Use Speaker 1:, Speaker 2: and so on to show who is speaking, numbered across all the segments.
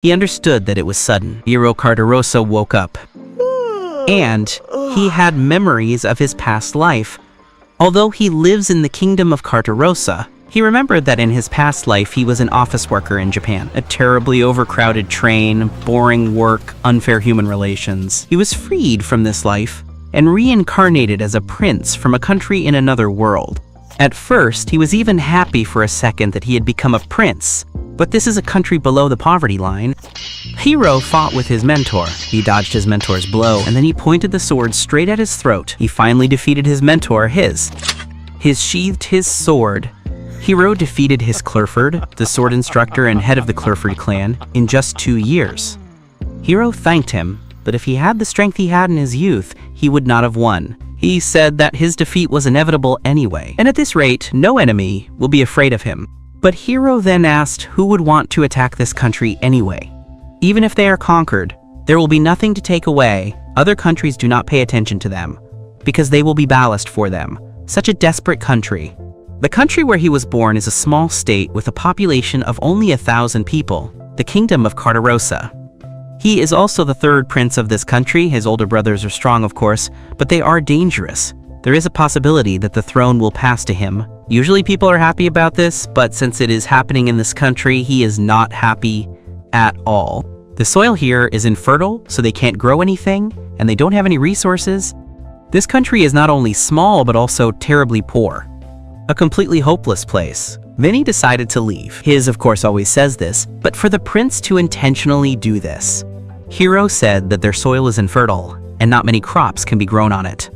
Speaker 1: He understood that it was sudden. Hero Cardosa woke up, and he had memories of his past life. Although he lives in the Kingdom of Cardosa, he remembered that in his past life he was an office worker in Japan. A terribly overcrowded train, boring work, unfair human relations. He was freed from this life and reincarnated as a prince from a country in another world. At first, he was even happy for a second that he had become a prince, but this is a country below the poverty line. Hero fought with his mentor. He dodged his mentor's blow, and then he pointed the sword straight at his throat. He finally defeated his mentor, sheathed his sword. Hero defeated his Clifford, the sword instructor and head of the Clifford clan, in just 2 years. Hero thanked him, but if he had the strength he had in his youth, he would not have won. He said that his defeat was inevitable anyway, and at this rate, no enemy will be afraid of him. But Hero then asked who would want to attack this country anyway. Even if they are conquered, there will be nothing to take away. Other countries do not pay attention to them, because they will be ballast for them. Such a desperate country. The country where he was born is a small state with a population of only 1,000 people, the Kingdom of Cardosa. He is also the third prince of this country. His older brothers are strong, of course, but they are dangerous. There is a possibility that the throne will pass to him. Usually people are happy about this, but since it is happening in this country, he is not happy at all. The soil here is infertile, so they can't grow anything, and they don't have any resources. This country is not only small, but also terribly poor. A completely hopeless place. Many decided to leave. His, of course, always says this, but for the prince to intentionally do this. Hero said that their soil is infertile, and not many crops can be grown on it.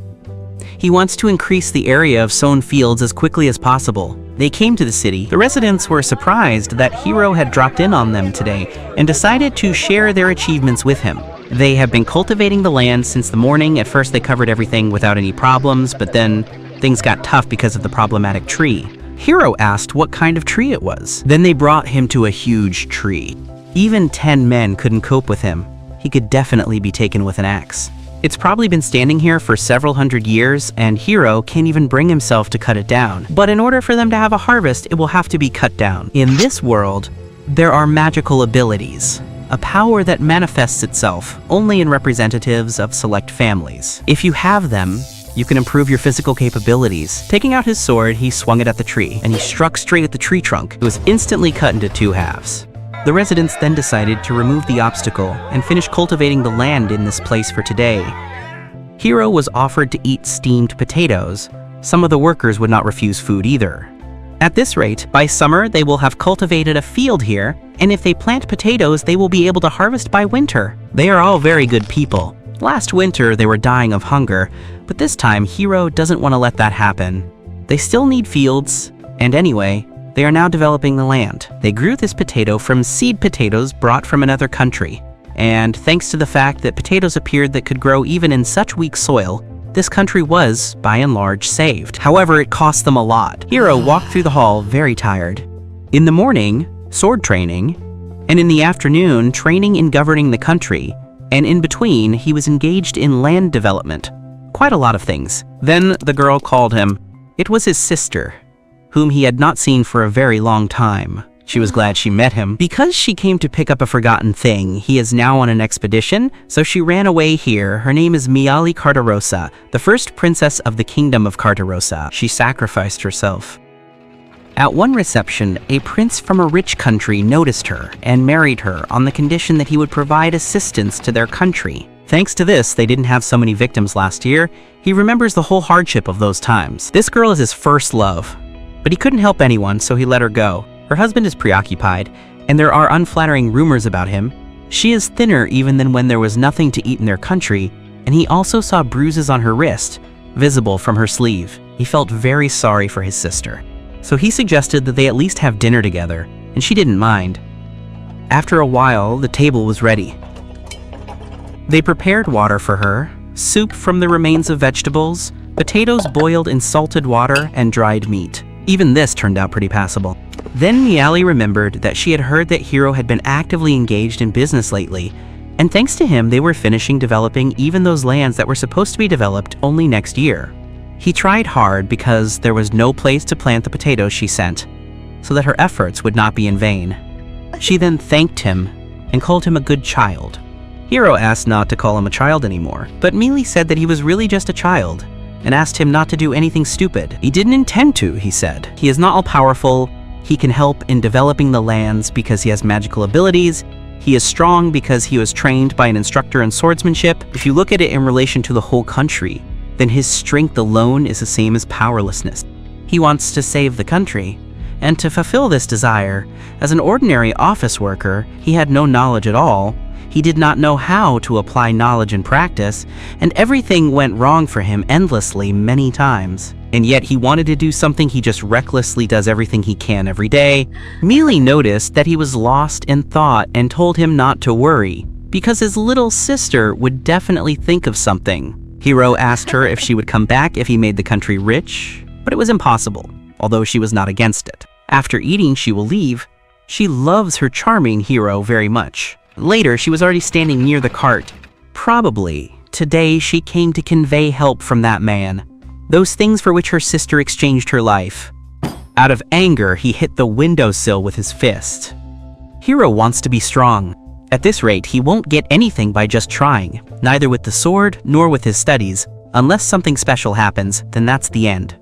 Speaker 1: He wants to increase the area of sown fields as quickly as possible. They came to the city. The residents were surprised that Hero had dropped in on them today and decided to share their achievements with him. They have been cultivating the land since the morning. At first they covered everything without any problems, but then things got tough because of the problematic tree. Hero asked what kind of tree it was. Then they brought him to a huge tree. Even 10 men couldn't cope with him. He could definitely be taken with an axe. It's probably been standing here for several hundred years, and Hero can't even bring himself to cut it down. But in order for them to have a harvest, it will have to be cut down. In this world, there are magical abilities, a power that manifests itself only in representatives of select families. If you have them, you can improve your physical capabilities. Taking out his sword, he swung it at the tree, and he struck straight at the tree trunk. It was instantly cut into 2 halves. The residents then decided to remove the obstacle and finish cultivating the land in this place for today. Hero was offered to eat steamed potatoes. Some of the workers would not refuse food either. At this rate, by summer they will have cultivated a field here, and if they plant potatoes, they will be able to harvest by winter. They are all very good people. Last winter they were dying of hunger, but this time Hero doesn't want to let that happen. They still need fields, and anyway, they are now developing the land. They grew this potato from seed potatoes brought from another country. And thanks to the fact that potatoes appeared that could grow even in such weak soil, this country was, by and large, saved. However, it cost them a lot. Hero walked through the hall very tired. In the morning, sword training, and in the afternoon, training in governing the country, and in between, he was engaged in land development. Quite a lot of things. Then the girl called him. It was his sister, whom he had not seen for a very long time. She was glad she met him. Because she came to pick up a forgotten thing, he is now on an expedition, so she ran away here. Her name is Cardosa, the first princess of the Kingdom of Cardosa. She sacrificed herself. At one reception, a prince from a rich country noticed her and married her on the condition that he would provide assistance to their country. Thanks to this, they didn't have so many victims last year. He remembers the whole hardship of those times. This girl is his first love. But he couldn't help anyone, so he let her go. Her husband is preoccupied, and there are unflattering rumors about him. She is thinner even than when there was nothing to eat in their country, and he also saw bruises on her wrist, visible from her sleeve. He felt very sorry for his sister. So he suggested that they at least have dinner together, and she didn't mind. After a while, the table was ready. They prepared water for her, soup from the remains of vegetables, potatoes boiled in salted water, and dried meat. Even this turned out pretty passable. Then Miali remembered that she had heard that Hero had been actively engaged in business lately, and thanks to him they were finishing developing even those lands that were supposed to be developed only next year. He tried hard because there was no place to plant the potatoes she sent, so that her efforts would not be in vain. She then thanked him and called him a good child. Hiro asked not to call him a child anymore, but Mealy said that he was really just a child and asked him not to do anything stupid. He didn't intend to, he said. He is not all-powerful. He can help in developing the lands because he has magical abilities. He is strong because he was trained by an instructor in swordsmanship. If you look at it in relation to the whole country, then his strength alone is the same as powerlessness. He wants to save the country, and to fulfill this desire, as an ordinary office worker, he had no knowledge at all. He did not know how to apply knowledge in practice, and everything went wrong for him endlessly many times. And yet he wanted to do something. He just recklessly does everything he can every day. Mealy noticed that he was lost in thought and told him not to worry, because his little sister would definitely think of something. Hiro asked her if she would come back if he made the country rich, but it was impossible, although she was not against it. After eating, she will leave. She loves her charming Hiro very much. Later, she was already standing near the cart. Probably, today she came to convey help from that man. Those things for which her sister exchanged her life. Out of anger, he hit the windowsill with his fist. Hiro wants to be strong. At this rate, he won't get anything by just trying, neither with the sword nor with his studies. Unless something special happens, then that's the end.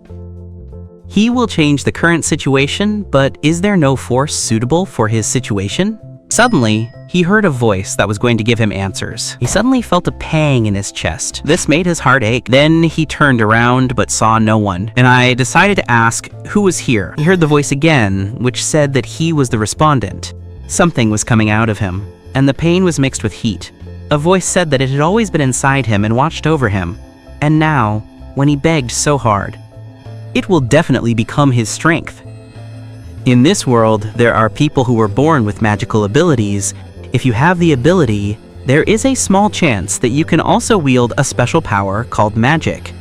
Speaker 1: He will change the current situation, but is there no force suitable for his situation? Suddenly, he heard a voice that was going to give him answers. He suddenly felt a pang in his chest. This made his heart ache. Then he turned around but saw no one, and I decided to ask who was here. He heard the voice again, which said that he was the respondent. Something was coming out of him, and the pain was mixed with heat. A voice said that it had always been inside him and watched over him, and now, when he begged so hard, it will definitely become his strength. In this world, there are people who were born with magical abilities. If you have the ability, there is a small chance that you can also wield a special power called magic.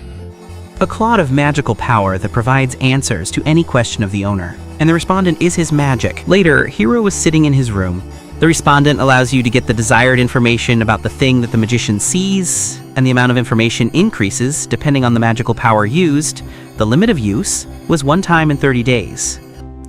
Speaker 1: A cloud of magical power that provides answers to any question of the owner. And the respondent is his magic. Later, Hiro was sitting in his room. The respondent allows you to get the desired information about the thing that the magician sees, and the amount of information increases depending on the magical power used. The limit of use was 1 time in 30 days.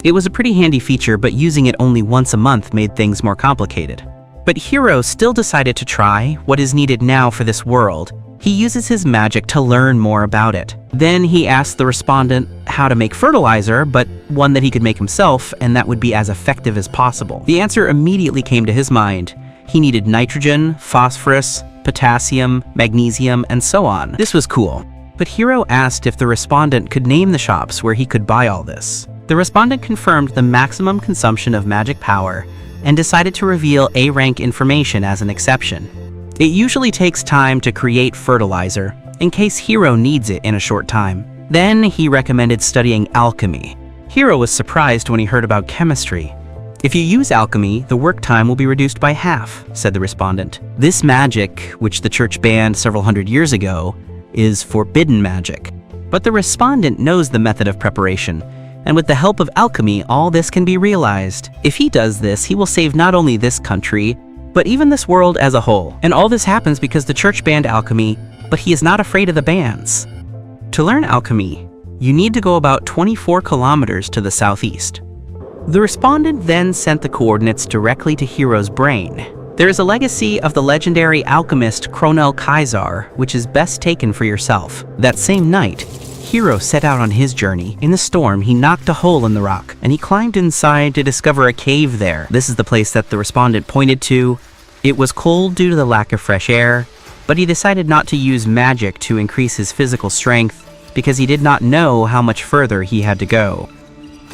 Speaker 1: It was a pretty handy feature, but using it only once a month made things more complicated. But Hiro still decided to try what is needed now for this world. He uses his magic to learn more about it. Then he asked the respondent how to make fertilizer, but one that he could make himself, and that would be as effective as possible. The answer immediately came to his mind. He needed nitrogen, phosphorus, potassium, magnesium, and so on. This was cool. But Hiro asked if the respondent could name the shops where he could buy all this. The respondent confirmed the maximum consumption of magic power and decided to reveal A-rank information as an exception. It usually takes time to create fertilizer, in case Hiro needs it in a short time. Then he recommended studying alchemy. Hiro was surprised when he heard about chemistry. If you use alchemy, the work time will be reduced by half, said the respondent. This magic, which the church banned several hundred years ago, is forbidden magic. But the respondent knows the method of preparation, and with the help of alchemy, all this can be realized. If he does this, he will save not only this country, but even this world as a whole. And all this happens because the church banned alchemy, but he is not afraid of the bans. To learn alchemy, you need to go about 24 kilometers to the southeast. The respondent then sent the coordinates directly to Hiro's brain. There is a legacy of the legendary alchemist Kronel Kaisar, which is best taken for yourself. That same night, Hiro set out on his journey. In the storm, he knocked a hole in the rock, and he climbed inside to discover a cave there. This is the place that the respondent pointed to. It was cold due to the lack of fresh air, but he decided not to use magic to increase his physical strength because he did not know how much further he had to go.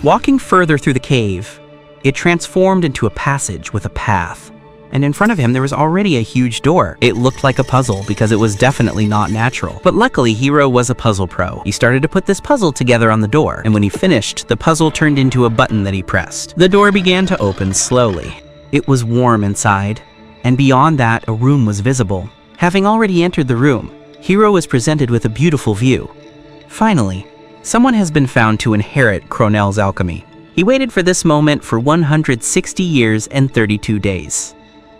Speaker 1: Walking further through the cave, it transformed into a passage with a path. And in front of him there was already a huge door. It looked like a puzzle because it was definitely not natural. But luckily, Hiro was a puzzle pro. He started to put this puzzle together on the door, and when he finished, the puzzle turned into a button that he pressed. The door began to open slowly. It was warm inside, and beyond that, a room was visible. Having already entered the room, Hiro was presented with a beautiful view. Finally, someone has been found to inherit Kronel's alchemy. He waited for this moment for 160 years and 32 days.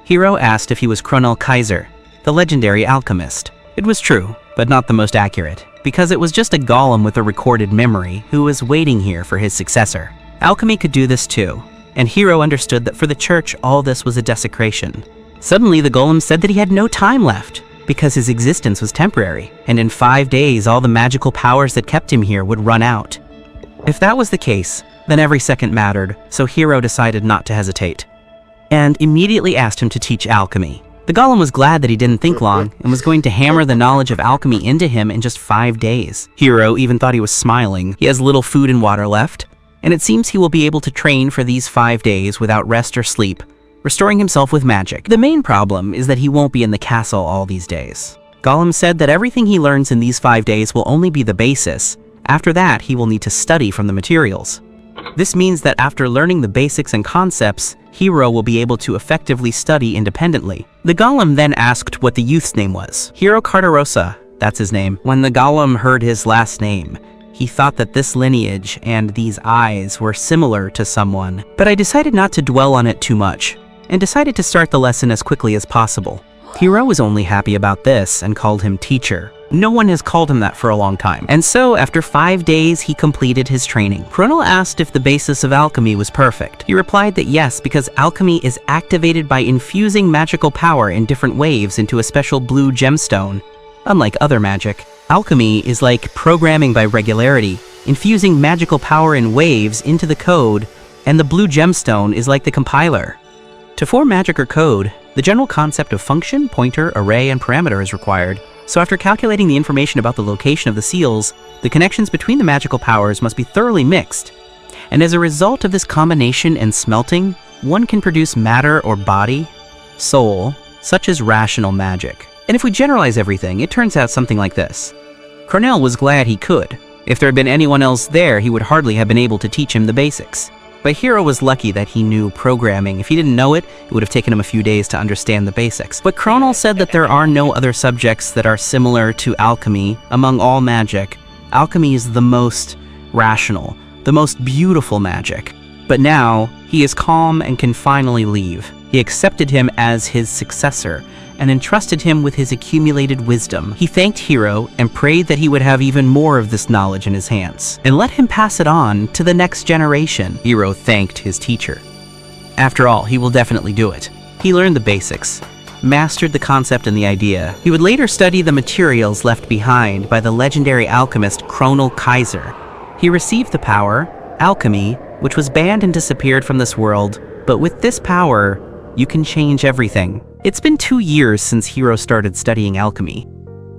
Speaker 1: Hiro asked if he was Kronel Kaiser, the legendary alchemist. It was true, but not the most accurate, because it was just a golem with a recorded memory who was waiting here for his successor. Alchemy could do this too. and Hiro understood that for the church all this was a desecration. Suddenly the golem said that he had no time left, because his existence was temporary, and in 5 days all the magical powers that kept him here would run out. If that was the case, then every second mattered, so Hiro decided not to hesitate, and immediately asked him to teach alchemy. The golem was glad that he didn't think long, and was going to hammer the knowledge of alchemy into him in just 5 days. Hiro even thought he was smiling. He has little food and water left, and it seems he will be able to train for these 5 days without rest or sleep, restoring himself with magic. The main problem is that he won't be in the castle all these days. Golem said that everything he learns in these 5 days will only be the basis. After that, he will need to study from the materials. This means that after learning the basics and concepts, Hiro will be able to effectively study independently. The golem then asked what the youth's name was. Hiro Cardosa, that's his name. When the golem heard his last name, he thought that this lineage and these eyes were similar to someone. But I decided not to dwell on it too much, and decided to start the lesson as quickly as possible. Hiro was only happy about this and called him teacher. No one has called him that for a long time. And so, after 5 days, he completed his training. Chronal asked if the basis of alchemy was perfect. He replied that yes, because alchemy is activated by infusing magical power in different waves into a special blue gemstone. Unlike other magic, alchemy is like programming by regularity, infusing magical power in waves into the code, and the blue gemstone is like the compiler. To form magic or code, the general concept of function, pointer, array, and parameter is required. So after calculating the information about the location of the seals, the connections between the magical powers must be thoroughly mixed. And as a result of this combination and smelting, one can produce matter or body, soul, such as rational magic. And if we generalize everything, it turns out something like this. Cornell was glad he could. If there had been anyone else there, he would hardly have been able to teach him the basics. But Hiro was lucky that he knew programming. If he didn't know it, it would have taken him a few days to understand the basics. But Chronal said that there are no other subjects that are similar to alchemy. Among all magic, alchemy is the most rational, the most beautiful magic. But now, he is calm and can finally leave. He accepted him as his successor and entrusted him with his accumulated wisdom. He thanked Hiro and prayed that he would have even more of this knowledge in his hands, and let him pass it on to the next generation. Hiro thanked his teacher. After all, he will definitely do it. He learned the basics, mastered the concept and the idea. He would later study the materials left behind by the legendary alchemist Chronal Kaiser. He received the power, alchemy, which was banned and disappeared from this world, but with this power, you can change everything. It's been 2 years since Hiro started studying alchemy.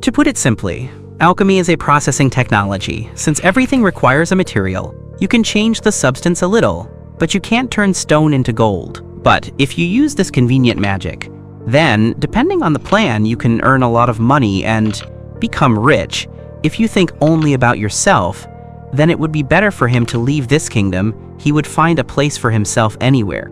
Speaker 1: To put it simply, alchemy is a processing technology. Since everything requires a material, you can change the substance a little, but you can't turn stone into gold. But if you use this convenient magic, then, depending on the plan, you can earn a lot of money and become rich. If you think only about yourself, then it would be better for him to leave this kingdom. He would find a place for himself anywhere.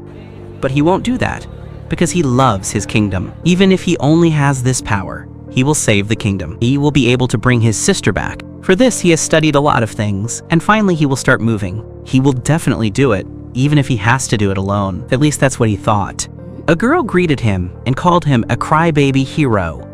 Speaker 1: But he won't do that, because he loves his kingdom. Even if he only has this power, he will save the kingdom. He will be able to bring his sister back. For this, he has studied a lot of things, and finally he will start moving. He will definitely do it, even if he has to do it alone. At least that's what he thought. A girl greeted him and called him a crybaby Hiro.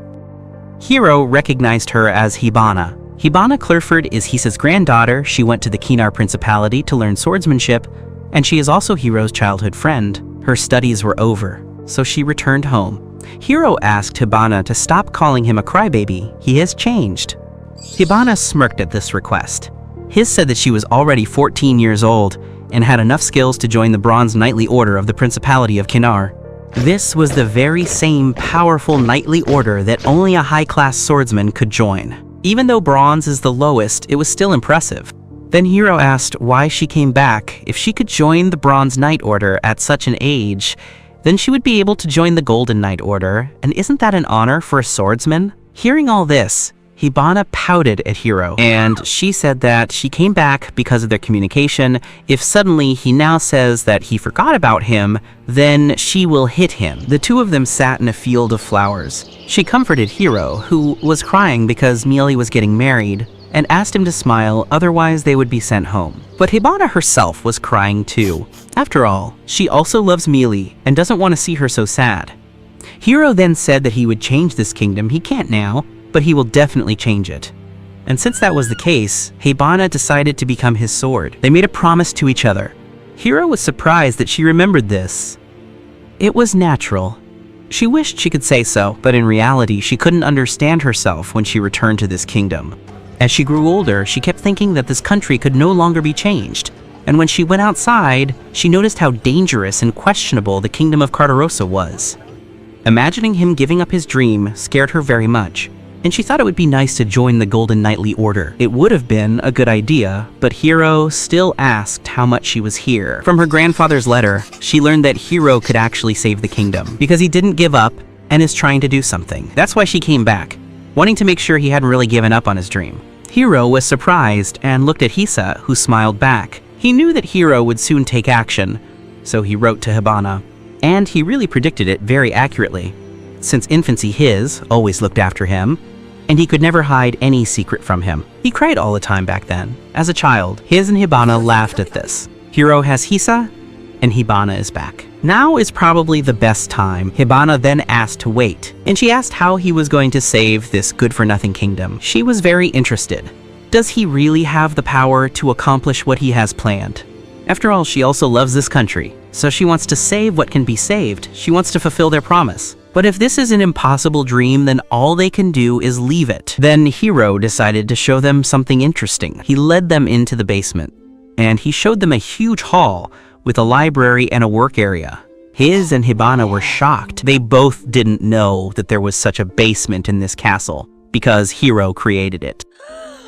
Speaker 1: Hiro recognized her as Hibana. Hibana Clurford is Hisa's granddaughter. She went to the Kinar Principality to learn swordsmanship, and she is also Hiro's childhood friend. Her studies were over, so she returned home. Hiro asked Hibana to stop calling him a crybaby. He has changed. Hibana smirked at this request. His said that she was already 14 years old and had enough skills to join the Bronze Knightly Order of the Principality of Kinar. This was the very same powerful knightly order that only a high-class swordsman could join. Even though bronze is the lowest, it was still impressive. Then Hiro asked why she came back. If she could join the Bronze Knight Order at such an age, then she would be able to join the Golden Knight Order, and isn't that an honor for a swordsman? Hearing all this, Hibana pouted at Hiro, and she said that she came back because of their communication. If suddenly he now says that he forgot about him, then she will hit him. The two of them sat in a field of flowers. She comforted Hiro, who was crying because Miele was getting married, and asked him to smile, otherwise they would be sent home. But Hibana herself was crying too. After all, she also loves Miele and doesn't want to see her so sad. Hiro then said that he would change this kingdom. He can't now, but he will definitely change it. And since that was the case, Hibana decided to become his sword. They made a promise to each other. Hiro was surprised that she remembered this. It was natural. She wished she could say so, but in reality, she couldn't understand herself when she returned to this kingdom. As she grew older, she kept thinking that this country could no longer be changed, and when she went outside, she noticed how dangerous and questionable the Kingdom of Cardosa was. Imagining him giving up his dream scared her very much, and she thought it would be nice to join the Golden Knightly Order. It would have been a good idea, but Hiro still asked how much she was here. From her grandfather's letter, she learned that Hiro could actually save the kingdom, because he didn't give up and is trying to do something. That's why she came back, wanting to make sure he hadn't really given up on his dream. Hiro was surprised and looked at Hisa, who smiled back. He knew that Hiro would soon take action, so he wrote to Hibana. And he really predicted it very accurately, since infancy his always looked after him, and he could never hide any secret from him. He cried all the time back then. As a child, his and Hibana laughed at this. Hiro has Hisa, and Hibana is back. Now is probably the best time. Hibana then asked to wait, and she asked how he was going to save this good-for-nothing kingdom. She was very interested. Does he really have the power to accomplish what he has planned? After all, she also loves this country, so she wants to save what can be saved. She wants to fulfill their promise. But if this is an impossible dream, then all they can do is leave it. Then Hiro decided to show them something interesting. He led them into the basement, and he showed them a huge hall with a library and a work area. His and Hibana were shocked. They both didn't know that there was such a basement in this castle, because Hiro created it.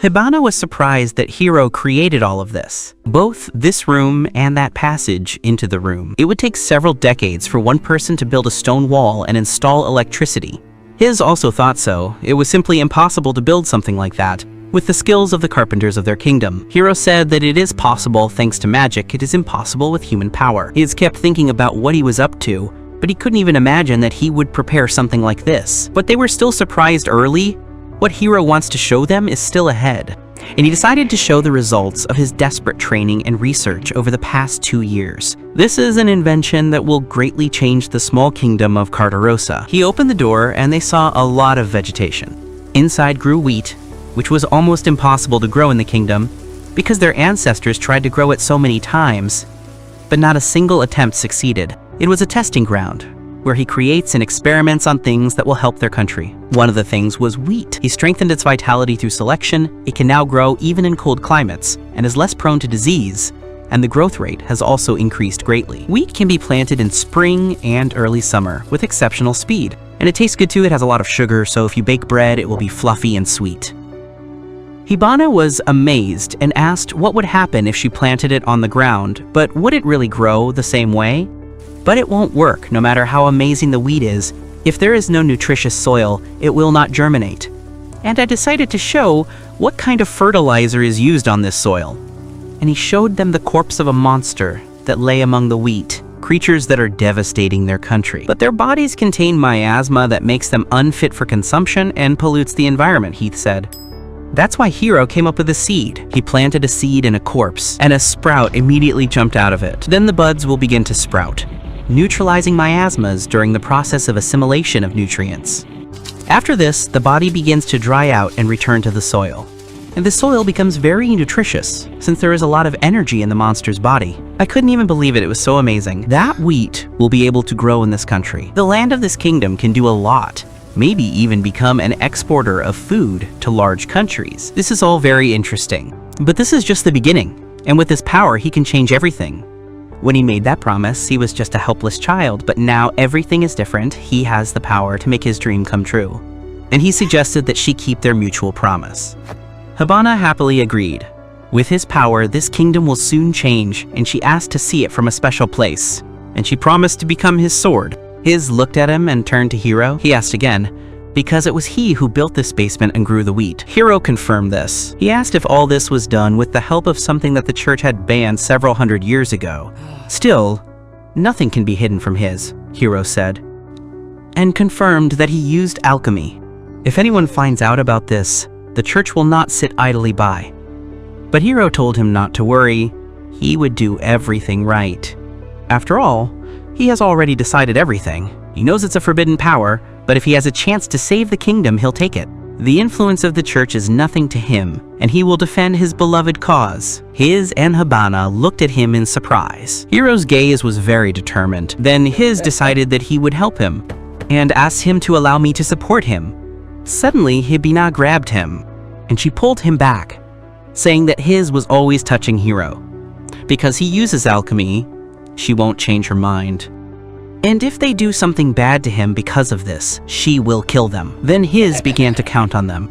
Speaker 1: Hibana was surprised that Hiro created all of this, both this room and that passage into the room. It would take several decades for one person to build a stone wall and install electricity. His also thought so. It was simply impossible to build something like that with the skills of the carpenters of their kingdom. Hiro said that it is possible thanks to magic. It is impossible with human power. His kept thinking about what he was up to, but he couldn't even imagine that he would prepare something like this. But they were still surprised early. What Hiro wants to show them is still ahead, and he decided to show the results of his desperate training and research over the past 2 years. This is an invention that will greatly change the small kingdom of Cardosa. He opened the door and they saw a lot of vegetation. Inside grew wheat, which was almost impossible to grow in the kingdom because their ancestors tried to grow it so many times, but not a single attempt succeeded. It was a testing ground, where he creates and experiments on things that will help their country. One of the things was wheat. He strengthened its vitality through selection. It can now grow even in cold climates and is less prone to disease, and the growth rate has also increased greatly. Wheat can be planted in spring and early summer with exceptional speed, and it tastes good too. It has a lot of sugar, so if you bake bread, it will be fluffy and sweet. Hibana was amazed and asked what would happen if she planted it on the ground, but would it really grow the same way? But it won't work, no matter how amazing the wheat is. If there is no nutritious soil, it will not germinate. And I decided to show what kind of fertilizer is used on this soil. And he showed them the corpse of a monster that lay among the wheat, creatures that are devastating their country. But their bodies contain miasma that makes them unfit for consumption and pollutes the environment, Heath said. That's why Hiro came up with a seed. He planted a seed in a corpse, and a sprout immediately jumped out of it. Then the buds will begin to sprout, neutralizing miasmas during the process of assimilation of nutrients. After this, the body begins to dry out and return to the soil. And the soil becomes very nutritious, since there is a lot of energy in the monster's body. I couldn't even believe it. It was so amazing. That wheat will be able to grow in this country. The land of this kingdom can do a lot, maybe even become an exporter of food to large countries. This is all very interesting. But this is just the beginning, and with this power, he can change everything. When he made that promise, he was just a helpless child, but now everything is different. He has the power to make his dream come true. And he suggested that she keep their mutual promise. Hibana happily agreed. With his power, this kingdom will soon change, and she asked to see it from a special place. And she promised to become his sword. Hiz looked at him and turned to Hiro. He asked again, because it was he who built this basement and grew the wheat. Hiro confirmed this. He asked if all this was done with the help of something that the church had banned several hundred years ago. Still, nothing can be hidden from Hiz, Hiro said, and confirmed that he used alchemy. If anyone finds out about this, the church will not sit idly by. But Hiro told him not to worry. He would do everything right. After all, he has already decided everything. He knows it's a forbidden power, but if he has a chance to save the kingdom, he'll take it. The influence of the church is nothing to him, and he will defend his beloved cause. Hiz and Hibana looked at him in surprise. Hiro's gaze was very determined. Then Hiz decided that he would help him, and asked him to allow me to support him. Suddenly, Hibana grabbed him, and she pulled him back, saying that Hiz was always touching Hiro. Because he uses alchemy, she won't change her mind. And if they do something bad to him because of this, she will kill them. Then Hiz began to count on them.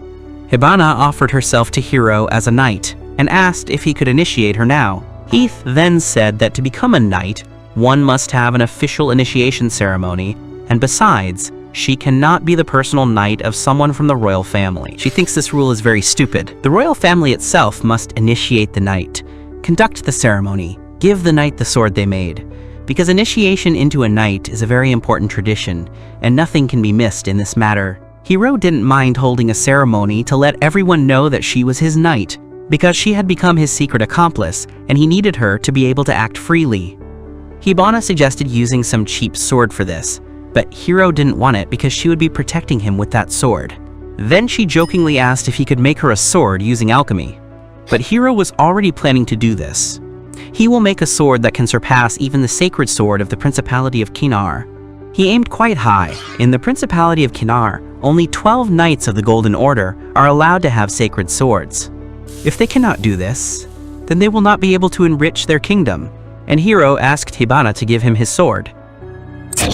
Speaker 1: Hibana offered herself to Hiro as a knight, and asked if he could initiate her now. Heath then said that to become a knight, one must have an official initiation ceremony, and besides, she cannot be the personal knight of someone from the royal family. She thinks this rule is very stupid. The royal family itself must initiate the knight, conduct the ceremony, give the knight the sword they made. Because initiation into a knight is a very important tradition, and nothing can be missed in this matter. Hiro didn't mind holding a ceremony to let everyone know that she was his knight, because she had become his secret accomplice, and he needed her to be able to act freely. Hibana suggested using some cheap sword for this, but Hiro didn't want it because she would be protecting him with that sword. Then she jokingly asked if he could make her a sword using alchemy. But Hiro was already planning to do this. He will make a sword that can surpass even the sacred sword of the Principality of Kinar. He aimed quite high. In the Principality of Kinar, only 12 knights of the Golden Order are allowed to have sacred swords. If they cannot do this, then they will not be able to enrich their kingdom, and Hiro asked Hibana to give him his sword.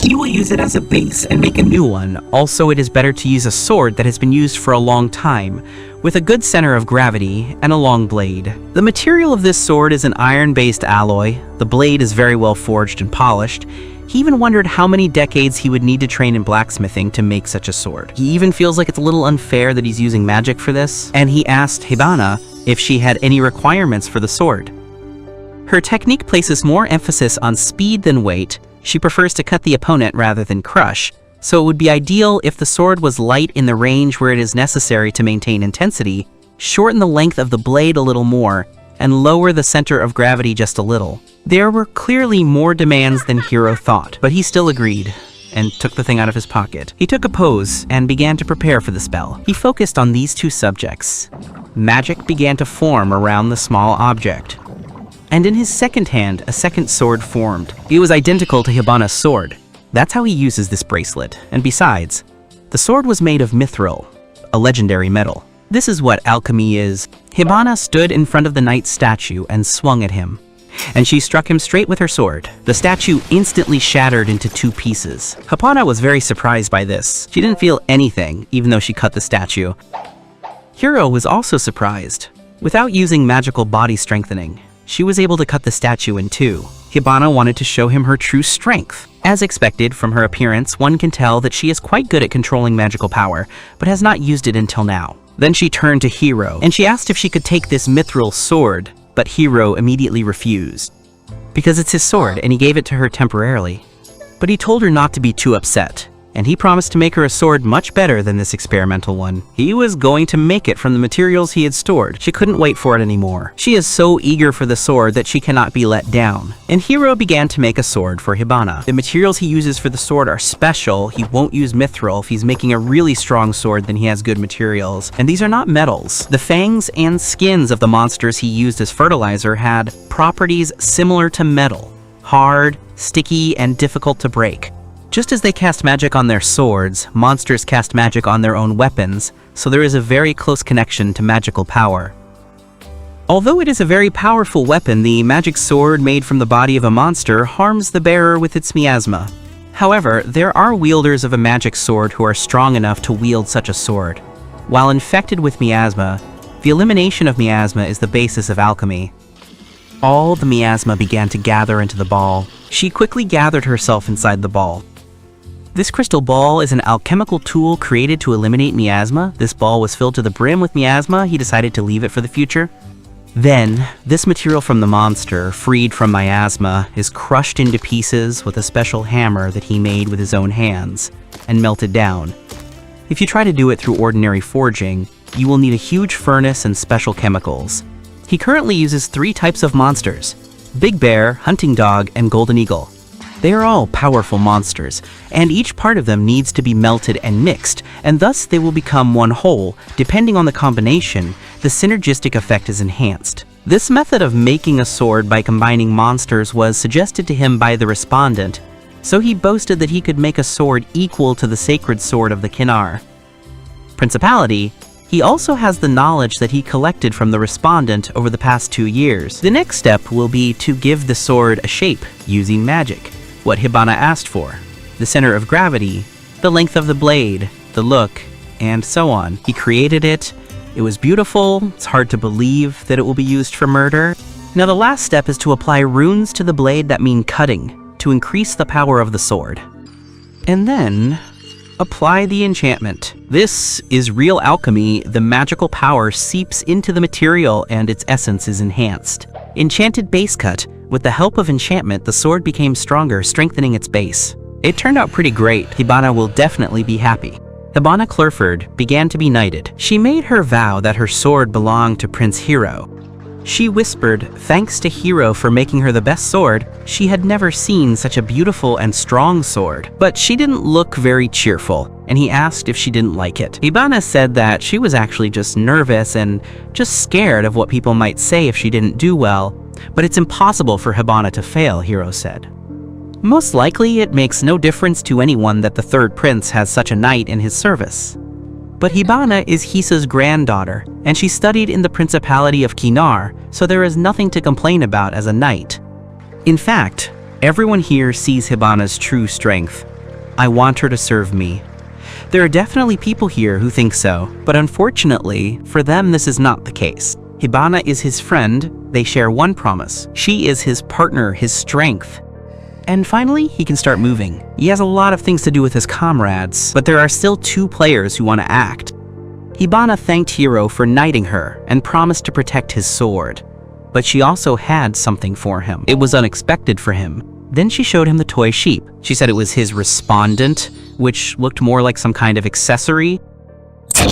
Speaker 1: He will use it as a base and make a new one. Also, it is better to use a sword that has been used for a long time, with a good center of gravity and a long blade. The material of this sword is an iron-based alloy. The blade is very well forged and polished. He even wondered how many decades he would need to train in blacksmithing to make such a sword. He even feels like it's a little unfair that he's using magic for this, and he asked Hibana if she had any requirements for the sword. Her technique places more emphasis on speed than weight. She prefers to cut the opponent rather than crush, so it would be ideal if the sword was light in the range where it is necessary to maintain intensity, shorten the length of the blade a little more, and lower the center of gravity just a little. There were clearly more demands than Hiro thought, but he still agreed, and took the thing out of his pocket. He took a pose and began to prepare for the spell. He focused on these two subjects. Magic began to form around the small object. And in his second hand, a second sword formed. It was identical to Hibana's sword. That's how he uses this bracelet. And besides, the sword was made of mithril, a legendary metal. This is what alchemy is. Hibana stood in front of the knight's statue and swung at him, and she struck him straight with her sword. The statue instantly shattered into 2 pieces. Hibana was very surprised by this. She didn't feel anything, even though she cut the statue. Hiro was also surprised. Without using magical body strengthening, she was able to cut the statue in 2. Hibana wanted to show him her true strength. As expected from her appearance, one can tell that she is quite good at controlling magical power, but has not used it until now. Then she turned to Hiro, and she asked if she could take this mithril sword, but Hiro immediately refused. Because it's his sword, and he gave it to her temporarily. But he told her not to be too upset, and he promised to make her a sword much better than this experimental one. He was going to make it from the materials he had stored. She couldn't wait for it anymore. She is so eager for the sword that she cannot be let down. And Hiro began to make a sword for Hibana. The materials he uses for the sword are special. He won't use mithril. If he's making a really strong sword, then he has good materials. And these are not metals. The fangs and skins of the monsters he used as fertilizer had properties similar to metal. Hard, sticky, and difficult to break. Just as they cast magic on their swords, monsters cast magic on their own weapons, so there is a very close connection to magical power. Although it is a very powerful weapon, the magic sword made from the body of a monster harms the bearer with its miasma. However, there are wielders of a magic sword who are strong enough to wield such a sword. While infected with miasma, the elimination of miasma is the basis of alchemy. All the miasma began to gather into the ball. She quickly gathered herself inside the ball. This crystal ball is an alchemical tool created to eliminate miasma. This ball was filled to the brim with miasma. He decided to leave it for the future. Then, this material from the monster, freed from miasma, is crushed into pieces with a special hammer that he made with his own hands, and melted down. If you try to do it through ordinary forging, you will need a huge furnace and special chemicals. He currently uses 3 types of monsters: Big Bear, Hunting Dog, and Golden Eagle. They are all powerful monsters, and each part of them needs to be melted and mixed, and thus they will become one whole. Depending on the combination, the synergistic effect is enhanced. This method of making a sword by combining monsters was suggested to him by the respondent, so he boasted that he could make a sword equal to the sacred sword of the Kinar Principality. He also has the knowledge that he collected from the respondent over the past 2 years. The next step will be to give the sword a shape using magic, what Hibana asked for, the center of gravity, the length of the blade, the look, and so on. He created it. It was beautiful. It's hard to believe that it will be used for murder. Now the last step is to apply runes to the blade that mean cutting, to increase the power of the sword. And then apply the enchantment. This is real alchemy. The magical power seeps into the material and its essence is enhanced. Enchanted base cut. With the help of enchantment, the sword became stronger, strengthening its base. It turned out pretty great. Hibana will definitely be happy. Hibana Clurford began to be knighted. She made her vow that her sword belonged to Prince Hero. She whispered, thanks to Hero for making her the best sword. She had never seen such a beautiful and strong sword. But she didn't look very cheerful, and he asked if she didn't like it. Hibana said that she was actually just nervous and just scared of what people might say if she didn't do well. But it's impossible for Hibana to fail, Hero said. Most likely, it makes no difference to anyone that the third prince has such a knight in his service. But Hibana is Hisa's granddaughter, and she studied in the Principality of Kinar, so there is nothing to complain about as a knight. In fact, everyone here sees Hibana's true strength. I want her to serve me. There are definitely people here who think so, but unfortunately, for them this is not the case. Hibana is his friend. They share one promise. She is his partner, his strength. And finally, he can start moving. He has a lot of things to do with his comrades, but there are still 2 players who want to act. Hibana thanked Hero for knighting her and promised to protect his sword. But she also had something for him. It was unexpected for him. Then she showed him the toy sheep. She said it was his respondent, which looked more like some kind of accessory.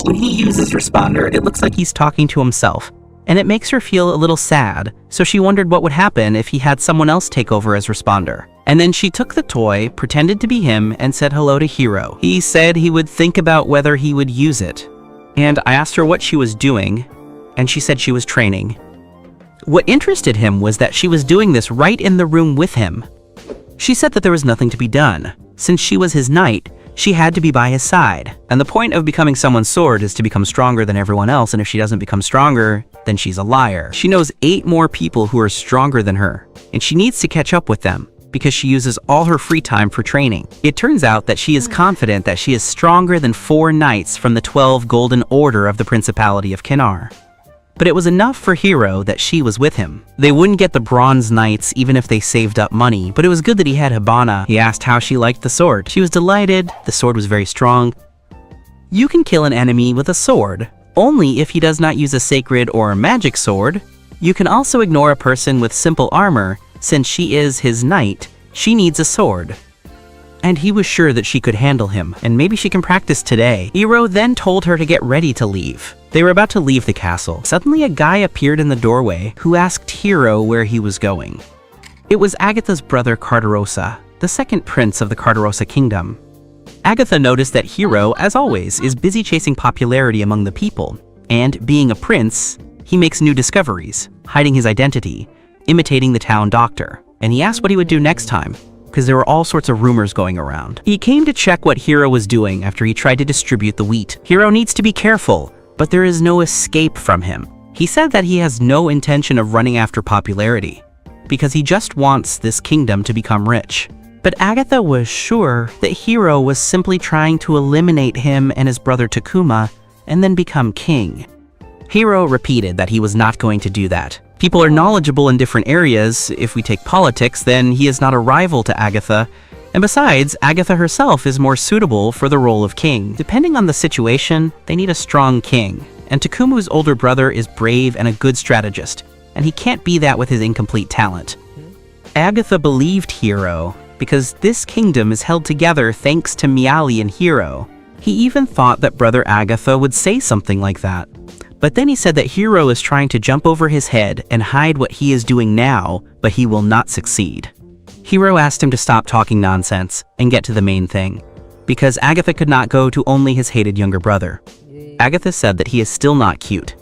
Speaker 1: When he uses responder, it looks like he's talking to himself, and it makes her feel a little sad, so she wondered what would happen if he had someone else take over as responder. And then she took the toy, pretended to be him, and said hello to Hero. He said he would think about whether he would use it. And I asked her what she was doing, and she said she was training. What interested him was that she was doing this right in the room with him. She said that there was nothing to be done. Since she was his knight, she had to be by his side. And the point of becoming someone's sword is to become stronger than everyone else, and if she doesn't become stronger, then she's a liar. She knows 8 more people who are stronger than her, and she needs to catch up with them, because she uses all her free time for training. It turns out that she is confident that she is stronger than 4 knights from the 12 Golden Order of the Principality of Kinar. But it was enough for Hero that she was with him. They wouldn't get the Bronze Knights even if they saved up money, but it was good that he had Hibana. He asked how she liked the sword. She was delighted. The sword was very strong. You can kill an enemy with a sword, only if he does not use a sacred or magic sword. You can also ignore a person with simple armor. Since she is his knight, she needs a sword. And he was sure that she could handle him, and maybe she can practice today. Hero then told her to get ready to leave. They were about to leave the castle. Suddenly a guy appeared in the doorway who asked Hero where he was going. It was Agatha's brother Cardosa, the second prince of the Cardosa kingdom. Agatha noticed that Hero, as always, is busy chasing popularity among the people, and being a prince, he makes new discoveries, hiding his identity, imitating the town doctor, and he asked what he would do next time, because there were all sorts of rumors going around. He came to check what Hero was doing after he tried to distribute the wheat. Hero needs to be careful, but there is no escape from him. He said that he has no intention of running after popularity, because he just wants this kingdom to become rich. But Agatha was sure that Hero was simply trying to eliminate him and his brother Takuma, and then become king. Hero repeated that he was not going to do that. People are knowledgeable in different areas. If we take politics, then he is not a rival to Agatha. And besides, Agatha herself is more suitable for the role of king. Depending on the situation, they need a strong king. And Takumu's older brother is brave and a good strategist, and he can't be that with his incomplete talent. Agatha believed Hero, because this kingdom is held together thanks to Miali and Hero. He even thought that brother Agatha would say something like that. But then he said that Hero is trying to jump over his head and hide what he is doing now, but he will not succeed. Hiro asked him to stop talking nonsense and get to the main thing, because Agatha could not go to only his hated younger brother. Agatha said that he is still not cute.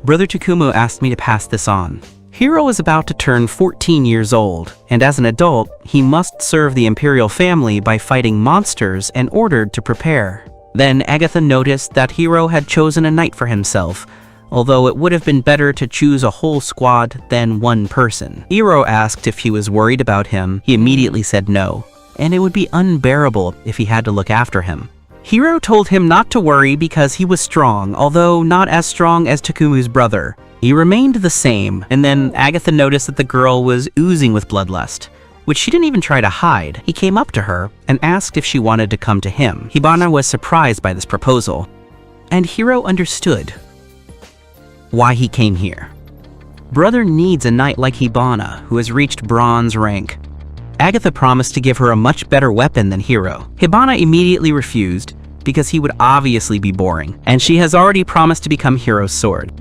Speaker 1: Brother Takumu asked me to pass this on. Hiro is about to turn 14 years old, and as an adult, he must serve the imperial family by fighting monsters and ordered to prepare. Then Agatha noticed that Hiro had chosen a knight for himself, although it would have been better to choose a whole squad than one person. Hiro asked if he was worried about him. He immediately said no, and it would be unbearable if he had to look after him. Hiro told him not to worry because he was strong, although not as strong as Takumu's brother. He remained the same, and then Agatha noticed that the girl was oozing with bloodlust, which she didn't even try to hide. He came up to her and asked if she wanted to come to him. Hibana was surprised by this proposal, and Hiro understood why he came here. Brother needs a knight like Hibana, who has reached bronze rank. Agatha promised to give her a much better weapon than Hiro. Hibana immediately refused because he would obviously be boring, and she has already promised to become Hiro's sword.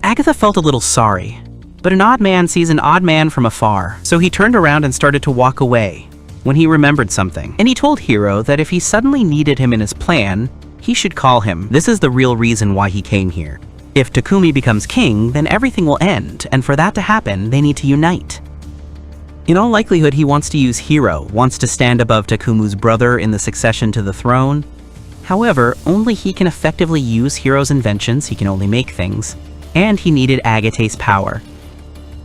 Speaker 1: Agatha felt a little sorry, but an odd man sees an odd man from afar, so he turned around and started to walk away when he remembered something. And he told Hiro that if he suddenly needed him in his plan, he should call him. This is the real reason why he came here. If Takumi becomes king, then everything will end, and for that to happen, they need to unite. In all likelihood, he wants to use Hiro, wants to stand above Takumu's brother in the succession to the throne. However, only he can effectively use Hiro's inventions, he can only make things, and he needed Agate's power.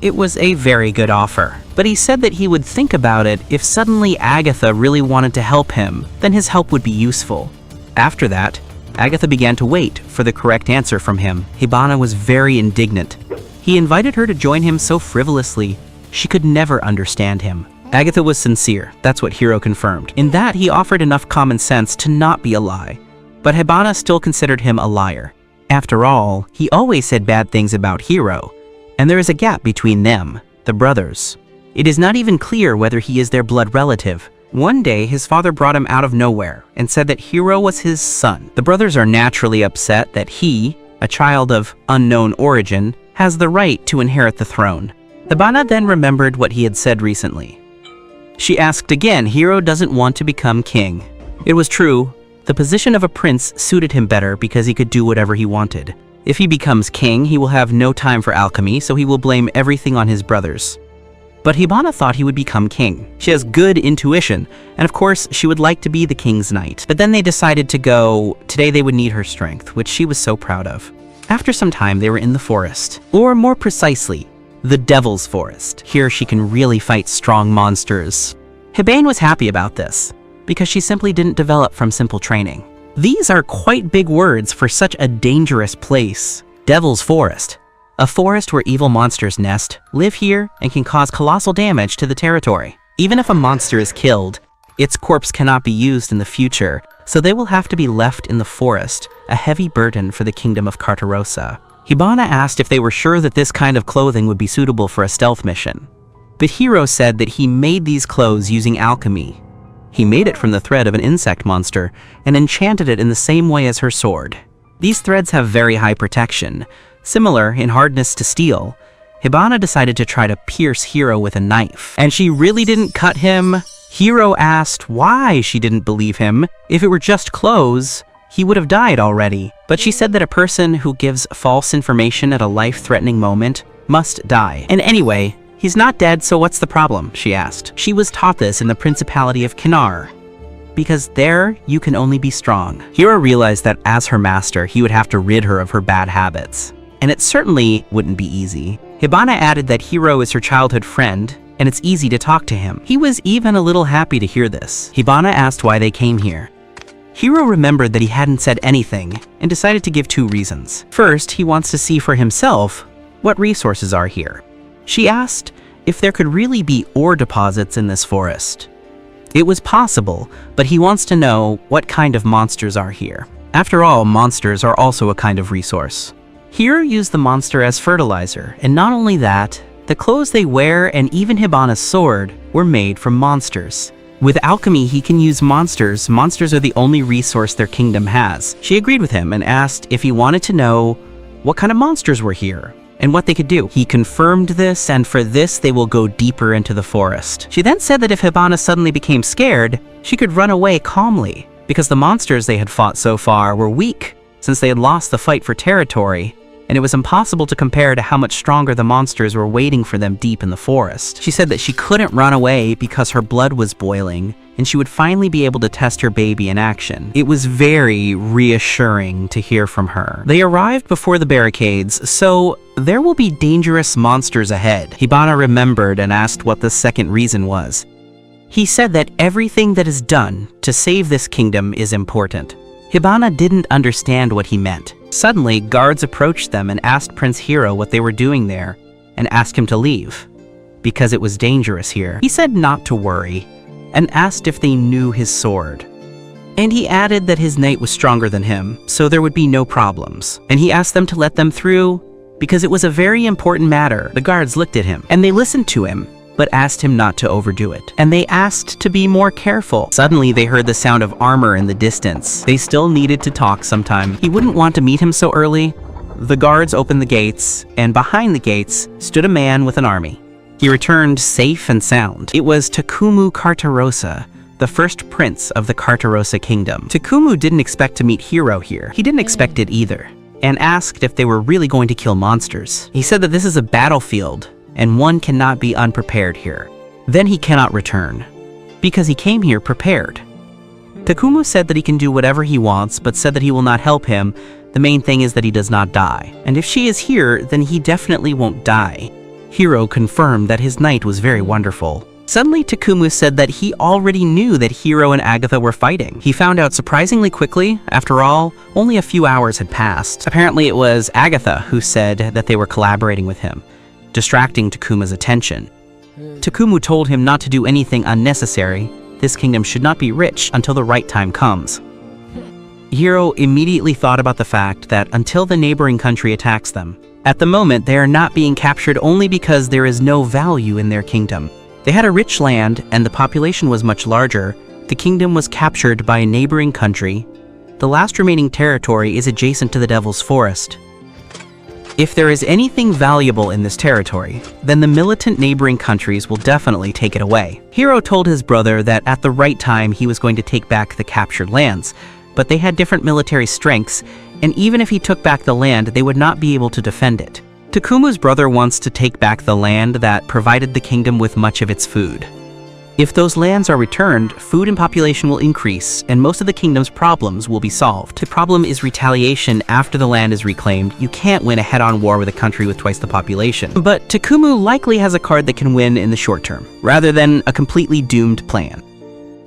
Speaker 1: It was a very good offer, but he said that he would think about it if suddenly Agatha really wanted to help him, then his help would be useful. After that, Agatha began to wait for the correct answer from him. Hibana was very indignant. He invited her to join him so frivolously, she could never understand him. Agatha was sincere, that's what Hiro confirmed. In that, he offered enough common sense to not be a lie, but Hibana still considered him a liar. After all, he always said bad things about Hiro, and there is a gap between them, the brothers. It is not even clear whether he is their blood relative. One day, his father brought him out of nowhere and said that Hiro was his son. The brothers are naturally upset that he, a child of unknown origin, has the right to inherit the throne. Hibana then remembered what he had said recently. She asked again, Hiro doesn't want to become king. It was true. The position of a prince suited him better because he could do whatever he wanted. If he becomes king, he will have no time for alchemy, so he will blame everything on his brothers. But Hibana thought he would become king. She has good intuition, and of course, she would like to be the king's knight. But then they decided to go. Today they would need her strength, which she was so proud of. After some time, they were in the forest, or more precisely, the Devil's Forest. Here she can really fight strong monsters. Hibane was happy about this, because she simply didn't develop from simple training. These are quite big words for such a dangerous place. Devil's Forest. A forest where evil monsters nest, live here, and can cause colossal damage to the territory. Even if a monster is killed, its corpse cannot be used in the future, so they will have to be left in the forest, a heavy burden for the Kingdom of Cardosa. Hibana asked if they were sure that this kind of clothing would be suitable for a stealth mission. But Hiro said that he made these clothes using alchemy. He made it from the thread of an insect monster and enchanted it in the same way as her sword. These threads have very high protection, similar in hardness to steel. Hibana decided to try to pierce Hiro with a knife, and she really didn't cut him. Hiro asked why she didn't believe him. If it were just clothes, he would have died already. But she said that a person who gives false information at a life-threatening moment must die. And anyway, he's not dead, so what's the problem? She asked. She was taught this in the Principality of Kinar, because there you can only be strong. Hiro realized that as her master, he would have to rid her of her bad habits, and it certainly wouldn't be easy. Hibana added that Hiro is her childhood friend, and it's easy to talk to him. He was even a little happy to hear this. Hibana asked why they came here. Hiro remembered that he hadn't said anything, and decided to give 2 reasons. First, he wants to see for himself what resources are here. She asked if there could really be ore deposits in this forest. It was possible, but he wants to know what kind of monsters are here. After all, monsters are also a kind of resource. Hiro used the monster as fertilizer, and not only that, the clothes they wear and even Hibana's sword were made from monsters. With alchemy, he can use monsters. Monsters are the only resource their kingdom has. She agreed with him and asked if he wanted to know what kind of monsters were here. and what they could do. He confirmed this, and for this they will go deeper into the forest. She then said that if Hibana suddenly became scared, she could run away calmly, because the monsters they had fought so far were weak, since they had lost the fight for territory, and it was impossible to compare to how much stronger the monsters were waiting for them deep in the forest. She said that she couldn't run away because her blood was boiling, and she would finally be able to test her baby in action. It was very reassuring to hear from her. They arrived before the barricades, so there will be dangerous monsters ahead. Hibana remembered and asked what the second reason was. He said that everything that is done to save this kingdom is important. Hibana didn't understand what he meant. Suddenly, guards approached them and asked Prince Hiro what they were doing there, and asked him to leave, because it was dangerous here. He said not to worry, and asked if they knew his sword. And he added that his knight was stronger than him, so there would be no problems. And he asked them to let them through, because it was a very important matter. The guards looked at him, and they listened to him, but asked him not to overdo it. And they asked to be more careful. Suddenly, they heard the sound of armor in the distance. They still needed to talk sometime. He wouldn't want to meet him so early. The guards opened the gates, and behind the gates stood a man with an army. He returned safe and sound. It was Takumu Cardosa, the first prince of the Cardosa kingdom. Takumu didn't expect to meet Hiro here. He didn't expect it either, and asked if they were really going to kill monsters. He said that this is a battlefield, and one cannot be unprepared here. Then he cannot return, because he came here prepared. Takumu said that he can do whatever he wants, but said that he will not help him. The main thing is that he does not die. And if she is here, then he definitely won't die. Hiro confirmed that his knight was very wonderful. Suddenly, Takumu said that he already knew that Hiro and Agatha were fighting. He found out surprisingly quickly. After all, only a few hours had passed. Apparently, it was Agatha who said that they were collaborating with him, distracting Takumu's attention. Takumu told him not to do anything unnecessary. This kingdom should not be rich until the right time comes. Hiro immediately thought about the fact that until the neighboring country attacks them, at the moment they are not being captured only because there is no value in their kingdom. They had a rich land and the population was much larger. The kingdom was captured by a neighboring country. The last remaining territory is adjacent to the Devil's Forest. If there is anything valuable in this territory, then the militant neighboring countries will definitely take it away. Hiro told his brother that at the right time he was going to take back the captured lands, but they had different military strengths, and even if he took back the land, they would not be able to defend it. Takumu's brother wants to take back the land that provided the kingdom with much of its food. If those lands are returned, food and population will increase, and most of the kingdom's problems will be solved. The problem is retaliation after the land is reclaimed. You can't win a head-on war with a country with twice the population. But Takumu likely has a card that can win in the short term, rather than a completely doomed plan.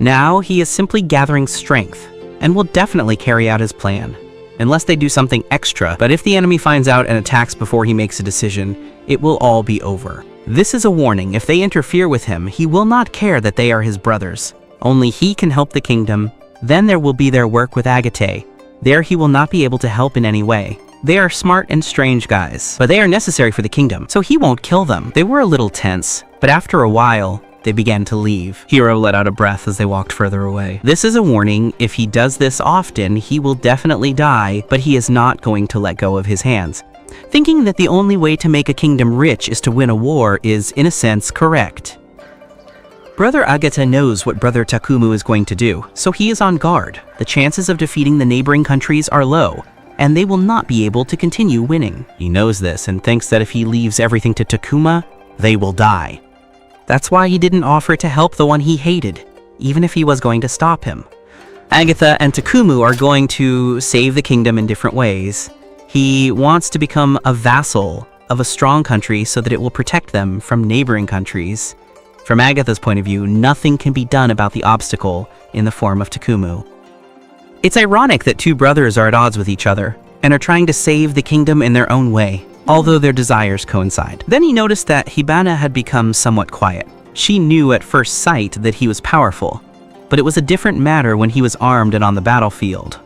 Speaker 1: Now he is simply gathering strength, and will definitely carry out his plan, unless they do something extra. But if the enemy finds out and attacks before he makes a decision, it will all be over. This is a warning. If they interfere with him, he will not care that they are his brothers. Only he can help the kingdom. Then there will be their work with Agate. There he will not be able to help in any way. They are smart and strange guys, but they are necessary for the kingdom, so he won't kill them. They were a little tense, but after a while, they began to leave. Hiro let out a breath as they walked further away. This is a warning. If he does this often, he will definitely die, but he is not going to let go of his hands. Thinking that the only way to make a kingdom rich is to win a war is, in a sense, correct. Brother Agata knows what Brother Takumu is going to do, so he is on guard. The chances of defeating the neighboring countries are low, and they will not be able to continue winning. He knows this and thinks that if he leaves everything to Takuma, they will die. That's why he didn't offer to help the one he hated, even if he was going to stop him. Agatha and Takumu are going to save the kingdom in different ways. He wants to become a vassal of a strong country so that it will protect them from neighboring countries. From Agatha's point of view, nothing can be done about the obstacle in the form of Takumu. It's ironic that two brothers are at odds with each other and are trying to save the kingdom in their own way, although their desires coincide. Then he noticed that Hibana had become somewhat quiet. She knew at first sight that he was powerful, but it was a different matter when he was armed and on the battlefield.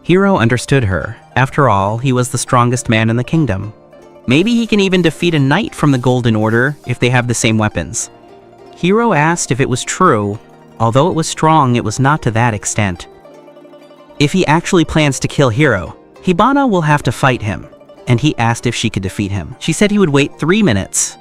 Speaker 1: Hiro understood her. After all, he was the strongest man in the kingdom. Maybe he can even defeat a knight from the Golden Order if they have the same weapons. Hiro asked if it was true. Although it was strong, it was not to that extent. If he actually plans to kill Hiro, Hibana will have to fight him, and he asked if she could defeat him. She said he would wait 3 minutes.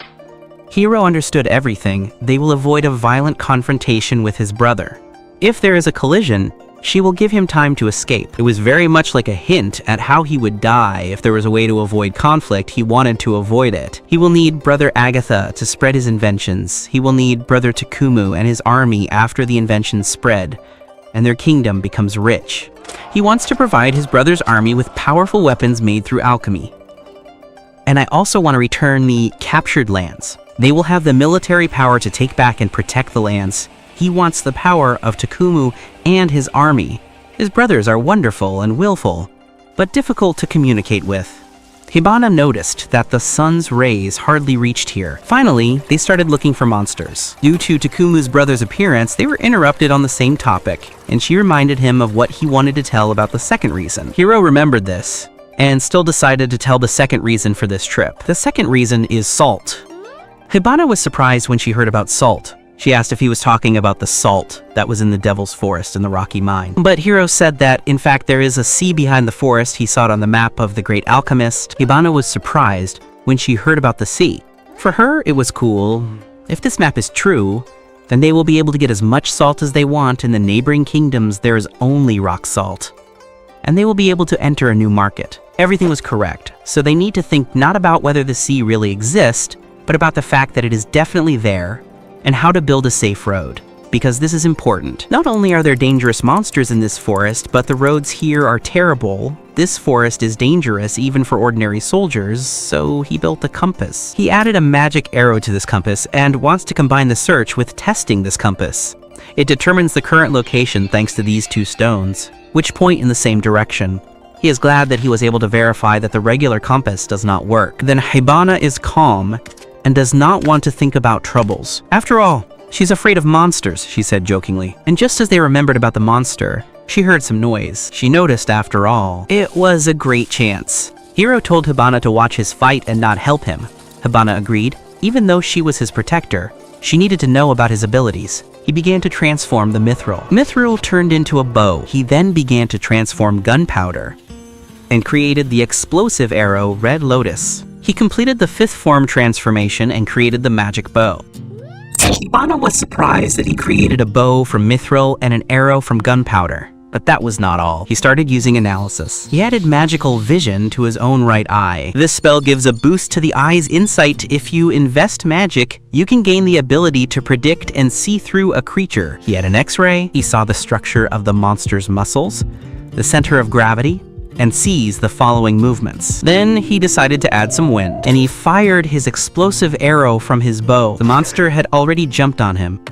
Speaker 1: Hiro understood everything. They will avoid a violent confrontation with his brother. If there is a collision, she will give him time to escape. It was very much like a hint at how he would die. If there was a way to avoid conflict, he wanted to avoid it. He will need Brother Agatha to spread his inventions. He will need Brother Takumu and his army after the inventions spread, and their kingdom becomes rich. He wants to provide his brother's army with powerful weapons made through alchemy. And I also want to return the captured lands. They will have the military power to take back and protect the lands. He wants the power of Takumu and his army. His brothers are wonderful and willful, but difficult to communicate with. Hibana noticed that the sun's rays hardly reached here. Finally, they started looking for monsters. Due to Takumu's brother's appearance, they were interrupted on the same topic, and she reminded him of what he wanted to tell about the second reason. Hiro remembered this, and still decided to tell the second reason for this trip. The second reason is salt. Hibana was surprised when she heard about salt. She asked if he was talking about the salt that was in the Devil's Forest in the Rocky Mine. But Hiro said that, in fact, there is a sea behind the forest. He saw it on the map of the Great Alchemist. Hibana was surprised when she heard about the sea. For her, it was cool. If this map is true, then they will be able to get as much salt as they want. In the neighboring kingdoms, there is only rock salt. And they will be able to enter a new market. Everything was correct, so they need to think not about whether the sea really exists, but about the fact that it is definitely there, and how to build a safe road, because this is important. Not only are there dangerous monsters in this forest, but the roads here are terrible. This forest is dangerous even for ordinary soldiers, so he built a compass. He added a magic arrow to this compass and wants to combine the search with testing this compass. It determines the current location thanks to these 2 stones, which point in the same direction. He is glad that he was able to verify that the regular compass does not work. Then Hibana is calm and does not want to think about troubles. After all, she's afraid of monsters, she said jokingly. And just as they remembered about the monster, she heard some noise. She noticed, after all, it was a great chance. Hiro told Hibana to watch his fight and not help him. Hibana agreed. Even though she was his protector, she needed to know about his abilities. He began to transform the mithril. Mithril turned into a bow. He then began to transform gunpowder and created the explosive arrow Red Lotus. He completed the 5th form transformation and created the magic bow. Hibana was surprised that he created a bow from mithril and an arrow from gunpowder. But that was not all. He started using analysis. He added magical vision to his own right eye. This spell gives a boost to the eye's insight. If you invest magic, you can gain the ability to predict and see through a creature. He had an X-ray. He saw the structure of the monster's muscles, the center of gravity, and sees the following movements. Then he decided to add some wind, and he fired his explosive arrow from his bow. The monster had already jumped on him,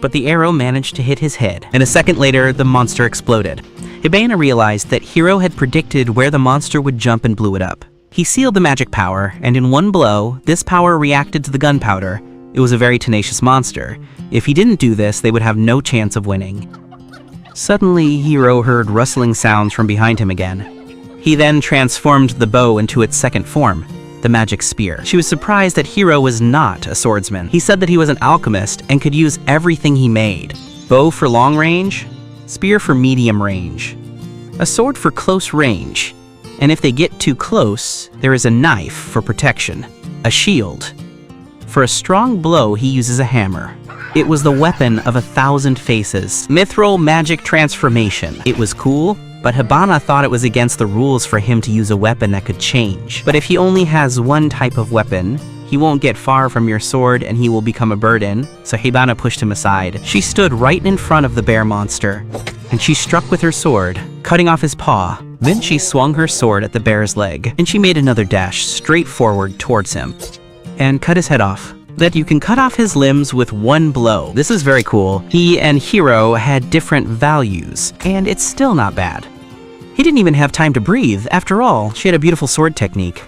Speaker 1: but the arrow managed to hit his head, and a second later, the monster exploded. Hibana realized that Hiro had predicted where the monster would jump and blew it up. He sealed the magic power, and in one blow, this power reacted to the gunpowder. It was a very tenacious monster. If he didn't do this, they would have no chance of winning. Suddenly, Hiro heard rustling sounds from behind him again. He then transformed the bow into its 2nd form, the magic spear. She was surprised that Hiro was not a swordsman. He said that he was an alchemist and could use everything he made. Bow for long range, spear for medium range, a sword for close range, and if they get too close, there is a knife for protection, a shield. For a strong blow, he uses a hammer. It was the weapon of 1,000 faces. Mithril magic transformation. It was cool, but Hibana thought it was against the rules for him to use a weapon that could change. But if he only has one type of weapon, he won't get far from your sword and he will become a burden, so Hibana pushed him aside. She stood right in front of the bear monster, and she struck with her sword, cutting off his paw. Then she swung her sword at the bear's leg, and she made another dash straight forward towards him, and cut his head off. That you can cut off his limbs with one blow. This is very cool. He and Hiro had different values, and it's still not bad. He didn't even have time to breathe. After all, she had a beautiful sword technique.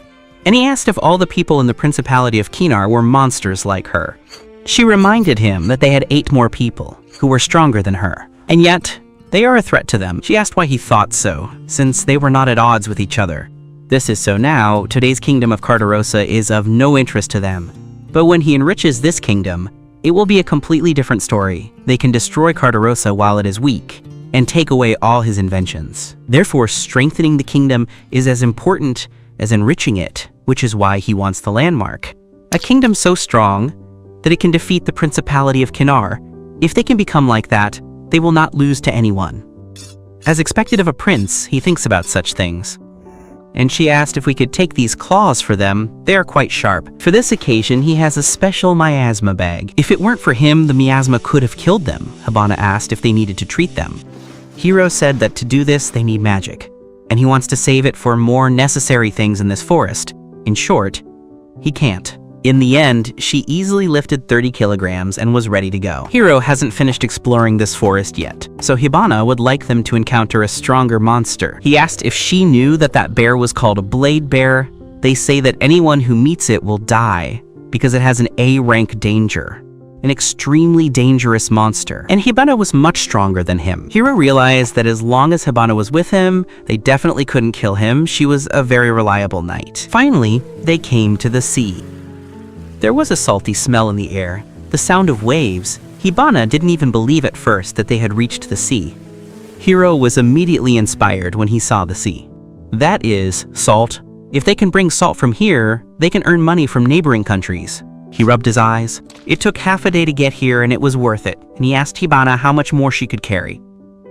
Speaker 1: And he asked if all the people in the Principality of Kinar were monsters like her. She reminded him that they had 8 more people who were stronger than her, and yet they are a threat to them. She asked why he thought so, since they were not at odds with each other. This is so now, today's Kingdom of Cardosa is of no interest to them. But when he enriches this kingdom, it will be a completely different story. They can destroy Cardosa while it is weak, and take away all his inventions. Therefore, strengthening the kingdom is as important as enriching it, which is why he wants the landmark. A kingdom so strong that it can defeat the Principality of Kinar. If they can become like that, they will not lose to anyone. As expected of a prince, he thinks about such things. And she asked if we could take these claws for them. They are quite sharp. For this occasion, he has a special miasma bag. If it weren't for him, the miasma could have killed them. Hibana asked if they needed to treat them. Hiro said that to do this, they need magic, and he wants to save it for more necessary things in this forest. In short, he can't. In the end, she easily lifted 30 kilograms and was ready to go. Hiro hasn't finished exploring this forest yet, so Hibana would like them to encounter a stronger monster. He asked if she knew that that bear was called a blade bear. They say that anyone who meets it will die because it has an A-rank danger. An extremely dangerous monster. And Hibana was much stronger than him. Hiro realized that as long as Hibana was with him, they definitely couldn't kill him. She was a very reliable knight. Finally, they came to the sea. There was a salty smell in the air, the sound of waves. Hibana didn't even believe at first that they had reached the sea. Hiro was immediately inspired when he saw the sea. That is, salt. If they can bring salt from here, they can earn money from neighboring countries. He rubbed his eyes. It took half a day to get here and it was worth it, and he asked Hibana how much more she could carry.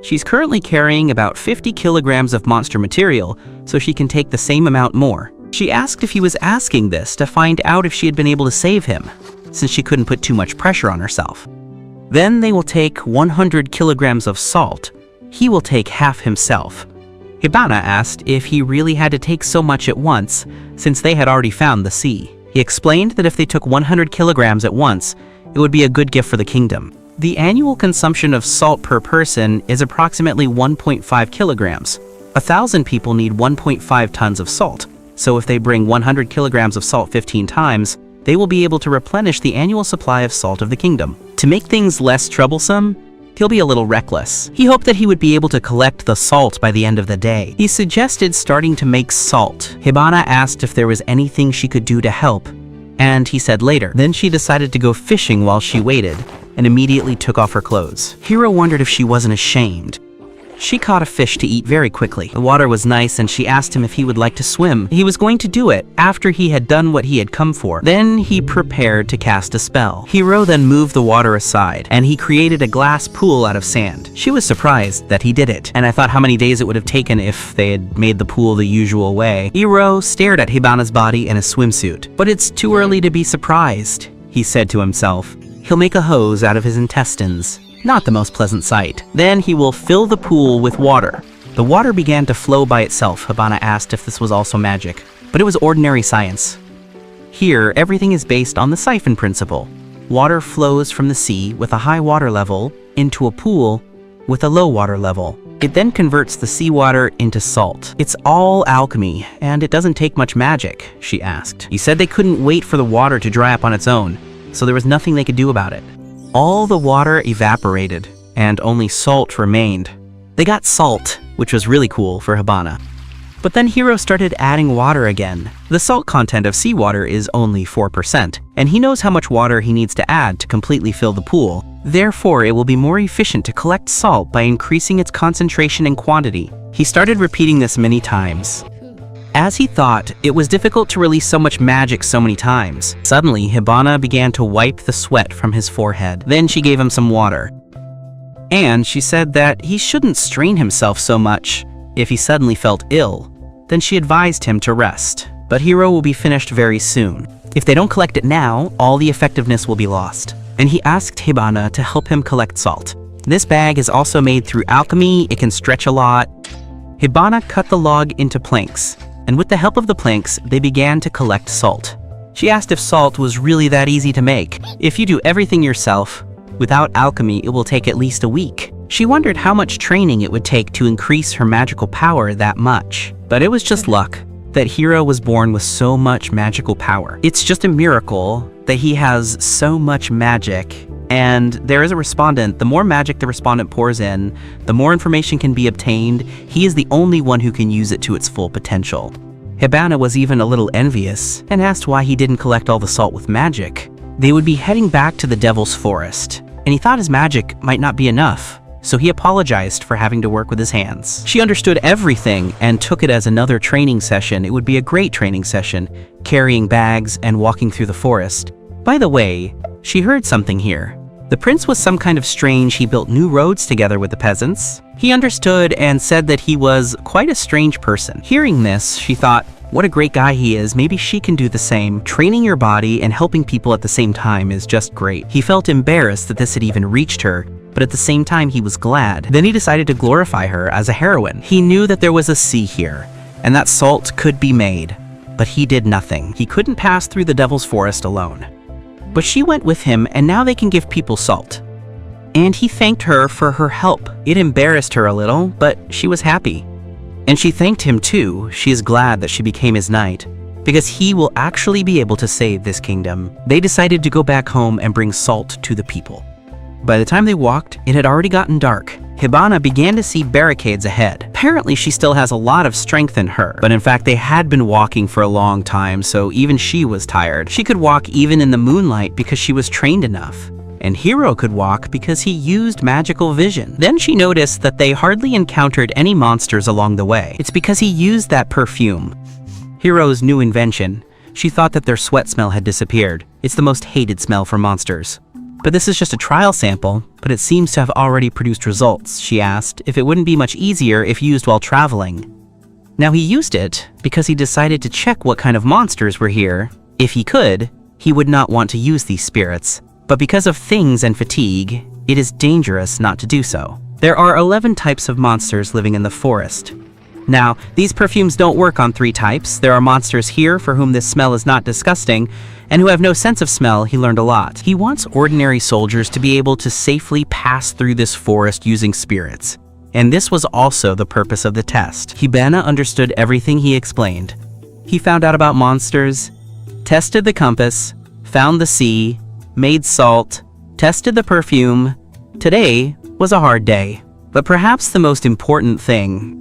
Speaker 1: She's currently carrying about 50 kilograms of monster material, so she can take the same amount more. She asked if he was asking this to find out if she had been able to save him, since she couldn't put too much pressure on herself. Then they will take 100 kilograms of salt. He will take half himself. Hibana asked if he really had to take so much at once, since they had already found the sea. He explained that if they took 100 kilograms at once, it would be a good gift for the kingdom. The annual consumption of salt per person is approximately 1.5 kilograms. 1,000 people need 1.5 tons of salt. So if they bring 100 kilograms of salt 15 times, they will be able to replenish the annual supply of salt of the kingdom. To make things less troublesome, he'll be a little reckless. He hoped that he would be able to collect the salt by the end of the day. He suggested starting to make salt. Hibana asked if there was anything she could do to help, and he said later. Then she decided to go fishing while she waited, and immediately took off her clothes. Hiro wondered if she wasn't ashamed. She caught a fish to eat very quickly. The water was nice and she asked him if he would like to swim. He was going to do it after he had done what he had come for. Then he prepared to cast a spell. Hiro then moved the water aside and he created a glass pool out of sand. She was surprised that he did it, and I thought how many days it would have taken if they had made the pool the usual way. Hiro stared at Hibana's body in a swimsuit. But it's too early to be surprised, he said to himself. He'll make a hose out of his intestines. Not the most pleasant sight. Then he will fill the pool with water. The water began to flow by itself. Hibana asked if this was also magic, but it was ordinary science. Here, everything is based on the siphon principle. Water flows from the sea with a high water level into a pool with a low water level. It then converts the seawater into salt. It's all alchemy, and it doesn't take much magic, she asked. He said they couldn't wait for the water to dry up on its own, so there was nothing they could do about it. All the water evaporated, and only salt remained. They got salt, which was really cool for Hibana. But then Hiro started adding water again. The salt content of seawater is only 4%, and he knows how much water he needs to add to completely fill the pool. Therefore, it will be more efficient to collect salt by increasing its concentration and quantity. He started repeating this many times. As he thought, it was difficult to release so much magic so many times. Suddenly, Hibana began to wipe the sweat from his forehead. Then she gave him some water. And she said that he shouldn't strain himself so much. If he suddenly felt ill, then she advised him to rest. But Hiro will be finished very soon. If they don't collect it now, all the effectiveness will be lost. And he asked Hibana to help him collect salt. This bag is also made through alchemy. It can stretch a lot. Hibana cut the log into planks, and with the help of the planks, they began to collect salt. She asked if salt was really that easy to make. If you do everything yourself, without alchemy, it will take at least a week. She wondered how much training it would take to increase her magical power that much. But it was just luck that Hiro was born with so much magical power. It's just a miracle that he has so much magic. And there is a respondent. The more magic the respondent pours in, the more information can be obtained. He is the only one who can use it to its full potential. Hibana was even a little envious and asked why he didn't collect all the salt with magic. They would be heading back to the Devil's Forest, and he thought his magic might not be enough. so he apologized for having to work with his hands. She understood everything and took it as another training session. It would be a great training session, carrying bags and walking through the forest. By the way, she heard something here. The prince was some kind of strange. He built new roads together with the peasants. He understood and said that he was quite a strange person. Hearing this, she thought, what a great guy he is. Maybe she can do the same. Training your body and helping people at the same time is just great. He felt embarrassed that this had even reached her, but at the same time he was glad. Then he decided to glorify her as a heroine. He knew that there was a sea here, and that salt could be made, but he did nothing. He couldn't pass through the devil's forest alone. But she went with him, and now they can give people salt. And he thanked her for her help. It embarrassed her a little, but she was happy. And she thanked him too. She is glad that she became his knight, because he will actually be able to save this kingdom. They decided to go back home and bring salt to the people. By the time they walked, it had already gotten dark. Hibana began to see barricades ahead. Apparently she still has a lot of strength in her, but in fact they had been walking for a long time, so even she was tired. She could walk even in the moonlight because she was trained enough. And Hiro could walk because he used magical vision. Then she noticed that they hardly encountered any monsters along the way. It's because he used that perfume, Hiro's new invention. She thought that their sweat smell had disappeared. It's the most hated smell for monsters. But this is just a trial sample, but it seems to have already produced results. She asked if it wouldn't be much easier if used while traveling. Now he used it because he decided to check what kind of monsters were here. If he could, he would not want to use these spirits. But because of things and fatigue, it is dangerous not to do so. There are 11 types of monsters living in the forest. Now, these perfumes don't work on 3 types. There are monsters here for whom this smell is not disgusting, and who have no sense of smell. He learned a lot. He wants ordinary soldiers to be able to safely pass through this forest using spirits. And this was also the purpose of the test. Hibana understood everything he explained. He found out about monsters, tested the compass, found the sea, made salt, tested the perfume. Today was a hard day, but perhaps the most important thing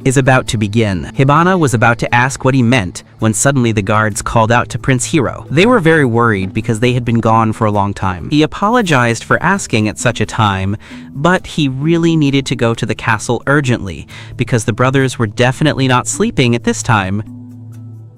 Speaker 1: is about to begin. Hibana was about to ask what he meant when suddenly the guards called out to Prince Hiro. They were very worried because they had been gone for a long time. He apologized for asking at such a time, but he really needed to go to the castle urgently because the brothers were definitely not sleeping at this time.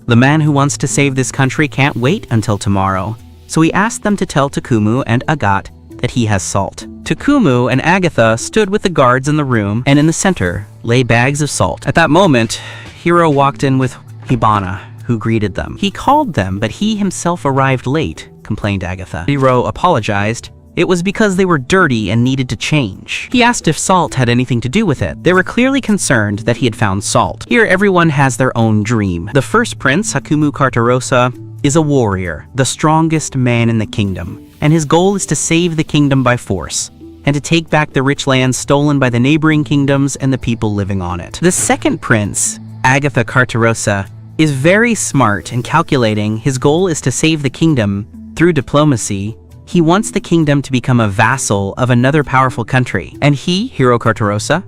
Speaker 1: The man who wants to save this country can't wait until tomorrow. So he asked them to tell Takumu and Agat that he has salt. Takumu and Agatha stood with the guards in the room, and in the center lay bags of salt. At that moment, Hiro walked in with Hibana, who greeted them. He called them, but he himself arrived late, complained Agatha. Hiro apologized. It was because they were dirty and needed to change. He asked if salt had anything to do with it. They were clearly concerned that he had found salt. Here everyone has their own dream. The first prince, Hakumu Cardosa, is a warrior, the strongest man in the kingdom, and his goal is to save the kingdom by force, and to take back the rich lands stolen by the neighboring kingdoms and the people living on it. The second prince, Agatha Cardosa, is very smart and calculating. His goal is to save the kingdom through diplomacy. He wants the kingdom to become a vassal of another powerful country, and he, Hiro Cardosa,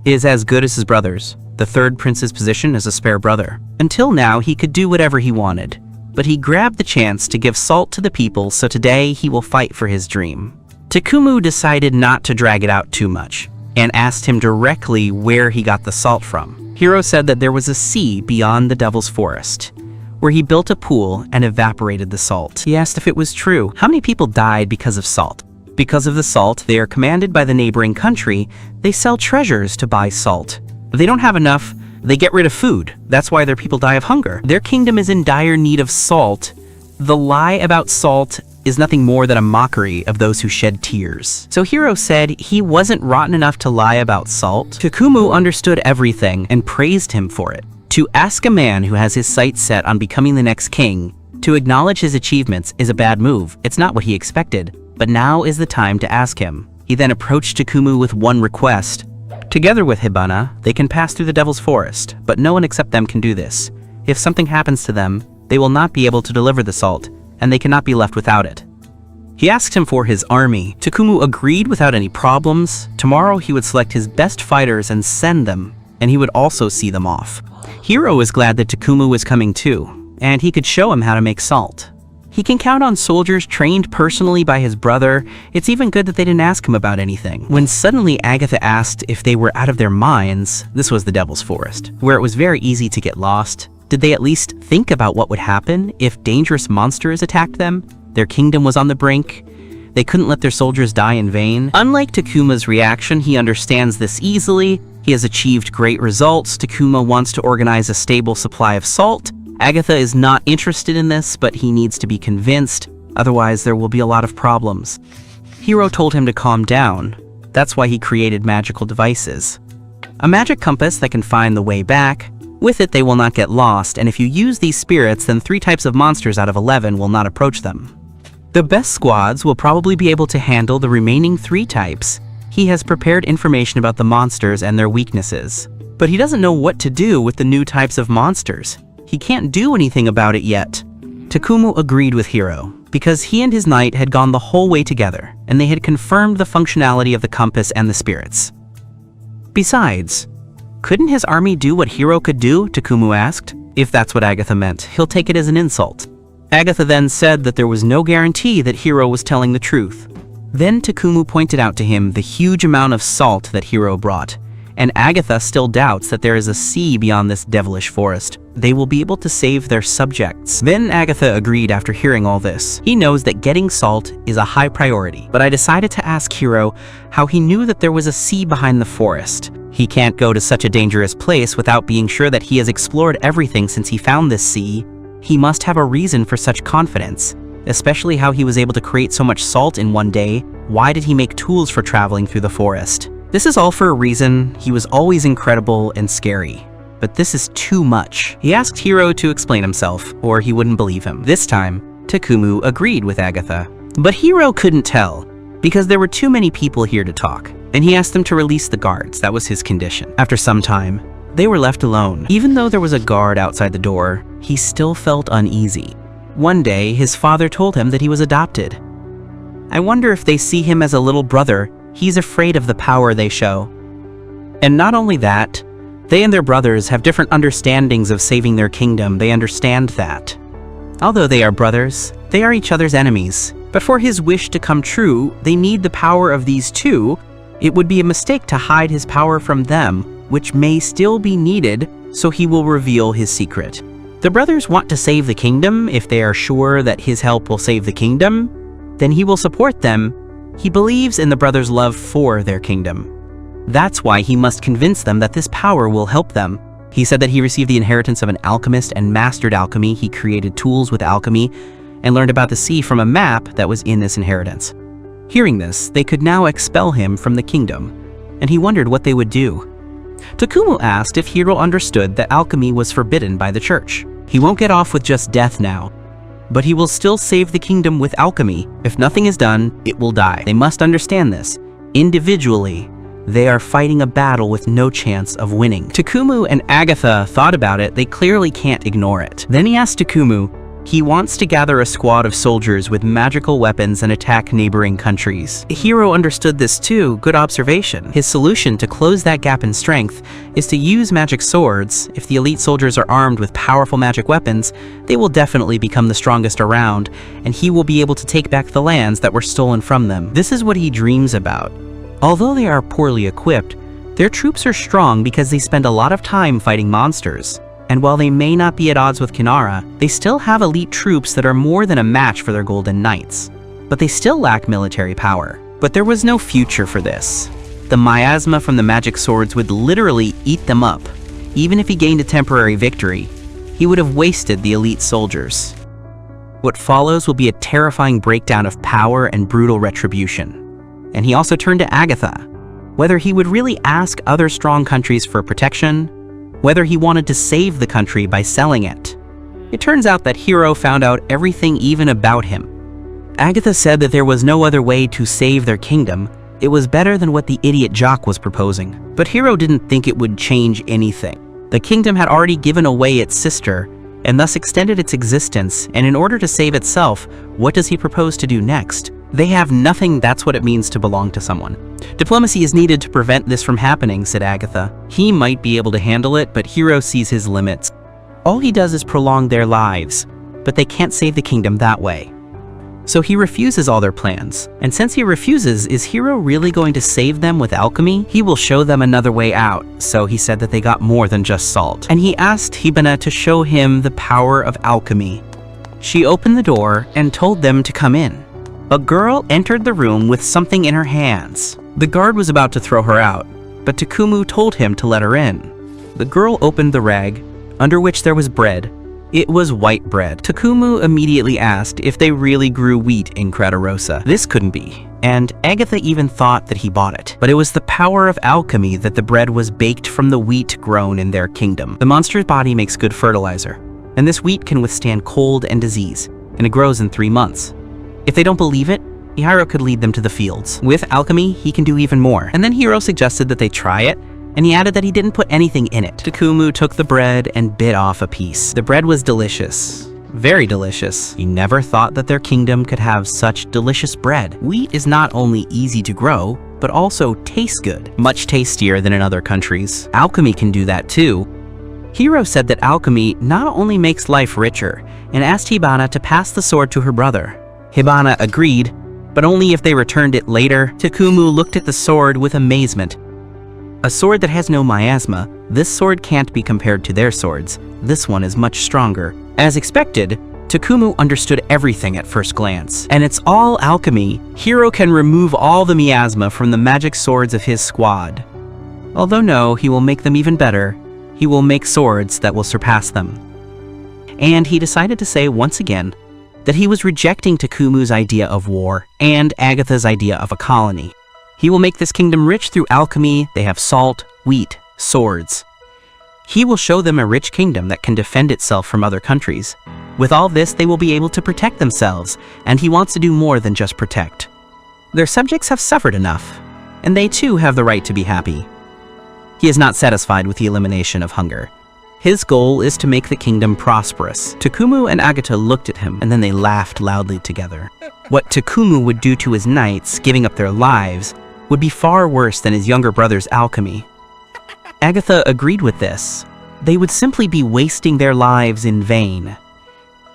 Speaker 1: is as good as his brothers. The third prince's position is a spare brother. Until now, he could do whatever he wanted, but he grabbed the chance to give salt to the people, so today he will fight for his dream. Takumu decided not to drag it out too much, and asked him directly where he got the salt from. Hiro said that there was a sea beyond the Devil's Forest, where he built a pool and evaporated the salt. He asked if it was true. How many people died because of salt? Because of the salt, they are commanded by the neighboring country. They sell treasures to buy salt. If they don't have enough, they get rid of food. That's why their people die of hunger. Their kingdom is in dire need of salt. The lie about salt is nothing more than a mockery of those who shed tears. So Hiro said he wasn't rotten enough to lie about salt. Takumu understood everything and praised him for it. To ask a man who has his sights set on becoming the next king to acknowledge his achievements is a bad move. It's not what he expected, but now is the time to ask him. He then approached Takumu with one request. Together with Hibana, they can pass through the Devil's Forest, but no one except them can do this. If something happens to them, they will not be able to deliver the salt, and they cannot be left without it. He asked him for his army. Takumu agreed without any problems. Tomorrow he would select his best fighters and send them, and he would also see them off. Hiro was glad that Takumu was coming too, and he could show him how to make salt. He can count on soldiers trained personally by his brother. It's even good that they didn't ask him about anything. When suddenly Agatha asked if they were out of their minds, this was the Devil's Forest, where it was very easy to get lost. Did they at least think about what would happen if dangerous monsters attacked them? Their kingdom was on the brink. They couldn't let their soldiers die in vain. Unlike Takuma's reaction, he understands this easily. He has achieved great results. Takuma wants to organize a stable supply of salt. Agatha is not interested in this, but he needs to be convinced. Otherwise, there will be a lot of problems. Hiro told him to calm down. That's why he created magical devices. A magic compass that can find the way back. With it, they will not get lost, and if you use these spirits, then 3 types of monsters out of 11 will not approach them. The best squads will probably be able to handle the remaining 3 types. He has prepared information about the monsters and their weaknesses. But he doesn't know what to do with the new types of monsters. He can't do anything about it yet. Takuma agreed with Hiro, because he and his knight had gone the whole way together, and they had confirmed the functionality of the compass and the spirits. Besides, couldn't his army do what Hiro could do? Takuma asked. If that's what Agatha meant, he'll take it as an insult. Agatha then said that there was no guarantee that Hiro was telling the truth. Then Takuma pointed out to him the huge amount of salt that Hiro brought, and Agatha still doubts that there is a sea beyond this devilish forest. They will be able to save their subjects. Then Agatha agreed after hearing all this. He knows that getting salt is a high priority, but I decided to ask Hiro how he knew that there was a sea behind the forest. He can't go to such a dangerous place without being sure that he has explored everything since he found this sea. He must have a reason for such confidence, especially how he was able to create so much salt in one day. Why did he make tools for traveling through the forest? This is all for a reason. He was always incredible and scary. But this is too much. He asked Hiro to explain himself, or he wouldn't believe him. This time, Takuma agreed with Agatha. But Hiro couldn't tell, because there were too many people here to talk, and he asked them to release the guards. That was his condition. After some time, they were left alone. Even though there was a guard outside the door, he still felt uneasy. One day, his father told him that he was adopted. I wonder if they see him as a little brother. He's afraid of the power they show. And not only that, they and their brothers have different understandings of saving their kingdom. They understand that. Although they are brothers, they are each other's enemies. But for his wish to come true, they need the power of these two. It would be a mistake to hide his power from them, which may still be needed, so he will reveal his secret. The brothers want to save the kingdom. If they are sure that his help will save the kingdom, then he will support them. He believes in the brothers' love for their kingdom. That's why he must convince them that this power will help them. He said that he received the inheritance of an alchemist and mastered alchemy. He created tools with alchemy and learned about the sea from a map that was in this inheritance. Hearing this, they could now expel him from the kingdom, and he wondered what they would do. Takuma asked if Hiro understood that alchemy was forbidden by the church. He won't get off with just death now, but he will still save the kingdom with alchemy. If nothing is done, it will die. They must understand this. Individually, they are fighting a battle with no chance of winning. Takuma and Agatha thought about it. They clearly can't ignore it. Then he asked Takuma. He wants to gather a squad of soldiers with magical weapons and attack neighboring countries. Hiro understood this too. Good observation. His solution to close that gap in strength is to use magic swords. If the elite soldiers are armed with powerful magic weapons, they will definitely become the strongest around, and he will be able to take back the lands that were stolen from them. This is what he dreams about. Although they are poorly equipped, their troops are strong because they spend a lot of time fighting monsters. And while they may not be at odds with Kinara, they still have elite troops that are more than a match for their Golden Knights. But they still lack military power. But there was no future for this. The miasma from the magic swords would literally eat them up. Even if he gained a temporary victory, he would have wasted the elite soldiers. What follows will be a terrifying breakdown of power and brutal retribution. And he also turned to Agatha, whether he would really ask other strong countries for protection, whether he wanted to save the country by selling it. It turns out that Hiro found out everything even about him. Agatha said that there was no other way to save their kingdom. It was better than what the idiot Jock was proposing. But Hiro didn't think it would change anything. The kingdom had already given away its sister, and thus extended its existence, and in order to save itself, what does he propose to do next? They have nothing. That's what it means to belong to someone. Diplomacy is needed to prevent this from happening, said Agatha. He might be able to handle it, but Hiro sees his limits. All he does is prolong their lives. but they can't save the kingdom that way. So he refuses all their plans. And since he refuses, is Hiro really going to save them with alchemy? He will show them another way out, so he said that they got more than just salt. And he asked Hibana to show him the power of alchemy. She opened the door and told them to come in. A girl entered the room with something in her hands. The guard was about to throw her out, but Takumu told him to let her in. The girl opened the rag, under which there was bread. It was white bread. Takumu immediately asked if they really grew wheat in Cardosa. This couldn't be, and Agatha even thought that he bought it. But it was the power of alchemy that the bread was baked from the wheat grown in their kingdom. The monster's body makes good fertilizer, and this wheat can withstand cold and disease, and it grows in 3 months. If they don't believe it, Hiro could lead them to the fields. With alchemy, he can do even more. And then Hiro suggested that they try it, and he added that he didn't put anything in it. Takumu took the bread and bit off a piece. The bread was delicious. Very delicious. He never thought that their kingdom could have such delicious bread. Wheat is not only easy to grow, but also tastes good. Much tastier than in other countries. Alchemy can do that too. Hiro said that alchemy not only makes life richer, and asked Hibana to pass the sword to her brother. Hibana agreed, but only if they returned it later. Takumu looked at the sword with amazement. A sword that has no miasma, this sword can't be compared to their swords. This one is much stronger. As expected, Takumu understood everything at first glance. And it's all alchemy. Hiro can remove all the miasma from the magic swords of his squad. Although no, he will make them even better. He will make swords that will surpass them. And he decided to say once again that he was rejecting Takumu's idea of war and Agatha's idea of a colony. He will make this kingdom rich through alchemy. They have salt, wheat, swords. He will show them a rich kingdom that can defend itself from other countries. With all this, they will be able to protect themselves, and he wants to do more than just protect. Their subjects have suffered enough, and they too have the right to be happy. He is not satisfied with the elimination of hunger. His goal is to make the kingdom prosperous. Takumu and Agatha looked at him, and then they laughed loudly together. What Takumu would do to his knights, giving up their lives, would be far worse than his younger brother's alchemy. Agatha agreed with this. They would simply be wasting their lives in vain.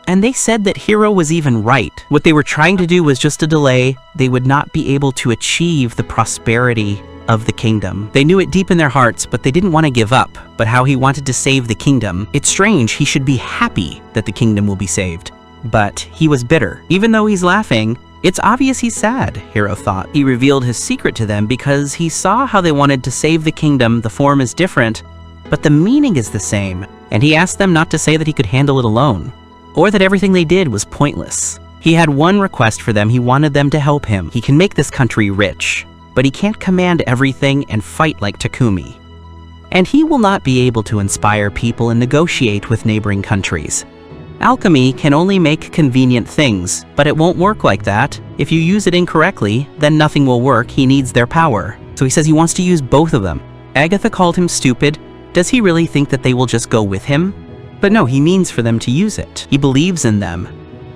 Speaker 1: And they said that Hiro was even right. What they were trying to do was just a delay. They would not be able to achieve the prosperity of the kingdom. They knew it deep in their hearts, but they didn't want to give up. But how he wanted to save the kingdom. It's strange, he should be happy that the kingdom will be saved. But he was bitter. Even though he's laughing, it's obvious he's sad, Hiro thought. He revealed his secret to them because he saw how they wanted to save the kingdom. The form is different, but the meaning is the same. And he asked them not to say that he could handle it alone, or that everything they did was pointless. He had one request for them. He wanted them to help him. He can make this country rich, but he can't command everything and fight like Takumi. And he will not be able to inspire people and negotiate with neighboring countries. Alchemy can only make convenient things, but it won't work like that. If you use it incorrectly, then nothing will work. He needs their power. So he says he wants to use both of them. Agatha called him stupid. Does he really think that they will just go with him? But no, he means for them to use it. He believes in them,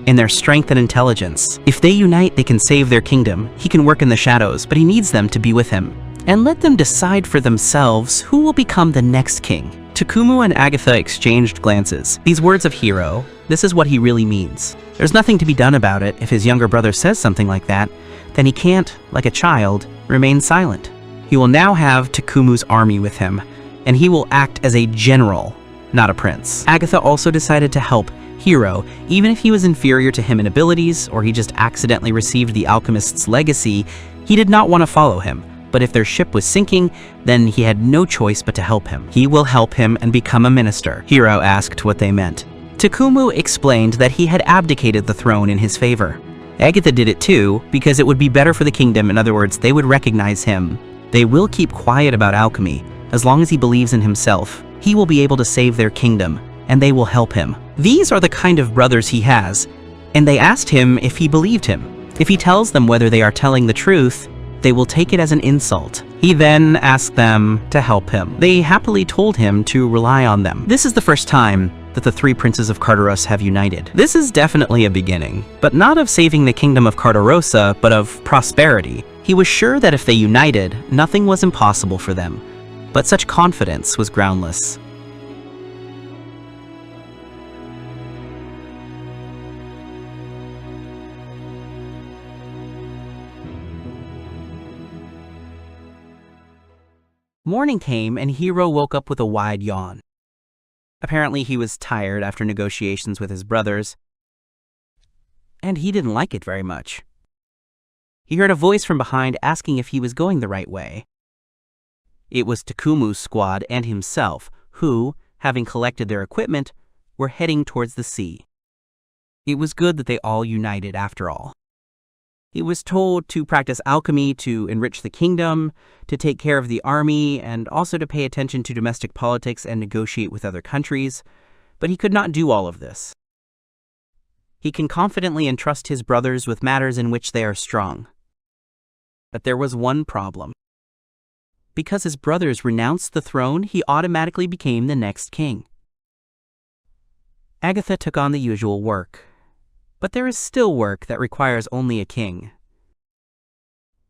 Speaker 1: in their strength and intelligence. If they unite, they can save their kingdom. He can work in the shadows, but he needs them to be with him. And let them decide for themselves who will become the next king. Takumu and Agatha exchanged glances. These words of Hiro, this is what he really means. There's nothing to be done about it. If his younger brother says something like that, then he can't, like a child, remain silent. He will now have Takumu's army with him, and he will act as a general, not a prince. Agatha also decided to help Hiro, even if he was inferior to him in abilities, or he just accidentally received the alchemist's legacy. He did not want to follow him. But if their ship was sinking, then he had no choice but to help him. He will help him and become a minister. Hiro asked what they meant. Takumu explained that he had abdicated the throne in his favor. Agatha did it too, because it would be better for the kingdom. In other words, they would recognize him. They will keep quiet about alchemy. As long as he believes in himself, he will be able to save their kingdom, and they will help him. These are the kind of brothers he has, and they asked him if he believed him. If he tells them whether they are telling the truth, they will take it as an insult. He then asked them to help him. They happily told him to rely on them. This is the first time that the three princes of Cardosa have united. This is definitely a beginning, but not of saving the kingdom of Cardosa, but of prosperity. He was sure that if they united, nothing was impossible for them, but such confidence was groundless. Morning came and Hiro woke up with a wide yawn. Apparently he was tired after negotiations with his brothers, and he didn't like it very much. He heard a voice from behind asking if he was going the right way. It was Takumu's squad and himself, who, having collected their equipment, were heading towards the sea. It was good that they all united after all. He was told to practice alchemy to enrich the kingdom, to take care of the army, and also to pay attention to domestic politics and negotiate with other countries, but he could not do all of this. He can confidently entrust his brothers with matters in which they are strong. But there was one problem. Because his brothers renounced the throne, he automatically became the next king. Agatha took on the usual work. But there is still work that requires only a king.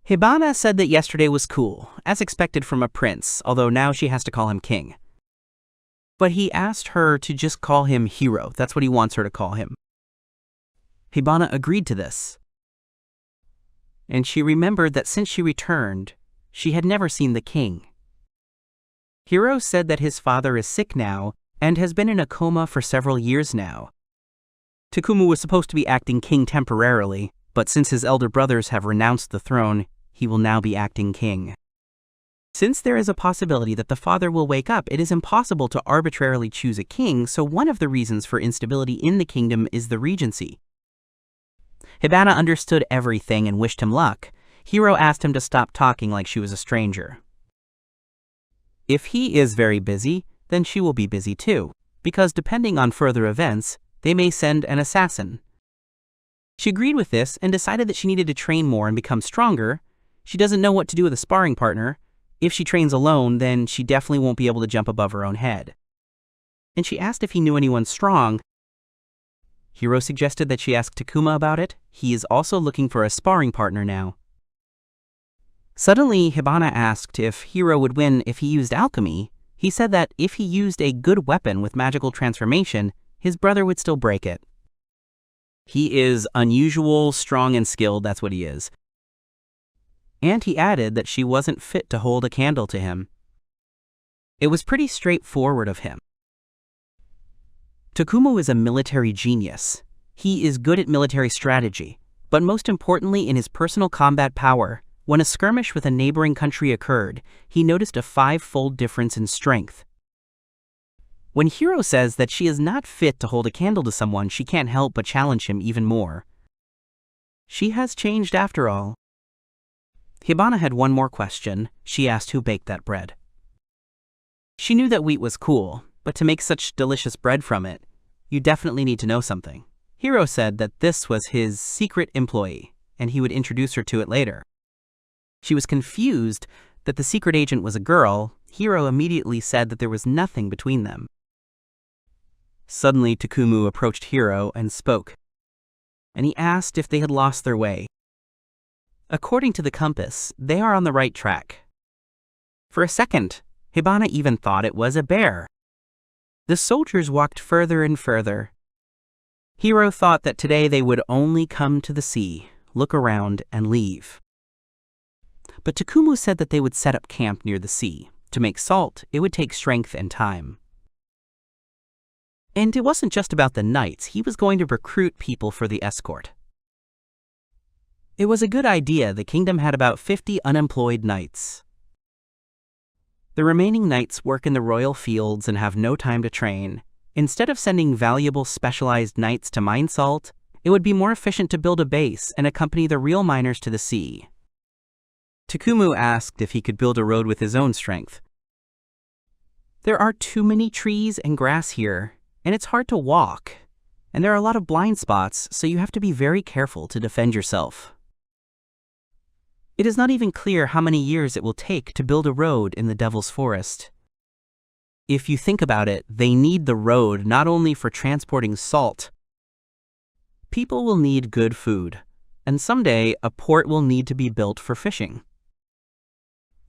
Speaker 1: Hibana said that yesterday was cool, as expected from a prince, although now she has to call him king. But he asked her to just call him Hiro. That's what he wants her to call him. Hibana agreed to this. And she remembered that since she returned, she had never seen the king. Hiro said that his father is sick now and has been in a coma for several years now. Takumu was supposed to be acting king temporarily, but since his elder brothers have renounced the throne, he will now be acting king. Since there is a possibility that the father will wake up, it is impossible to arbitrarily choose a king, so one of the reasons for instability in the kingdom is the regency. Hibana understood everything and wished him luck. Hiro asked him to stop talking like she was a stranger. If he is very busy, then she will be busy too, because depending on further events, they may send an assassin. She agreed with this and decided that she needed to train more and become stronger. She doesn't know what to do with a sparring partner. If she trains alone, then she definitely won't be able to jump above her own head. And she asked if he knew anyone strong. Hiro suggested that she ask Takuma about it. He is also looking for a sparring partner now. Suddenly, Hibana asked if Hiro would win if he used alchemy. He said that if he used a good weapon with magical transformation, his brother would still break it. He is unusual, strong, and skilled, that's what he is. And he added that she wasn't fit to hold a candle to him. It was pretty straightforward of him. Takuma is a military genius. He is good at military strategy, but most importantly in his personal combat power. When a skirmish with a neighboring country occurred, he noticed a 5-fold difference in strength. When Hiro says that she is not fit to hold a candle to someone, she can't help but challenge him even more. She has changed after all. Hibana had one more question. She asked who baked that bread. She knew that wheat was cool, but to make such delicious bread from it, you definitely need to know something. Hiro said that this was his secret employee, and he would introduce her to it later. She was confused that the secret agent was a girl. Hiro immediately said that there was nothing between them. Suddenly, Takumu approached Hiro and spoke, and he asked if they had lost their way. According to the compass, they are on the right track. For a second, Hibana even thought it was a bear. The soldiers walked further and further. Hiro thought that today they would only come to the sea, look around, and leave. But Takumu said that they would set up camp near the sea. To make salt, it would take strength and time. And it wasn't just about the knights. He was going to recruit people for the escort. It was a good idea. The kingdom had about 50 unemployed knights. The remaining knights work in the royal fields and have no time to train. Instead of sending valuable specialized knights to mine salt, it would be more efficient to build a base and accompany the real miners to the sea. Takumu asked if he could build a road with his own strength. There are too many trees and grass here, and it's hard to walk. And there are a lot of blind spots, so you have to be very careful to defend yourself. It is not even clear how many years it will take to build a road in the Devil's Forest. If you think about it, they need the road not only for transporting salt. People will need good food, and someday a port will need to be built for fishing.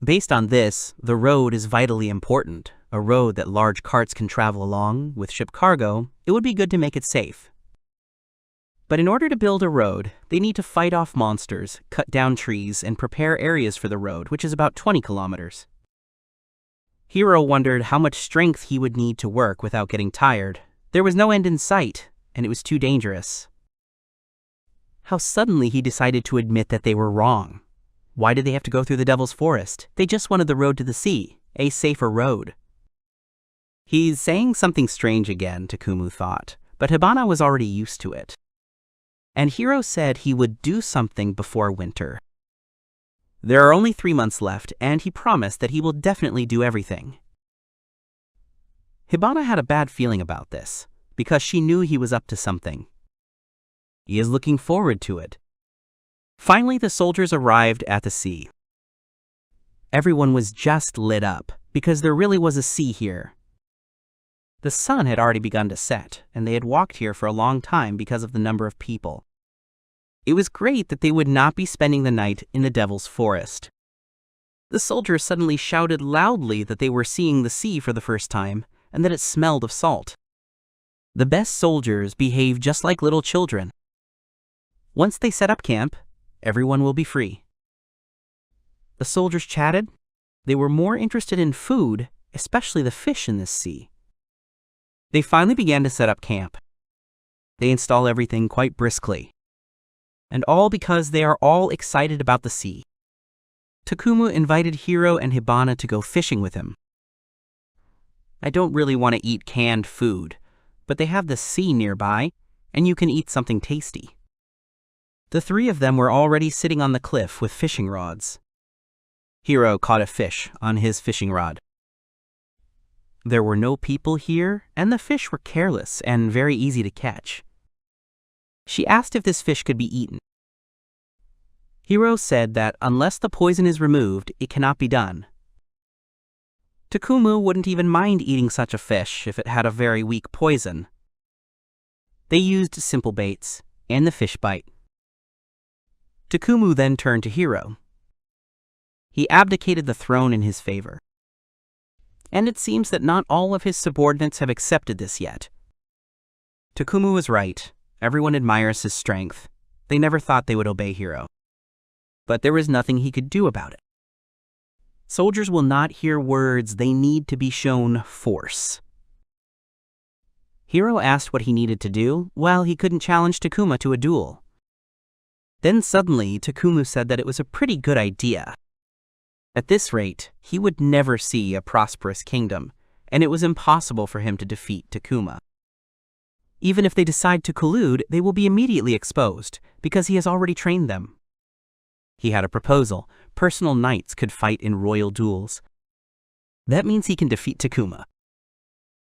Speaker 1: Based on this, the road is vitally important. A road that large carts can travel along with ship cargo, it would be good to make it safe. But in order to build a road, they need to fight off monsters, cut down trees, and prepare areas for the road, which is about 20 kilometers. Hiro wondered how much strength he would need to work without getting tired. There was no end in sight, and it was too dangerous. How suddenly he decided to admit that they were wrong. Why did they have to go through the Devil's Forest? They just wanted the road to the sea, a safer road. He's saying something strange again, Takumu thought, but Hibana was already used to it. And Hiro said he would do something before winter. There are only 3 months left, and he promised that he will definitely do everything. Hibana had a bad feeling about this, because she knew he was up to something. He is looking forward to it. Finally, the soldiers arrived at the sea. Everyone was just lit up, because there really was a sea here. The sun had already begun to set, and they had walked here for a long time because of the number of people. It was great that they would not be spending the night in the Devil's Forest. The soldiers suddenly shouted loudly that they were seeing the sea for the first time, and that it smelled of salt. The best soldiers behave just like little children. Once they set up camp, everyone will be free. The soldiers chatted. They were more interested in food, especially the fish in this sea. They finally began to set up camp. They install everything quite briskly. And all because they are all excited about the sea. Takumu invited Hiro and Hibana to go fishing with him. I don't really want to eat canned food, but they have the sea nearby, and you can eat something tasty. The 3 of them were already sitting on the cliff with fishing rods. Hiro caught a fish on his fishing rod. There were no people here, and the fish were careless and very easy to catch. She asked if this fish could be eaten. Hiro said that unless the poison is removed, it cannot be done. Takumu wouldn't even mind eating such a fish if it had a very weak poison. They used simple baits, and the fish bite. Takumu then turned to Hiro. He abdicated the throne in his favor. And it seems that not all of his subordinates have accepted this yet. Takumu was right. Everyone admires his strength. They never thought they would obey Hiro. But there was nothing he could do about it. Soldiers will not hear words, they need to be shown force. Hiro asked what he needed to do, while he couldn't challenge Takuma to a duel. Then suddenly, Takumu said that it was a pretty good idea. At this rate, he would never see a prosperous kingdom, and it was impossible for him to defeat Takuma. Even if they decide to collude, they will be immediately exposed, because he has already trained them. He had a proposal. Personal knights could fight in royal duels. That means he can defeat Takuma.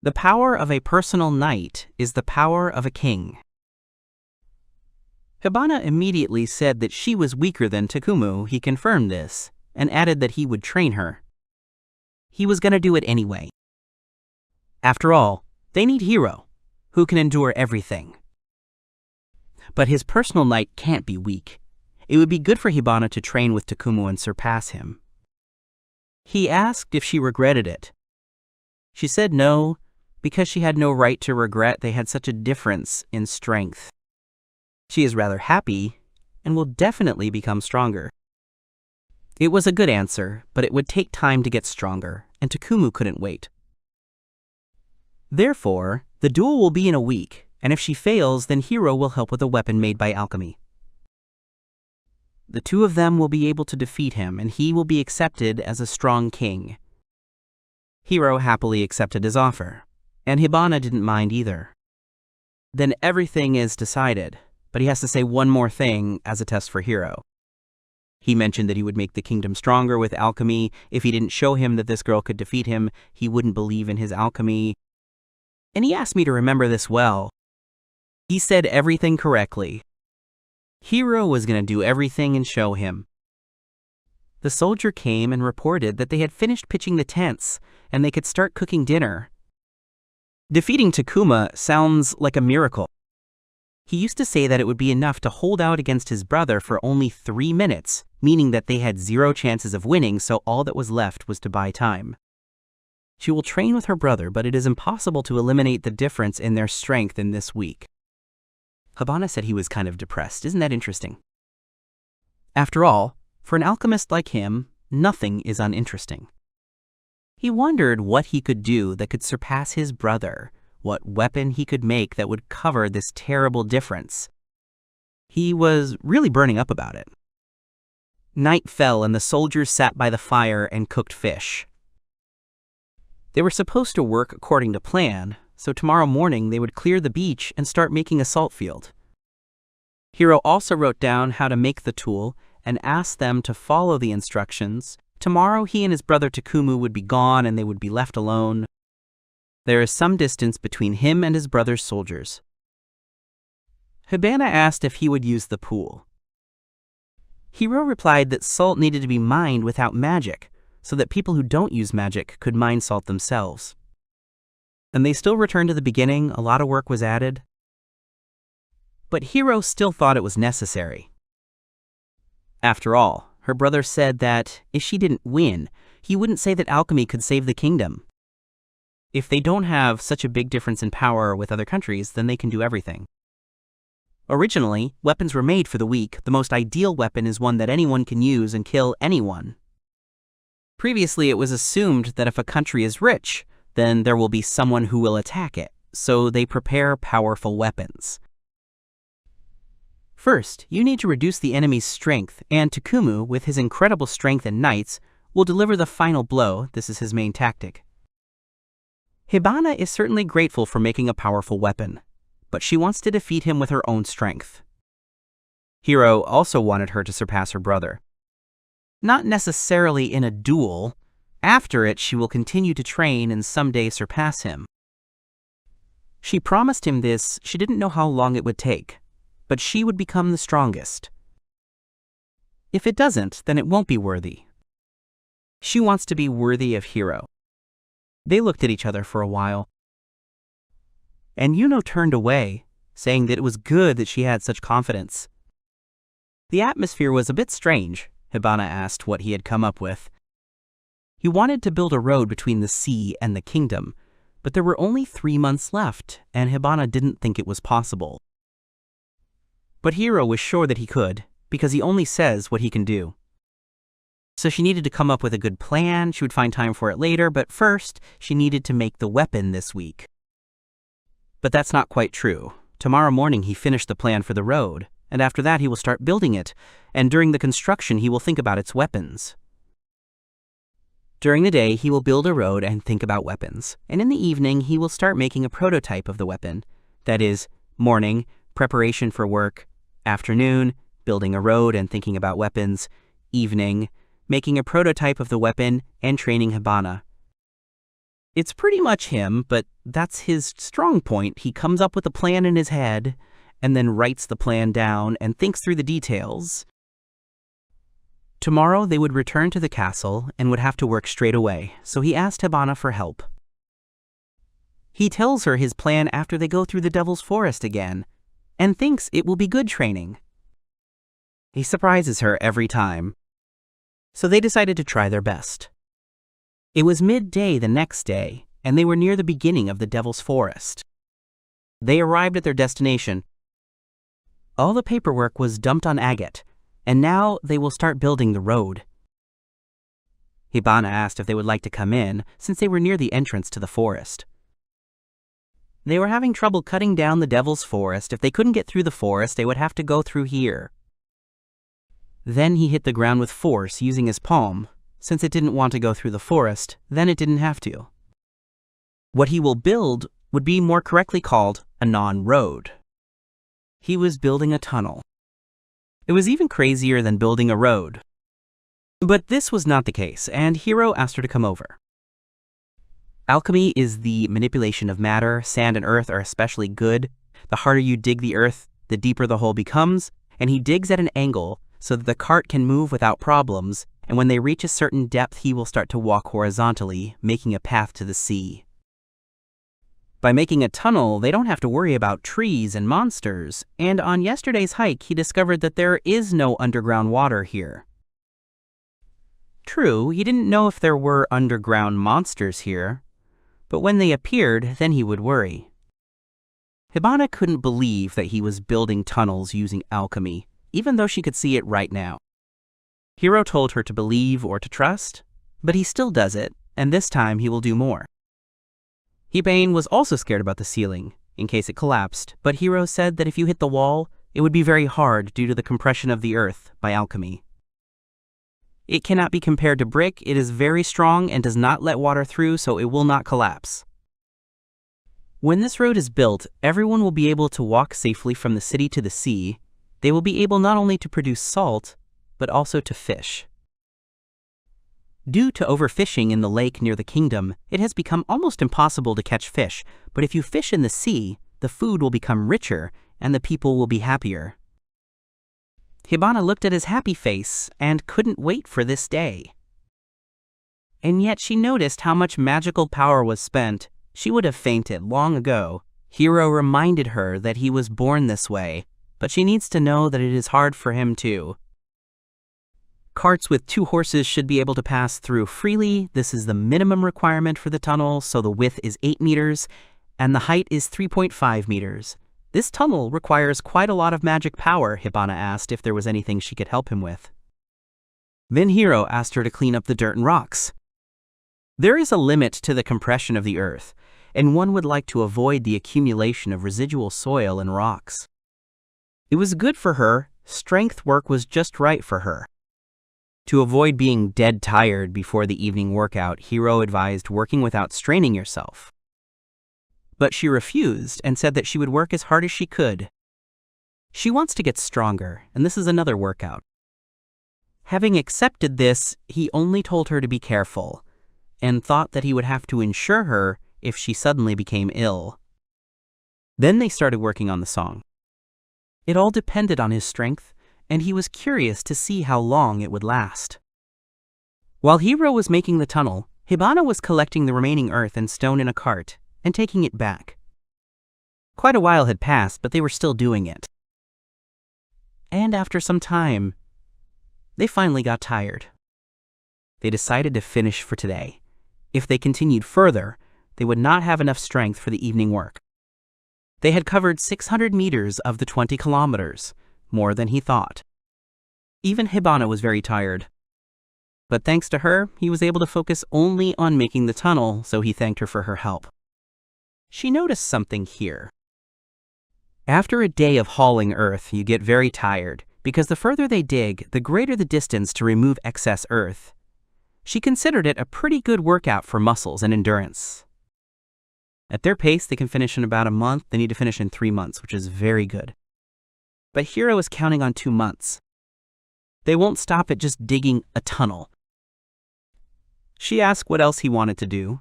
Speaker 1: The power of a personal knight is the power of a king. Hibana immediately said that she was weaker than Takumu. He confirmed this, and added that he would train her. He was going to do it anyway. After all, they need Hiro, who can endure everything. But his personal knight can't be weak. It would be good for Hibana to train with Takumu and surpass him. He asked if she regretted it. She said no, because she had no right to regret they had such a difference in strength. She is rather happy, and will definitely become stronger. It was a good answer, but it would take time to get stronger, and Takumu couldn't wait. Therefore, the duel will be in a week, and if she fails, then Hiro will help with a weapon made by Alchemy. The 2 of them will be able to defeat him, and he will be accepted as a strong king. Hiro happily accepted his offer, and Hibana didn't mind either. Then everything is decided, but he has to say one more thing as a test for Hiro. He mentioned that he would make the kingdom stronger with alchemy. If he didn't show him that this girl could defeat him, he wouldn't believe in his alchemy. And he asked me to remember this well. He said everything correctly. Hiro was going to do everything and show him. The soldier came and reported that they had finished pitching the tents, and they could start cooking dinner. Defeating Takuma sounds like a miracle. He used to say that it would be enough to hold out against his brother for only 3 minutes, meaning that they had 0 chances of winning, so all that was left was to buy time. She will train with her brother, but it is impossible to eliminate the difference in their strength in this week. Hibana said he was kind of depressed. Isn't that interesting? After all, for an alchemist like him, nothing is uninteresting. He wondered what he could do that could surpass his brother, what weapon he could make that would cover this terrible difference. He was really burning up about it. Night fell and the soldiers sat by the fire and cooked fish. They were supposed to work according to plan, so tomorrow morning they would clear the beach and start making a salt field. Hiro also wrote down how to make the tool and asked them to follow the instructions. Tomorrow he and his brother Takumu would be gone and they would be left alone. There is some distance between him and his brother's soldiers. Hibana asked if he would use the pool. Hiro replied that salt needed to be mined without magic, so that people who don't use magic could mine salt themselves. And they still returned to the beginning. A lot of work was added. But Hiro still thought it was necessary. After all, her brother said that if she didn't win, he wouldn't say that alchemy could save the kingdom. If they don't have such a big difference in power with other countries, then they can do everything. Originally, weapons were made for the weak. The most ideal weapon is one that anyone can use and kill anyone. Previously, it was assumed that if a country is rich, then there will be someone who will attack it, so they prepare powerful weapons. First, you need to reduce the enemy's strength, and Takumu, with his incredible strength and knights, will deliver the final blow. This is his main tactic. Hibana is certainly grateful for making a powerful weapon, but she wants to defeat him with her own strength. Hiro also wanted her to surpass her brother. Not necessarily in a duel. After it, she will continue to train and someday surpass him. She promised him this. She didn't know how long it would take, but she would become the strongest. If it doesn't, then it won't be worthy. She wants to be worthy of Hiro. They looked at each other for a while. And Yuno turned away, saying that it was good that she had such confidence. The atmosphere was a bit strange. Hibana asked what he had come up with. He wanted to build a road between the sea and the kingdom, but there were only 3 months left, and Hibana didn't think it was possible. But Hiro was sure that he could, because he only says what he can do. So she needed to come up with a good plan. She would find time for it later, but first, she needed to make the weapon this week. But that's not quite true. Tomorrow morning he finished the plan for the road, and after that he will start building it, and during the construction he will think about its weapons. During the day he will build a road and think about weapons, and in the evening he will start making a prototype of the weapon. That is, morning, preparation for work, afternoon, building a road and thinking about weapons, evening, making a prototype of the weapon and training Hibana. It's pretty much him, but that's his strong point. He comes up with a plan in his head, and then writes the plan down and thinks through the details. Tomorrow they would return to the castle and would have to work straight away, so he asked Hibana for help. He tells her his plan after they go through the Devil's Forest again, and thinks it will be good training. He surprises her every time. So they decided to try their best. It was midday the next day, and they were near the beginning of the Devil's Forest. They arrived at their destination. All the paperwork was dumped on Agate, and now they will start building the road. Hibana asked if they would like to come in, since they were near the entrance to the forest. They were having trouble cutting down the Devil's Forest. If they couldn't get through the forest, they would have to go through here. Then he hit the ground with force using his palm. Since it didn't want to go through the forest, then it didn't have to. What he will build would be more correctly called a non-road. He was building a tunnel. It was even crazier than building a road. But this was not the case, and Hiro asked her to come over. Alchemy is the manipulation of matter. Sand and earth are especially good. The harder you dig the earth, the deeper the hole becomes, and he digs at an angle so that the cart can move without problems, and when they reach a certain depth he will start to walk horizontally, making a path to the sea. By making a tunnel, they don't have to worry about trees and monsters, and on yesterday's hike he discovered that there is no underground water here. True, he didn't know if there were underground monsters here, but when they appeared, then he would worry. Hibana couldn't believe that he was building tunnels using alchemy, even though she could see it right now. Hiro told her to believe or to trust, but he still does it, and this time he will do more. Hibane was also scared about the ceiling, in case it collapsed, but Hiro said that if you hit the wall, it would be very hard due to the compression of the earth by alchemy. It cannot be compared to brick. It is very strong and does not let water through, so it will not collapse. When this road is built, everyone will be able to walk safely from the city to the sea. They will be able not only to produce salt, but also to fish. Due to overfishing in the lake near the kingdom, it has become almost impossible to catch fish, but if you fish in the sea, the food will become richer and the people will be happier. Hibana looked at his happy face and couldn't wait for this day. And yet she noticed how much magical power was spent. She would have fainted long ago. Hiro reminded her that he was born this way, but she needs to know that it is hard for him too. Carts with 2 horses should be able to pass through freely. This is the minimum requirement for the tunnel, so the width is 8 meters, and the height is 3.5 meters. This tunnel requires quite a lot of magic power. Hibana asked if there was anything she could help him with. Then Hiro asked her to clean up the dirt and rocks. There is a limit to the compression of the earth, and one would like to avoid the accumulation of residual soil and rocks. It was good for her. Strength work was just right for her. To avoid being dead tired before the evening workout, Hiro advised working without straining yourself. But she refused and said that she would work as hard as she could. She wants to get stronger, and this is another workout. Having accepted this, he only told her to be careful, and thought that he would have to insure her if she suddenly became ill. Then they started working on the song. It all depended on his strength, and he was curious to see how long it would last. While Hiro was making the tunnel, Hibana was collecting the remaining earth and stone in a cart and taking it back. Quite a while had passed, but they were still doing it. And after some time, they finally got tired. They decided to finish for today. If they continued further, they would not have enough strength for the evening work. They had covered 600 meters of the 20 kilometers, more than he thought. Even Hibana was very tired. But thanks to her, he was able to focus only on making the tunnel, so he thanked her for her help. She noticed something here. After a day of hauling earth, you get very tired, because the further they dig, the greater the distance to remove excess earth. She considered it a pretty good workout for muscles and endurance. At their pace, they can finish in about a month. They need to finish in 3 months, which is very good. But Hiro is counting on 2 months. They won't stop at just digging a tunnel. She asked what else he wanted to do.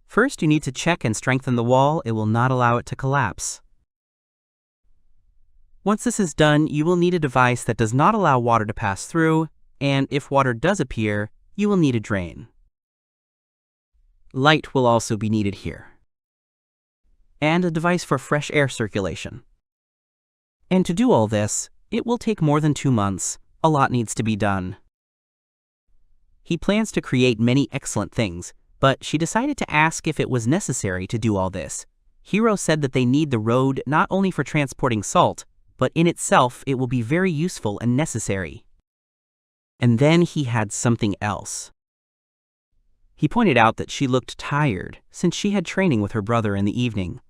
Speaker 1: First, you need to check and strengthen the wall. It will not allow it to collapse. Once this is done, you will need a device that does not allow water to pass through, and if water does appear, you will need a drain. Light will also be needed here. And a device for fresh air circulation. And to do all this, it will take more than 2 months. A lot needs to be done. He plans to create many excellent things, but she decided to ask if it was necessary to do all this. Hiro said that they need the road not only for transporting salt, but in itself it will be very useful and necessary. And then he had something else. He pointed out that she looked tired since she had training with her brother in the evening.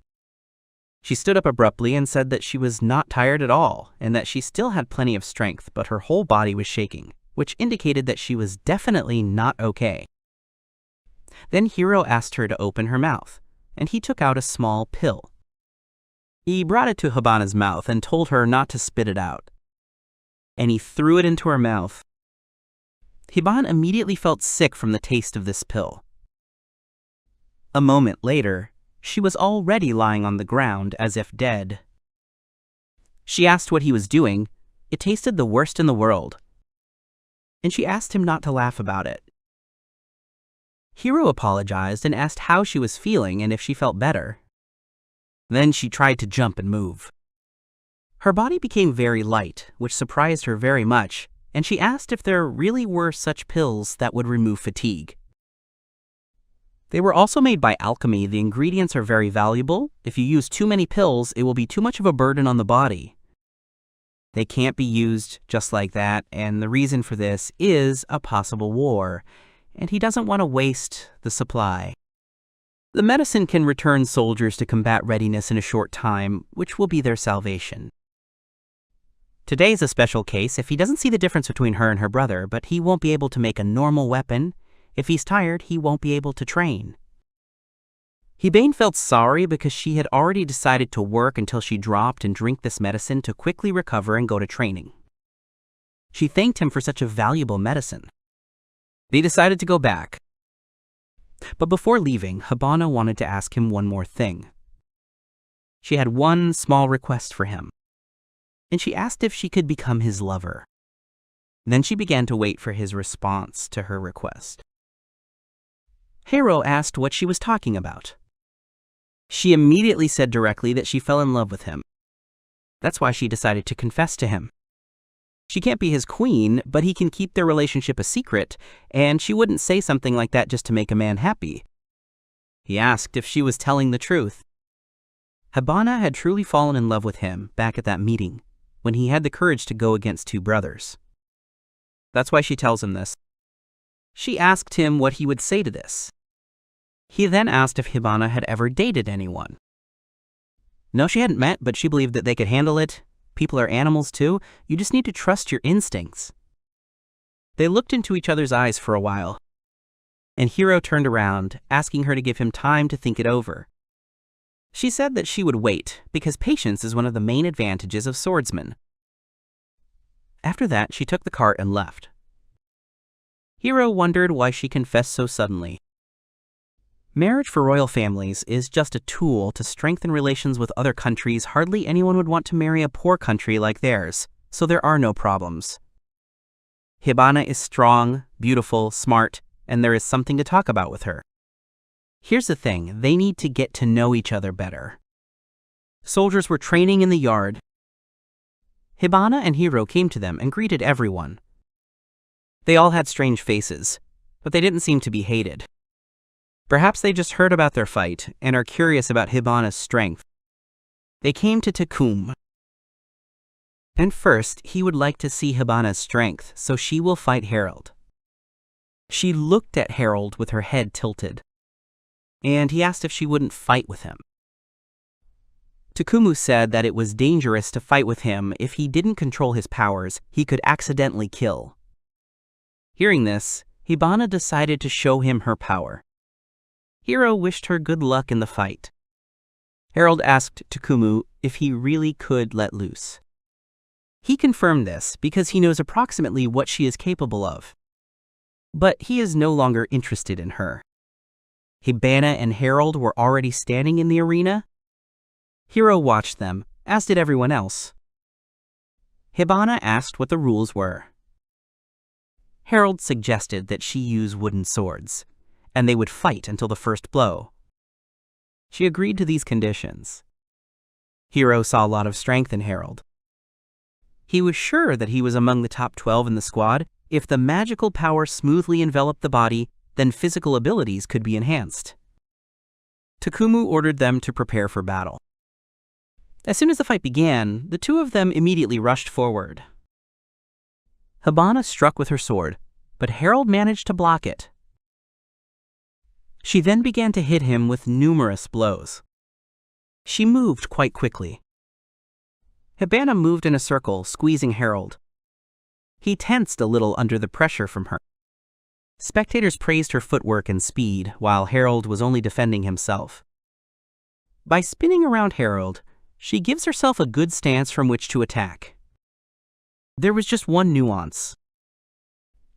Speaker 1: She stood up abruptly and said that she was not tired at all and that she still had plenty of strength, but her whole body was shaking, which indicated that she was definitely not okay. Then Hiro asked her to open her mouth, and he took out a small pill. He brought it to Hibana's mouth and told her not to spit it out. And he threw it into her mouth. Hibana immediately felt sick from the taste of this pill. A moment later, she was already lying on the ground as if dead. She asked what he was doing. It tasted the worst in the world. And she asked him not to laugh about it. Hiro apologized and asked how she was feeling and if she felt better. Then she tried to jump and move. Her body became very light, which surprised her very much, and she asked if there really were such pills that would remove fatigue. They were also made by Alchemy. The ingredients are very valuable. If you use too many pills, it will be too much of a burden on the body. They can't be used just like that, and the reason for this is a possible war. and he doesn't want to waste the supply. The medicine can return soldiers to combat readiness in a short time, which will be their salvation. Today's a special case if he doesn't see the difference between her and her brother, but he won't be able to make a normal weapon. If he's tired, he won't be able to train. Hibane felt sorry because she had already decided to work until she dropped and drink this medicine to quickly recover and go to training. She thanked him for such a valuable medicine. They decided to go back. But before leaving, Hibana wanted to ask him one more thing. She had one small request for him, and she asked if she could become his lover. Then she began to wait for his response to her request. Hero asked what she was talking about. She immediately said directly that she fell in love with him. That's why she decided to confess to him. She can't be his queen, but he can keep their relationship a secret, and she wouldn't say something like that just to make a man happy. He asked if she was telling the truth. Hibana had truly fallen in love with him back at that meeting, when he had the courage to go against two brothers. That's why she tells him this. She asked him what he would say to this. He then asked if Hibana had ever dated anyone. No, she hadn't met, but she believed that they could handle it. People are animals too. You just need to trust your instincts. They looked into each other's eyes for a while, and Hero turned around, asking her to give him time to think it over. She said that she would wait, because patience is one of the main advantages of swordsmen. After that, she took the cart and left. Hero wondered why she confessed so suddenly. Marriage for royal families is just a tool to strengthen relations with other countries. Hardly anyone would want to marry a poor country like theirs, so there are no problems. Hibana is strong, beautiful, smart, and there is something to talk about with her. Here's the thing, they need to get to know each other better. Soldiers were training in the yard. Hibana and Hero came to them and greeted everyone. They all had strange faces, but they didn't seem to be hated. Perhaps they just heard about their fight and are curious about Hibana's strength. They came to Takum. And first, he would like to see Hibana's strength, so she will fight Harold. She looked at Harold with her head tilted, and he asked if she wouldn't fight with him. Takumu said that it was dangerous to fight with him. If he didn't control his powers, he could accidentally kill. Hearing this, Hibana decided to show him her power. Hero wished her good luck in the fight. Harold asked Takumu if he really could let loose. He confirmed this because he knows approximately what she is capable of. But he is no longer interested in her. Hibana and Harold were already standing in the arena. Hero watched them, as did everyone else. Hibana asked what the rules were. Harold suggested that she use wooden swords, and they would fight until the first blow. She agreed to these conditions. Hero saw a lot of strength in Harold. He was sure that he was among the top 12 in the squad. If the magical power smoothly enveloped the body, then physical abilities could be enhanced. Takumu ordered them to prepare for battle. As soon as the fight began, the two of them immediately rushed forward. Hibana struck with her sword, but Harold managed to block it. She then began to hit him with numerous blows. She moved quite quickly. Hibana moved in a circle, squeezing Harold. He tensed a little under the pressure from her. Spectators praised her footwork and speed, while Harold was only defending himself. By spinning around Harold, she gives herself a good stance from which to attack. There was just one nuance.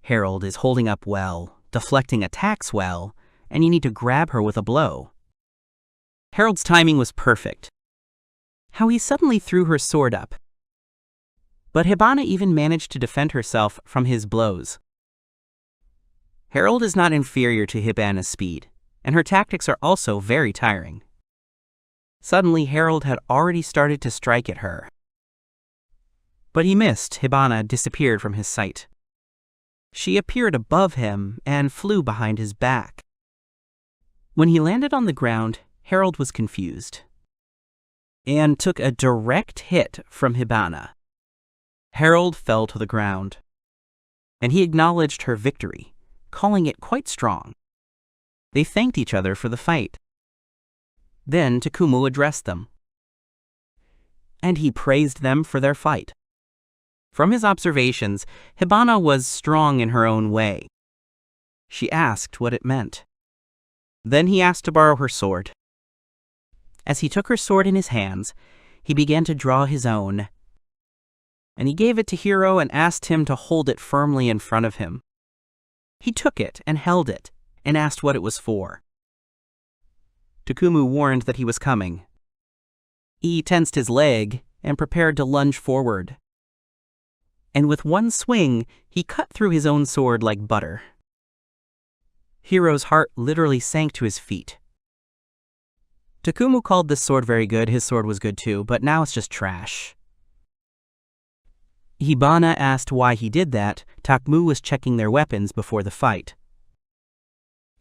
Speaker 1: Harold is holding up well, deflecting attacks well, and you need to grab her with a blow. Harold's timing was perfect. How he suddenly threw her sword up. But Hibana even managed to defend herself from his blows. Harold is not inferior to Hibana's speed, and her tactics are also very tiring. Suddenly, Harold had already started to strike at her. But he missed. Hibana disappeared from his sight. She appeared above him and flew behind his back. When he landed on the ground, Harold was confused and took a direct hit from Hibana. Harold fell to the ground, and he acknowledged her victory, calling it quite strong. They thanked each other for the fight. Then Takumu addressed them, and he praised them for their fight. From his observations, Hibana was strong in her own way. She asked what it meant. Then he asked to borrow her sword. As he took her sword in his hands, he began to draw his own, and he gave it to Hiro and asked him to hold it firmly in front of him. He took it and held it, and asked what it was for. Takumu warned that he was coming. He tensed his leg and prepared to lunge forward. And with one swing, he cut through his own sword like butter. Hiro's heart literally sank to his feet. Takumu called this sword very good. His sword was good too, but now it's just trash. Hibana asked why he did that. Takumu was checking their weapons before the fight.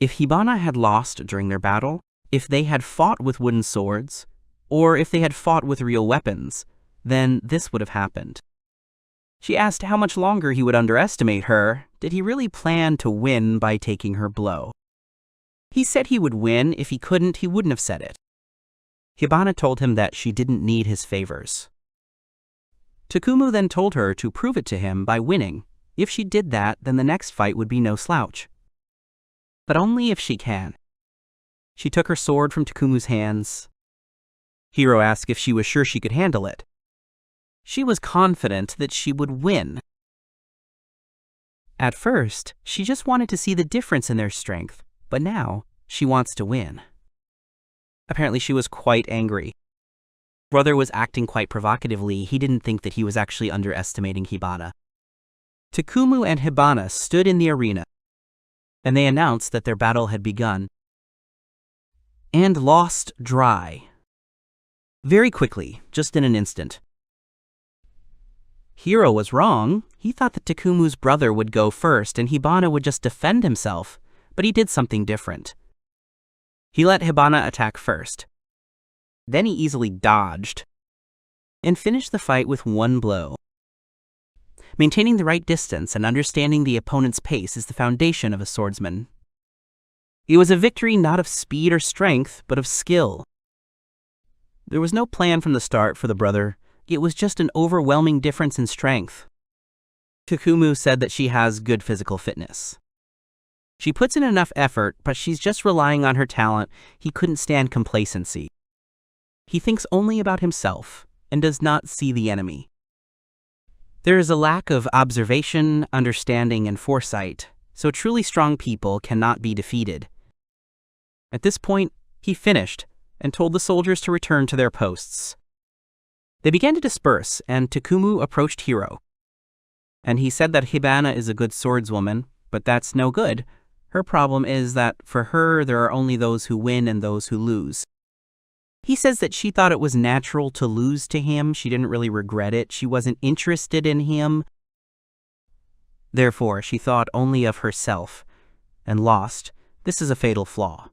Speaker 1: If Hibana had lost during their battle, if they had fought with wooden swords, or if they had fought with real weapons, then this would have happened. She asked how much longer he would underestimate her. Did he really plan to win by taking her blow? He said he would win. If he couldn't, he wouldn't have said it. Hibana told him that she didn't need his favors. Takumu then told her to prove it to him by winning. If she did that, then the next fight would be no slouch. But only if she can. She took her sword from Takumu's hands. Hiro asked if she was sure she could handle it. She was confident that she would win. At first, she just wanted to see the difference in their strength, but now she wants to win. Apparently she was quite angry. Brother was acting quite provocatively. He didn't think that he was actually underestimating Hibana. Takumu and Hibana stood in the arena, and they announced that their battle had begun. And lost dry. Very quickly, just in an instant. Hiro was wrong. He thought that Takumu's brother would go first and Hibana would just defend himself, but he did something different. He let Hibana attack first. Then he easily dodged and finished the fight with one blow. Maintaining the right distance and understanding the opponent's pace is the foundation of a swordsman. It was a victory not of speed or strength, but of skill. There was no plan from the start for the brother. It was just an overwhelming difference in strength. Takumu said that she has good physical fitness. She puts in enough effort, but she's just relying on her talent. He couldn't stand complacency. He thinks only about himself and does not see the enemy. There is a lack of observation, understanding, and foresight, so truly strong people cannot be defeated. At this point, he finished and told the soldiers to return to their posts. They began to disperse, and Takumu approached Hiro. And he said that Hibana is a good swordswoman, but that's no good. Her problem is that for her, there are only those who win and those who lose. He says that she thought it was natural to lose to him. She didn't really regret it. She wasn't interested in him. Therefore, she thought only of herself and lost. This is a fatal flaw.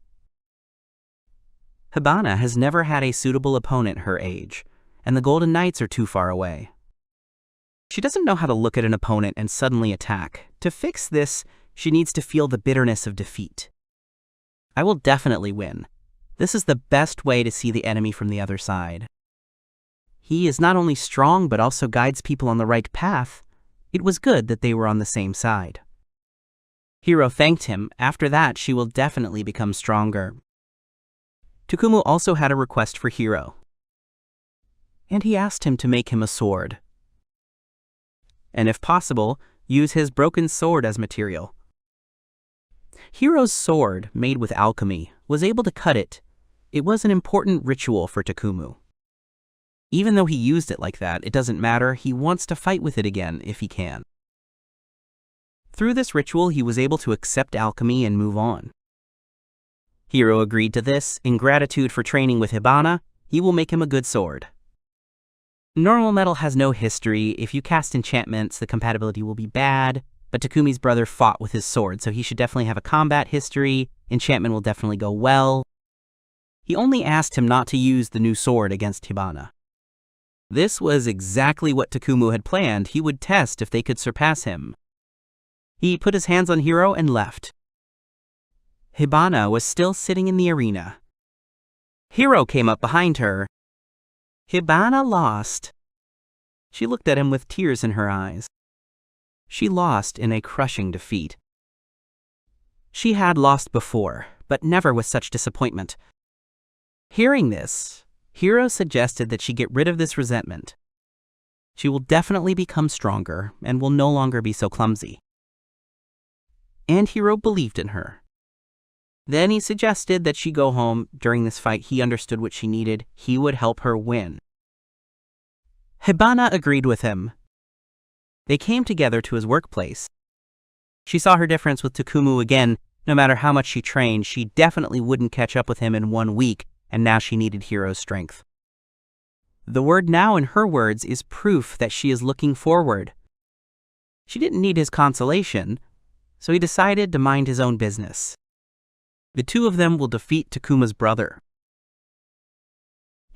Speaker 1: Hibana has never had a suitable opponent her age, and the Golden Knights are too far away. She doesn't know how to look at an opponent and suddenly attack. To fix this, she needs to feel the bitterness of defeat. I will definitely win. This is the best way to see the enemy from the other side. He is not only strong but also guides people on the right path. It was good that they were on the same side. Hiro thanked him. After that, she will definitely become stronger. Takumu also had a request for Hiro, and he asked him to make him a sword. And if possible, use his broken sword as material. Hiro's sword, made with alchemy, was able to cut it. It was an important ritual for Takumu. Even though he used it like that, it doesn't matter. He wants to fight with it again if he can. Through this ritual, he was able to accept alchemy and move on. Hiro agreed to this. In gratitude for training with Hibana, he will make him a good sword. Normal metal has no history. If you cast enchantments, the compatibility will be bad, but Takumi's brother fought with his sword, so he should definitely have a combat history. Enchantment will definitely go well. He only asked him not to use the new sword against Hibana. This was exactly what Takumu had planned. He would test if they could surpass him. He put his hands on Hiro and left. Hibana was still sitting in the arena. Hiro came up behind her. Hibana lost. She looked at him with tears in her eyes. She lost in a crushing defeat. She had lost before, but never with such disappointment. Hearing this, Hiro suggested that she get rid of this resentment. She will definitely become stronger and will no longer be so clumsy. And Hiro believed in her. Then he suggested that she go home. During this fight, he understood what she needed. He would help her win. Hibana agreed with him. They came together to his workplace. She saw her difference with Takumu again. No matter how much she trained, she definitely wouldn't catch up with him in 1 week, and now she needed Hiro's strength. The word now, in her words, is proof that she is looking forward. She didn't need his consolation, so he decided to mind his own business. The two of them will defeat Takuma's brother.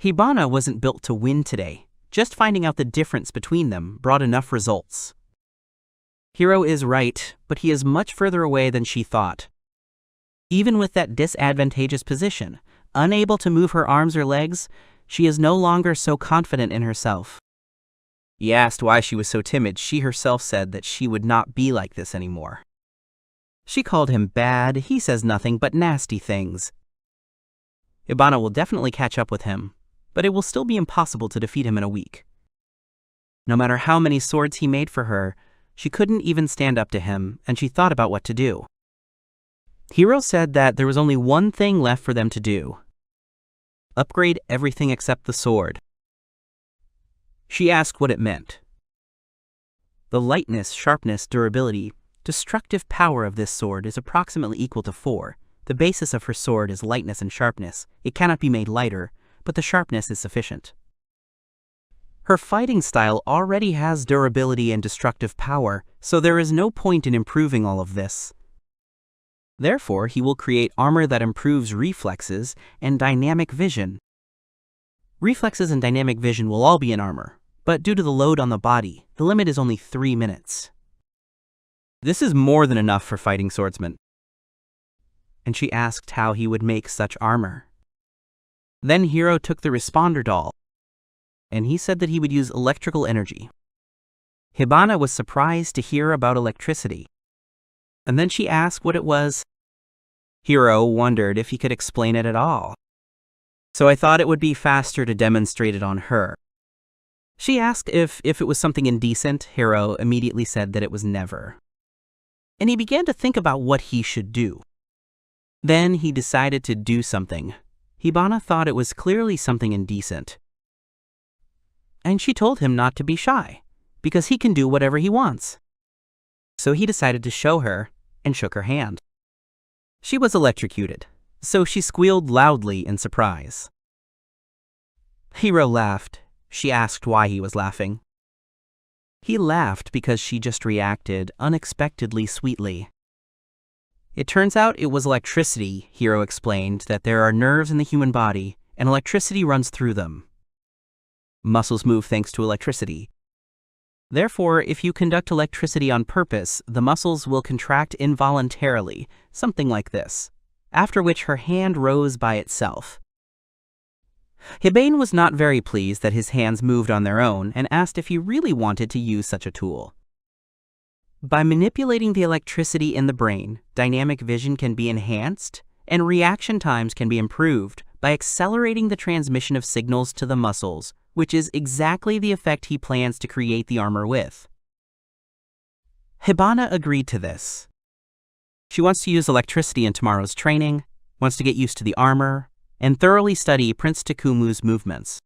Speaker 1: Hibana wasn't built to win today. Just finding out the difference between them brought enough results. Hiro is right, but he is much further away than she thought. Even with that disadvantageous position, unable to move her arms or legs, she is no longer so confident in herself. He asked why she was so timid. She herself said that she would not be like this anymore. She called him bad. He says nothing but nasty things. Hibana will definitely catch up with him, but it will still be impossible to defeat him in a week. No matter how many swords he made for her, she couldn't even stand up to him, and she thought about what to do. Hiro said that there was only one thing left for them to do. Upgrade everything except the sword. She asked what it meant. The lightness, sharpness, durability, destructive power of this sword is approximately equal to 4. The basis of her sword is lightness and sharpness. It cannot be made lighter, but the sharpness is sufficient. Her fighting style already has durability and destructive power, so there is no point in improving all of this. Therefore, he will create armor that improves reflexes and dynamic vision. Reflexes and dynamic vision will all be in armor, but due to the load on the body, the limit is only 3 minutes. This is more than enough for fighting swordsmen. And she asked how he would make such armor. Then Hiro took the responder doll, and he said that he would use electrical energy. Hibana was surprised to hear about electricity, and then she asked what it was. Hiro wondered if he could explain it at all. So I thought it would be faster to demonstrate it on her. She asked if it was something indecent. Hiro immediately said that it was never. And he began to think about what he should do. Then he decided to do something. Hibana thought it was clearly something indecent. And she told him not to be shy, because he can do whatever he wants. So he decided to show her and shook her hand. She was electrocuted, so she squealed loudly in surprise. Hiro laughed. She asked why he was laughing. He laughed because she just reacted unexpectedly sweetly. It turns out it was electricity. Hiro explained that there are nerves in the human body, and electricity runs through them. Muscles move thanks to electricity. Therefore, if you conduct electricity on purpose, the muscles will contract involuntarily, something like this, after which her hand rose by itself. Hibane was not very pleased that his hands moved on their own and asked if he really wanted to use such a tool. By manipulating the electricity in the brain, dynamic vision can be enhanced and reaction times can be improved by accelerating the transmission of signals to the muscles, which is exactly the effect he plans to create the armor with. Hibana agreed to this. She wants to use electricity in tomorrow's training, wants to get used to the armor, and thoroughly study Prince Takumu's movements.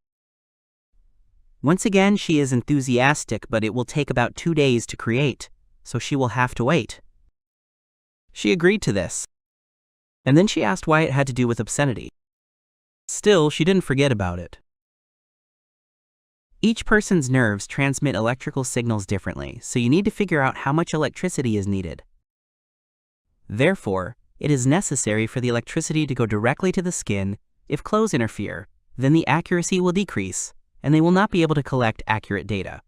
Speaker 1: Once again, she is enthusiastic, but it will take about 2 days to create, so she will have to wait. She agreed to this, and then she asked why it had to do with obscenity. Still, she didn't forget about it. Each person's nerves transmit electrical signals differently, so you need to figure out how much electricity is needed. Therefore, it is necessary for the electricity to go directly to the skin. If clothes interfere, then the accuracy will decrease, and they will not be able to collect accurate data.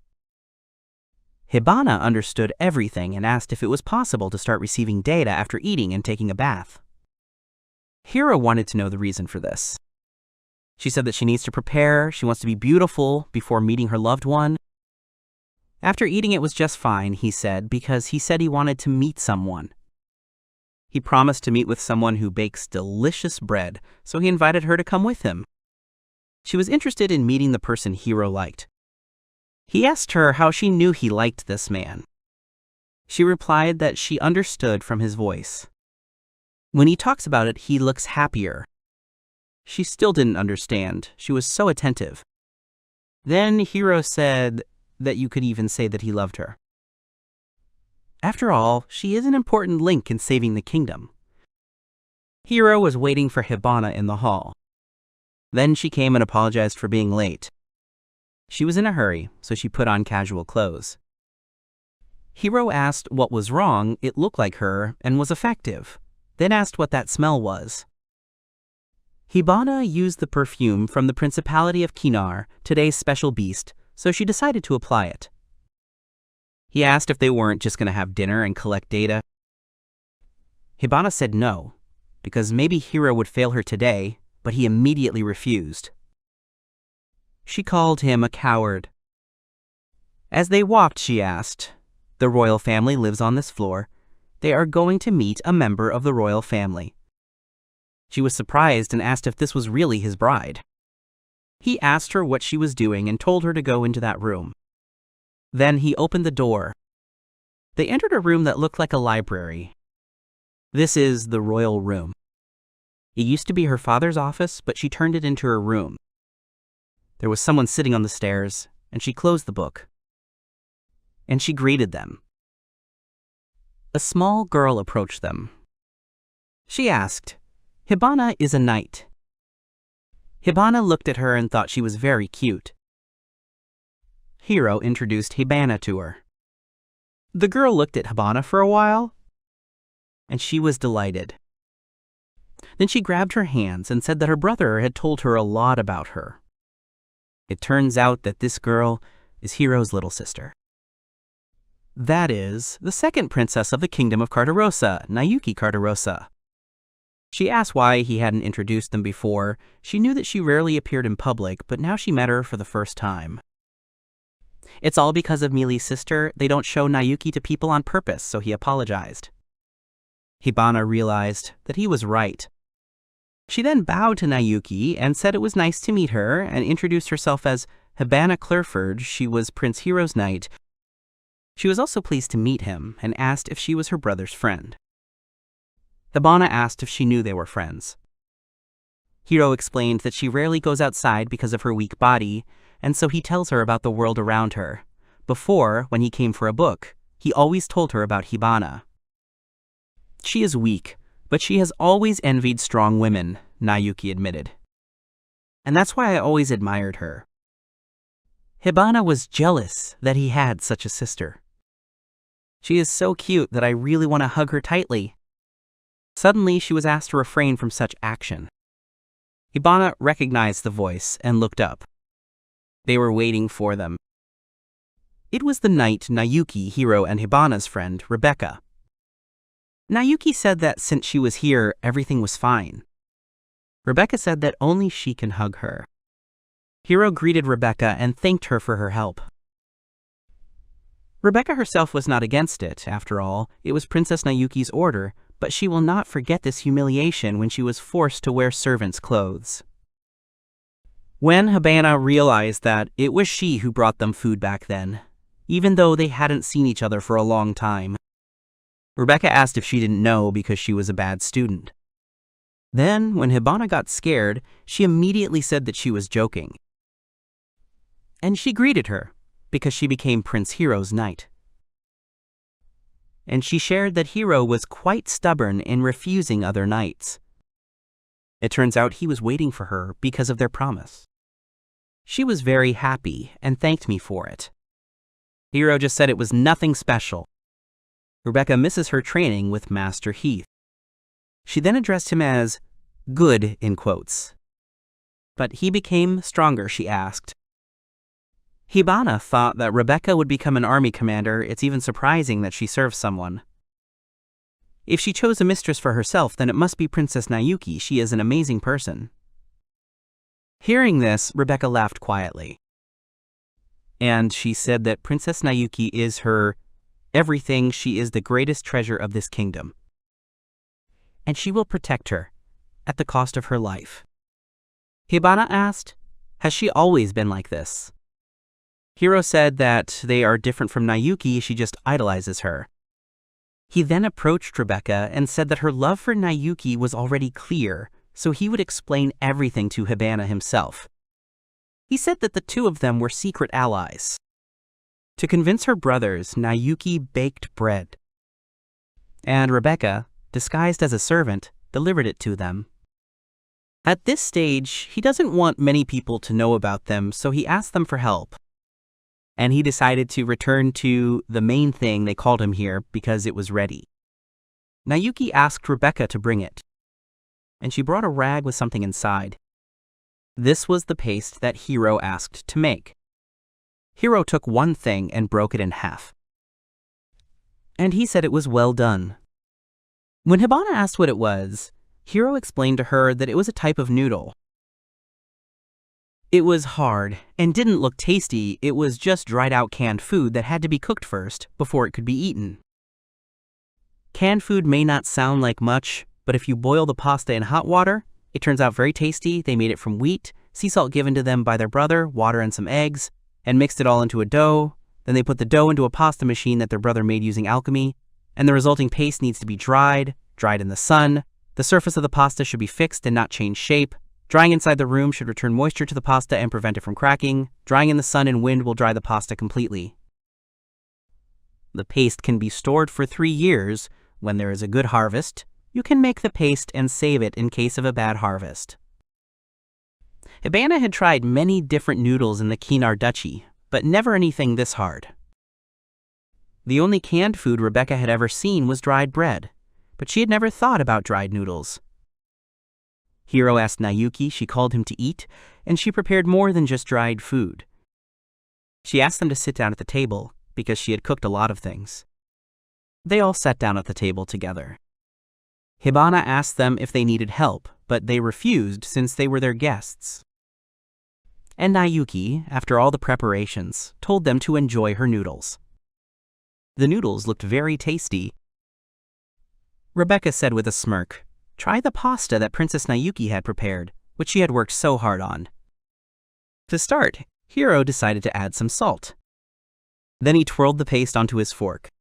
Speaker 1: Hibana understood everything and asked if it was possible to start receiving data after eating and taking a bath. Hiro wanted to know the reason for this. She said that she needs to prepare, she wants to be beautiful before meeting her loved one. After eating it was just fine, he said, because he said he wanted to meet someone. He promised to meet with someone who bakes delicious bread, so he invited her to come with him. She was interested in meeting the person Hiro liked. He asked her how she knew he liked this man. She replied that she understood from his voice. When he talks about it, he looks happier. She still didn't understand. She was so attentive. Then Hiro said that you could even say that he loved her. After all, she is an important link in saving the kingdom. Hiro was waiting for Hibana in the hall. Then she came and apologized for being late. She was in a hurry, so she put on casual clothes. Hiro asked what was wrong, it looked like her, and was effective, then asked what that smell was. Hibana used the perfume from the Principality of Kinar, today's special beast, so she decided to apply it. He asked if they weren't just going to have dinner and collect data. Hibana said no, because maybe Hiro would fail her today, but he immediately refused. She called him a coward. As they walked, she asked, "The royal family lives on this floor. They are going to meet a member of the royal family." She was surprised and asked if this was really his bride. He asked her what she was doing and told her to go into that room. Then he opened the door. They entered a room that looked like a library. This is the royal room. It used to be her father's office, but she turned it into her room. There was someone sitting on the stairs, and she closed the book. And she greeted them. A small girl approached them. She asked, "Hibana is a knight." Hibana looked at her and thought she was very cute. Hiro introduced Hibana to her. The girl looked at Hibana for a while, and she was delighted. Then she grabbed her hands and said that her brother had told her a lot about her. It turns out that this girl is Hiro's little sister. That is, the second princess of the Kingdom of Cardosa, Nayuki Cardosa. She asked why he hadn't introduced them before. She knew that she rarely appeared in public, but now she met her for the first time. It's all because of Mili's sister. They don't show Nayuki to people on purpose, so he apologized. Hibana realized that he was right. She then bowed to Nayuki and said it was nice to meet her and introduced herself as Hibana Clerford. She was Prince Hiro's knight. She was also pleased to meet him and asked if she was her brother's friend. Hibana asked if she knew they were friends. Hiro explained that she rarely goes outside because of her weak body, and so he tells her about the world around her. Before, when he came for a book, he always told her about Hibana. She is weak, but she has always envied strong women, Nayuki admitted. And that's why I always admired her. Hibana was jealous that he had such a sister. She is so cute that I really want to hug her tightly. Suddenly, she was asked to refrain from such action. Hibana recognized the voice and looked up. They were waiting for them. It was the knight Nayuki, Hiro, and Hibana's friend, Rebecca. Nayuki said that since she was here, everything was fine. Rebecca said that only she can hug her. Hiro greeted Rebecca and thanked her for her help. Rebecca herself was not against it. After all, it was Princess Nayuki's order, but she will not forget this humiliation when she was forced to wear servants' clothes. When Hibana realized that it was she who brought them food back then, even though they hadn't seen each other for a long time, Rebecca asked if she didn't know because she was a bad student. Then, when Hibana got scared, she immediately said that she was joking. And she greeted her, because she became Prince Hiro's knight. And she shared that Hiro was quite stubborn in refusing other knights. It turns out he was waiting for her because of their promise. She was very happy and thanked me for it. Hiro just said it was nothing special. Rebecca misses her training with Master Heath. She then addressed him as good in quotes. But he became stronger, she asked. Hibana thought that Rebecca would become an army commander. It's even surprising that she serves someone. If she chose a mistress for herself, then it must be Princess Nayuki. She is an amazing person. Hearing this, Rebecca laughed quietly. And she said that Princess Nayuki is her everything. She is the greatest treasure of this kingdom. And she will protect her at the cost of her life. Hibana asked, has she always been like this? Hiro said that they are different from Nayuki, she just idolizes her. He then approached Rebecca and said that her love for Nayuki was already clear, so he would explain everything to Hibana himself. He said that the two of them were secret allies. To convince her brothers, Nayuki baked bread. And Rebecca, disguised as a servant, delivered it to them. At this stage, he doesn't want many people to know about them, so he asked them for help. And he decided to return to the main thing they called him here because it was ready. Nayuki asked Rebecca to bring it, and she brought a rag with something inside. This was the paste that Hiro asked to make. Hiro took one thing and broke it in half. And he said it was well done. When Hibana asked what it was, Hiro explained to her that it was a type of noodle. It was hard and didn't look tasty. It was just dried out canned food that had to be cooked first before it could be eaten. Canned food may not sound like much, but if you boil the pasta in hot water, it turns out very tasty. They made it from wheat, sea salt given to them by their brother, water and some eggs, and mixed it all into a dough. Then they put the dough into a pasta machine that their brother made using alchemy, and the resulting paste needs to be dried in the sun. The surface of the pasta should be fixed and not change shape. Drying inside the room should return moisture to the pasta and prevent it from cracking. Drying in the sun and wind will dry the pasta completely. The paste can be stored for 3 years. When there is a good harvest, you can make the paste and save it in case of a bad harvest. Hibana had tried many different noodles in the Kinar Duchy, but never anything this hard. The only canned food Rebecca had ever seen was dried bread, but she had never thought about dried noodles. Hiro asked Nayuki, she called him to eat, and she prepared more than just dried food. She asked them to sit down at the table, because she had cooked a lot of things. They all sat down at the table together. Hibana asked them if they needed help, but they refused since they were their guests. And Nayuki, after all the preparations, told them to enjoy her noodles. The noodles looked very tasty. Rebecca said with a smirk, "Try the pasta that Princess Nayuki had prepared, which she had worked so hard on." To start, Hiro decided to add some salt. Then he twirled the paste onto his fork.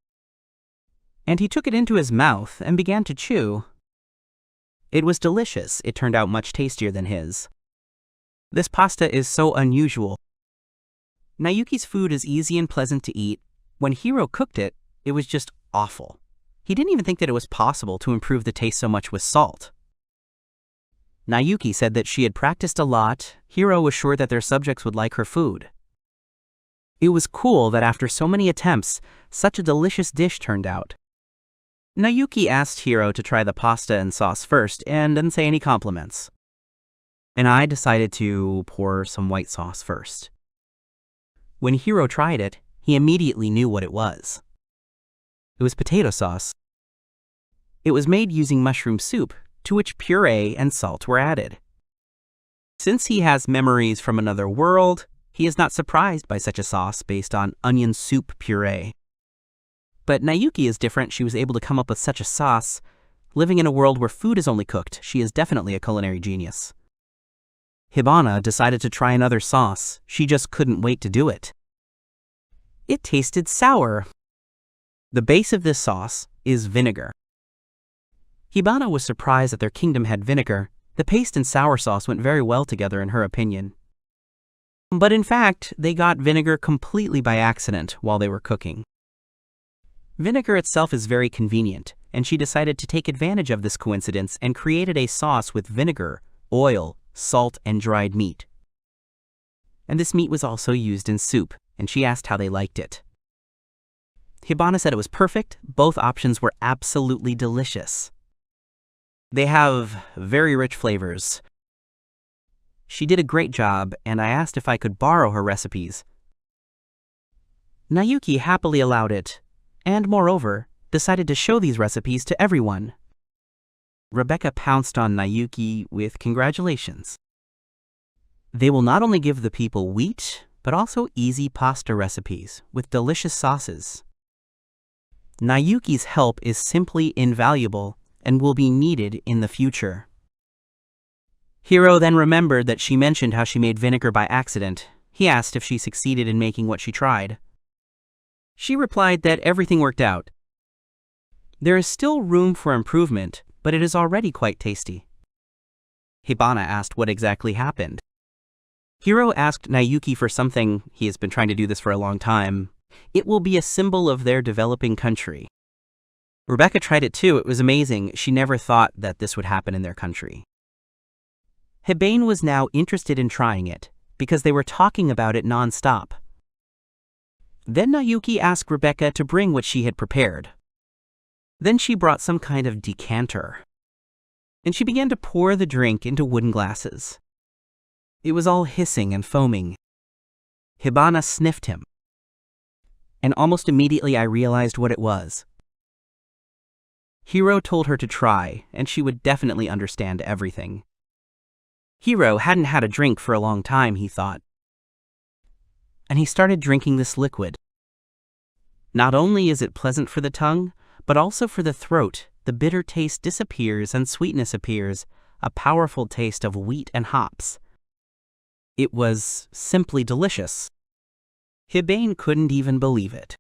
Speaker 1: And he took it into his mouth and began to chew. It was delicious. It turned out much tastier than his. This pasta is so unusual. Nayuki's food is easy and pleasant to eat. When Hiro cooked it, it was just awful. He didn't even think that it was possible to improve the taste so much with salt. Nayuki said that she had practiced a lot. Hiro was sure that their subjects would like her food. It was cool that after so many attempts, such a delicious dish turned out. Nayuki asked Hiro to try the pasta and sauce first and didn't say any compliments. And I decided to pour some white sauce first. When Hiro tried it, he immediately knew what it was. It was potato sauce. It was made using mushroom soup, to which puree and salt were added. Since he has memories from another world, he is not surprised by such a sauce based on onion soup puree. But Nayuki is different. She was able to come up with such a sauce. Living in a world where food is only cooked, she is definitely a culinary genius. Hibana decided to try another sauce. She just couldn't wait to do it. It tasted sour. The base of this sauce is vinegar. Hibana was surprised that their kingdom had vinegar. The paste and sour sauce went very well together in her opinion. But in fact, they got vinegar completely by accident while they were cooking. Vinegar itself is very convenient, and she decided to take advantage of this coincidence and created a sauce with vinegar, oil, salt, and dried meat. And this meat was also used in soup, and she asked how they liked it. Hibana said it was perfect. Both options were absolutely delicious. They have very rich flavors. She did a great job, and I asked if I could borrow her recipes. Nayuki happily allowed it, and moreover, decided to show these recipes to everyone. Rebecca pounced on Nayuki with congratulations. They will not only give the people wheat, but also easy pasta recipes with delicious sauces. Nayuki's help is simply invaluable and will be needed in the future. Hiro then remembered that she mentioned how she made vinegar by accident. He asked if she succeeded in making what she tried. She replied that everything worked out. There is still room for improvement, but it is already quite tasty. Hibana asked what exactly happened. Hiro asked Nayuki for something. He has been trying to do this for a long time. It will be a symbol of their developing country. Rebecca tried it too. It was amazing. She never thought that this would happen in their country. Hibane was now interested in trying it, because they were talking about it non-stop. Then Nayuki asked Rebecca to bring what she had prepared. Then she brought some kind of decanter, and she began to pour the drink into wooden glasses. It was all hissing and foaming. Hibana sniffed him, and almost immediately I realized what it was. Hiro told her to try, and she would definitely understand everything. Hiro hadn't had a drink for a long time, he thought. And he started drinking this liquid. Not only is it pleasant for the tongue, but also for the throat. The bitter taste disappears and sweetness appears, a powerful taste of wheat and hops. It was simply delicious. Hibane couldn't even believe it.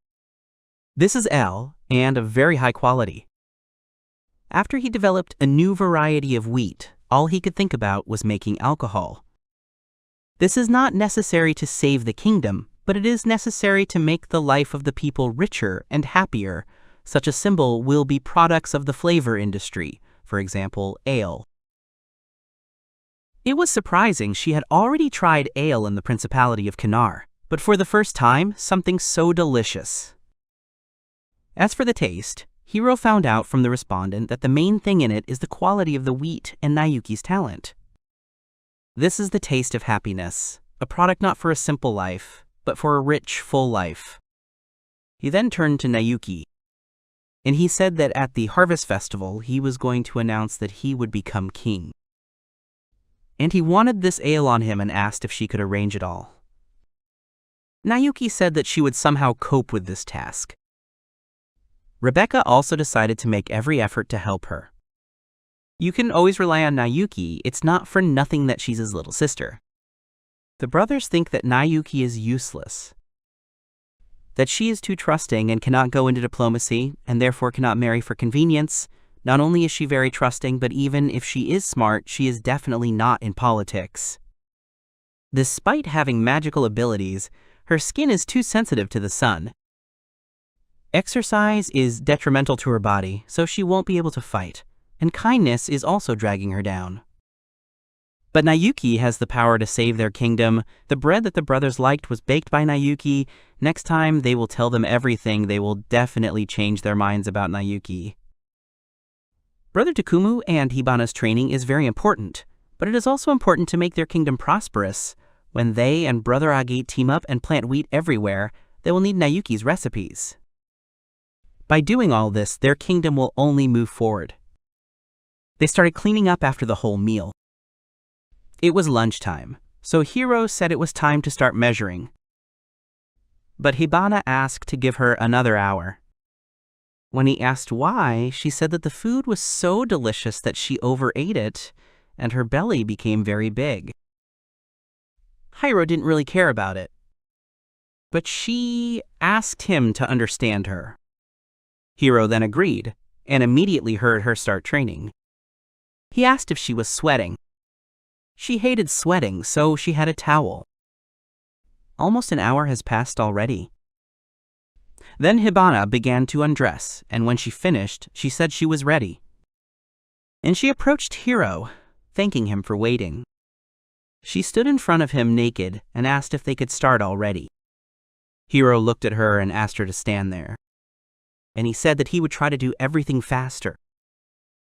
Speaker 1: This is L, and of very high quality. After he developed a new variety of wheat, all he could think about was making alcohol. This is not necessary to save the kingdom, but it is necessary to make the life of the people richer and happier. Such a symbol will be products of the flavor industry, for example, ale. It was surprising she had already tried ale in the Principality of Kinar, but for the first time, something so delicious. As for the taste, Hiro found out from the respondent that the main thing in it is the quality of the wheat and Nayuki's talent. This is the taste of happiness, a product not for a simple life, but for a rich, full life. He then turned to Nayuki, and he said that at the Harvest Festival he was going to announce that he would become king. And he wanted this ale on him and asked if she could arrange it all. Nayuki said that she would somehow cope with this task. Rebecca also decided to make every effort to help her. You can always rely on Nayuki. It's not for nothing that she's his little sister. The brothers think that Nayuki is useless, that she is too trusting and cannot go into diplomacy and therefore cannot marry for convenience. Not only is she very trusting, but even if she is smart, she is definitely not in politics. Despite having magical abilities, her skin is too sensitive to the sun. Exercise is detrimental to her body, so she won't be able to fight, and kindness is also dragging her down. But Nayuki has the power to save their kingdom. The bread that the brothers liked was baked by Nayuki. Next time they will tell them everything. They will definitely change their minds about Nayuki. Brother Takumu and Hibana's training is very important, but it is also important to make their kingdom prosperous. When they and Brother Agi team up and plant wheat everywhere, they will need Nayuki's recipes. By doing all this, their kingdom will only move forward. They started cleaning up after the whole meal. It was lunchtime, so Hiro said it was time to start measuring. But Hibana asked to give her another hour. When he asked why, she said that the food was so delicious that she overate it, and her belly became very big. Hiro didn't really care about it, but she asked him to understand her. Hiro then agreed, and immediately heard her start training. He asked if she was sweating. She hated sweating, so she had a towel. Almost an hour has passed already. Then Hibana began to undress, and when she finished, she said she was ready. And she approached Hiro, thanking him for waiting. She stood in front of him naked and asked if they could start already. Hiro looked at her and asked her to stand there, and he said that he would try to do everything faster.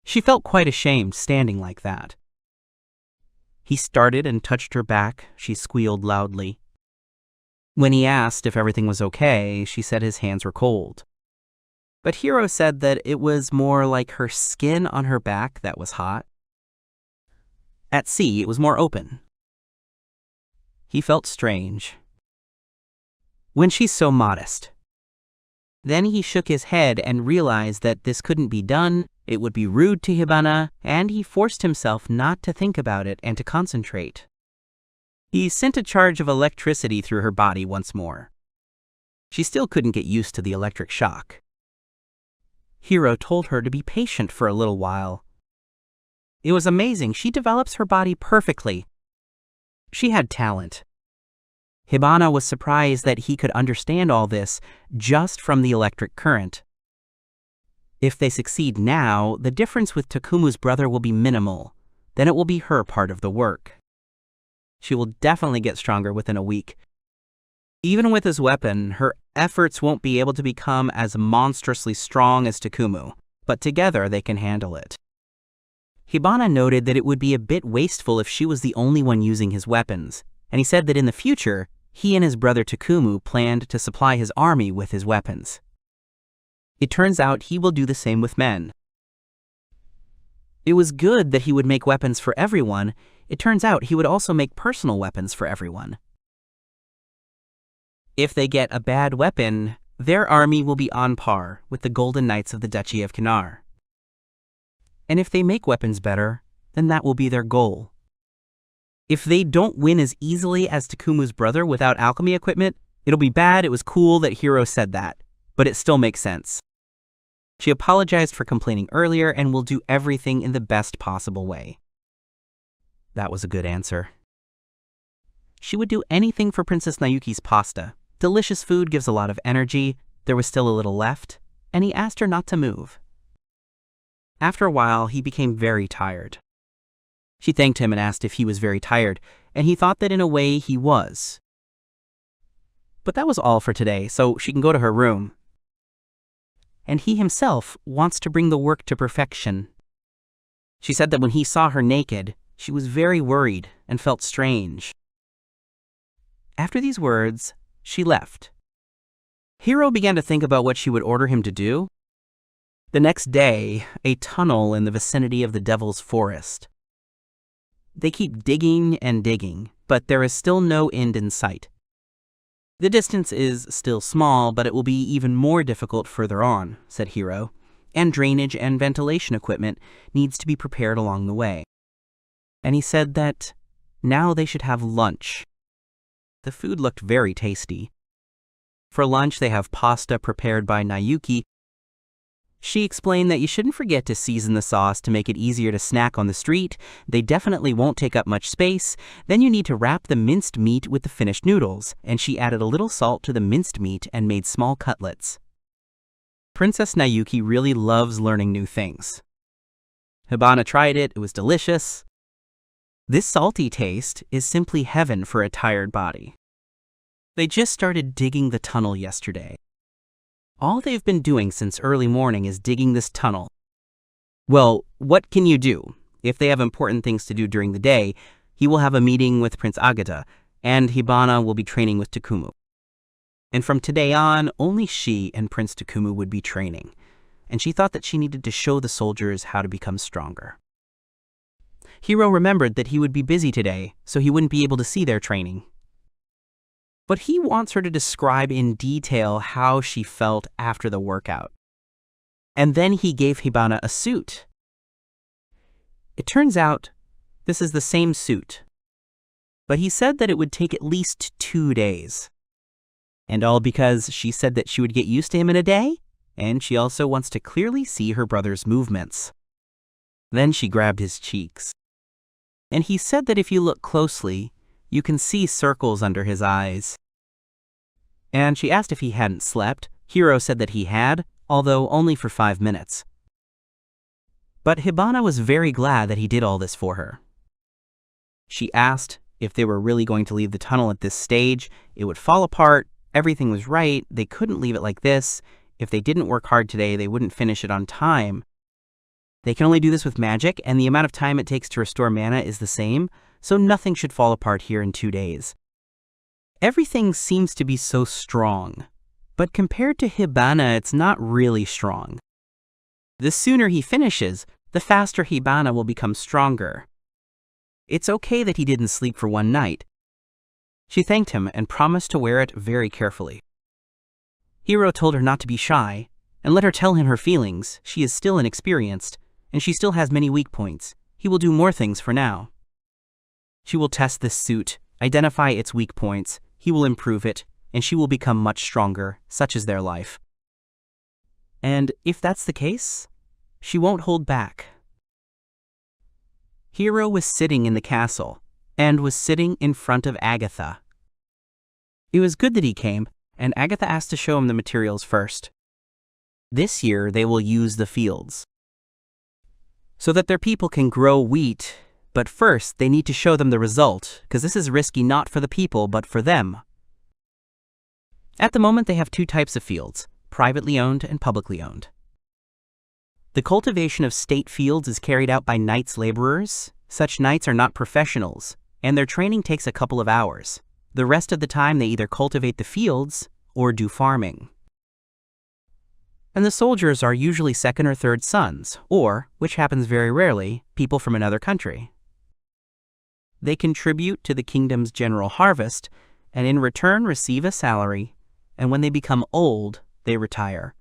Speaker 1: She felt quite ashamed standing like that. He started and touched her back. She squealed loudly. When he asked if everything was okay, she said his hands were cold. But Hiro said that it was more like her skin on her back that was hot. At sea, it was more open. He felt strange. When she's so modest. Then he shook his head and realized that this couldn't be done, it would be rude to Hibana, and he forced himself not to think about it and to concentrate. He sent a charge of electricity through her body once more. She still couldn't get used to the electric shock. Hiro told her to be patient for a little while. It was amazing. She develops her body perfectly. She had talent. Hibana was surprised that he could understand all this just from the electric current. If they succeed now, the difference with Takumu's brother will be minimal. Then it will be her part of the work. She will definitely get stronger within a week. Even with his weapon, her efforts won't be able to become as monstrously strong as Takumu, but together they can handle it. Hibana noted that it would be a bit wasteful if she was the only one using his weapons, and he said that in the future, he and his brother Takumu planned to supply his army with his weapons. It turns out he will do the same with men. It was good that he would make weapons for everyone. It turns out he would also make personal weapons for everyone. If they get a bad weapon, their army will be on par with the Golden Knights of the Duchy of Kinar. And if they make weapons better, then that will be their goal. If they don't win as easily as Takumu's brother without alchemy equipment, it'll be bad. It was cool that Hiro said that, but it still makes sense. She apologized for complaining earlier and will do everything in the best possible way. That was a good answer. She would do anything for Princess Nayuki's pasta. Delicious food gives a lot of energy, there was still a little left, and he asked her not to move. After a while, he became very tired. She thanked him and asked if he was very tired, and he thought that in a way he was. But that was all for today, so she can go to her room. And he himself wants to bring the work to perfection. She said that when he saw her naked, she was very worried and felt strange. After these words, she left. Hiro began to think about what she would order him to do. The next day, a tunnel in the vicinity of the Devil's Forest. They keep digging and digging, but there is still no end in sight. The distance is still small, but it will be even more difficult further on, said Hiro, and drainage and ventilation equipment needs to be prepared along the way. And he said that now they should have lunch. The food looked very tasty. For lunch, they have pasta prepared by Nayuki. She explained that you shouldn't forget to season the sauce to make it easier to snack on the street. They definitely won't take up much space. Then you need to wrap the minced meat with the finished noodles, and she added a little salt to the minced meat and made small cutlets. Princess Nayuki really loves learning new things. Hibana tried it. It was delicious. This salty taste is simply heaven for a tired body. They just started digging the tunnel yesterday. All they've been doing since early morning is digging this tunnel. Well, what can you do? If they have important things to do during the day, he will have a meeting with Prince Agata, and Hibana will be training with Takumu. And from today on, only she and Prince Takumu would be training, and she thought that she needed to show the soldiers how to become stronger. Hiro remembered that he would be busy today, so he wouldn't be able to see their training. But he wants her to describe in detail how she felt after the workout. And then he gave Hibana a suit. It turns out this is the same suit, but he said that it would take at least 2 days. And all because she said that she would get used to him in a day, and she also wants to clearly see her brother's movements. Then she grabbed his cheeks. And he said that if you look closely, you can see circles under his eyes. And she asked if he hadn't slept. Hiro said that he had, although only for 5 minutes. But Hibana was very glad that he did all this for her. She asked if they were really going to leave the tunnel at this stage. It would fall apart. Everything was right. They couldn't leave it like this. If they didn't work hard today, they wouldn't finish it on time. They can only do this with magic, and the amount of time it takes to restore mana is the same, so nothing should fall apart here in 2 days. Everything seems to be so strong, but compared to Hibana, it's not really strong. The sooner he finishes, the faster Hibana will become stronger. It's okay that he didn't sleep for one night. She thanked him and promised to wear it very carefully. Hiro told her not to be shy, and let her tell him her feelings. She is still inexperienced, and she still has many weak points. He will do more things for now. She will test this suit, identify its weak points, he will improve it, and she will become much stronger. Such is their life. And if that's the case, she won't hold back. Hiro was sitting in the castle, and was sitting in front of Agatha. It was good that he came, and Agatha asked to show him the materials first. This year they will use the fields, so that their people can grow wheat, but first they need to show them the result, because this is risky not for the people but for them. At the moment they have two types of fields, privately owned and publicly owned. The cultivation of state fields is carried out by knights laborers. Such knights are not professionals, and their training takes a couple of hours. The rest of the time they either cultivate the fields or do farming. And the soldiers are usually second or third sons, or, which happens very rarely, people from another country. They contribute to the kingdom's general harvest, and in return receive a salary, and when they become old, they retire.